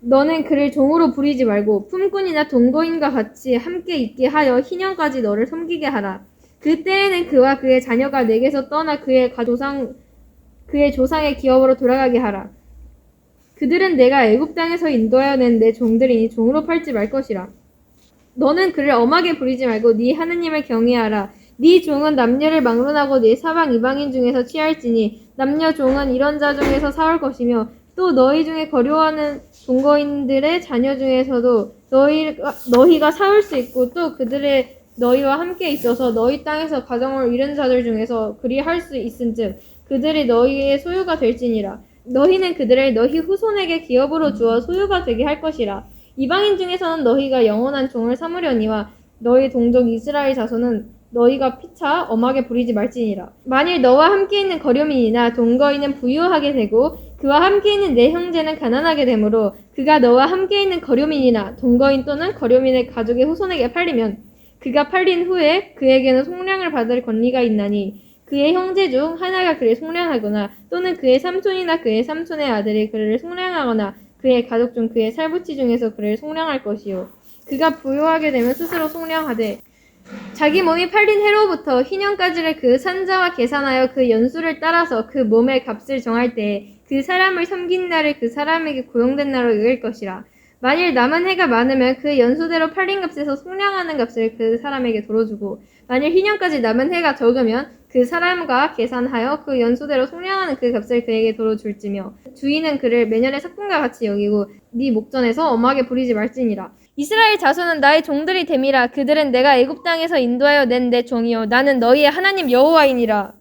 너는 그를 종으로 부리지 말고 품꾼이나 동거인과 같이 함께 있게 하여 희년까지 너를 섬기게 하라. 그때에는 그와 그의 자녀가 내게서 떠나 그의 조상의 기업으로 돌아가게 하라. 그들은 내가 애굽 땅에서 인도하여 낸 내 종들이니 종으로 팔지 말 것이라. 너는 그를 엄하게 부리지 말고 네 하느님을 경외하라. 네 종은 남녀를 막론하고 네 사방 이방인 중에서 취할지니 남녀 종은 이런 자 중에서 사올 것이며 또 너희 중에 거류하는 동거인들의 자녀 중에서도 너희가 사올 수 있고 또 그들의 너희와 함께 있어서 너희 땅에서 가정을 이룬 자들 중에서 그리할 수 있은즉 그들이 너희의 소유가 될지니라. 너희는 그들을 너희 후손에게 기업으로 주어 소유가 되게 할 것이라. 이방인 중에서는 너희가 영원한 종을 삼으려니와 너희 동족 이스라엘 자손은 너희가 피차 엄하게 부리지 말지니라. 만일 너와 함께 있는 거류민이나 동거인은 부유하게 되고 그와 함께 있는 내 형제는 가난하게 되므로 그가 너와 함께 있는 거류민이나 동거인 또는 거류민의 가족의 후손에게 팔리면 그가 팔린 후에 그에게는 속량을 받을 권리가 있나니 그의 형제 중 하나가 그를 속량하거나 또는 그의 삼촌이나 그의 삼촌의 아들이 그를 속량하거나 그의 가족 중 그의 살부치 중에서 그를 속량할 것이요. 그가 부유하게 되면 스스로 속량하되 자기 몸이 팔린 해로부터 희년까지를 그 산자와 계산하여 그 연수를 따라서 그 몸의 값을 정할 때에 그 사람을 섬긴 날을 그 사람에게 고용된 날로 여길 것이라. 만일 남은 해가 많으면 그 연수대로 팔린 값에서 속량하는 값을 그 사람에게 도로주고 만일 희년까지 남은 해가 적으면 그 사람과 계산하여 그 연수대로 속량하는 그 값을 그에게 도로줄지며 주인은 그를 매년의 삭금과 같이 여기고 네 목전에서 엄하게 부리지 말지니라. 이스라엘 자손은 나의 종들이 됨이라. 그들은 내가 애굽 땅에서 인도하여 낸 내 종이요 나는 너희의 하나님 여호와이니라.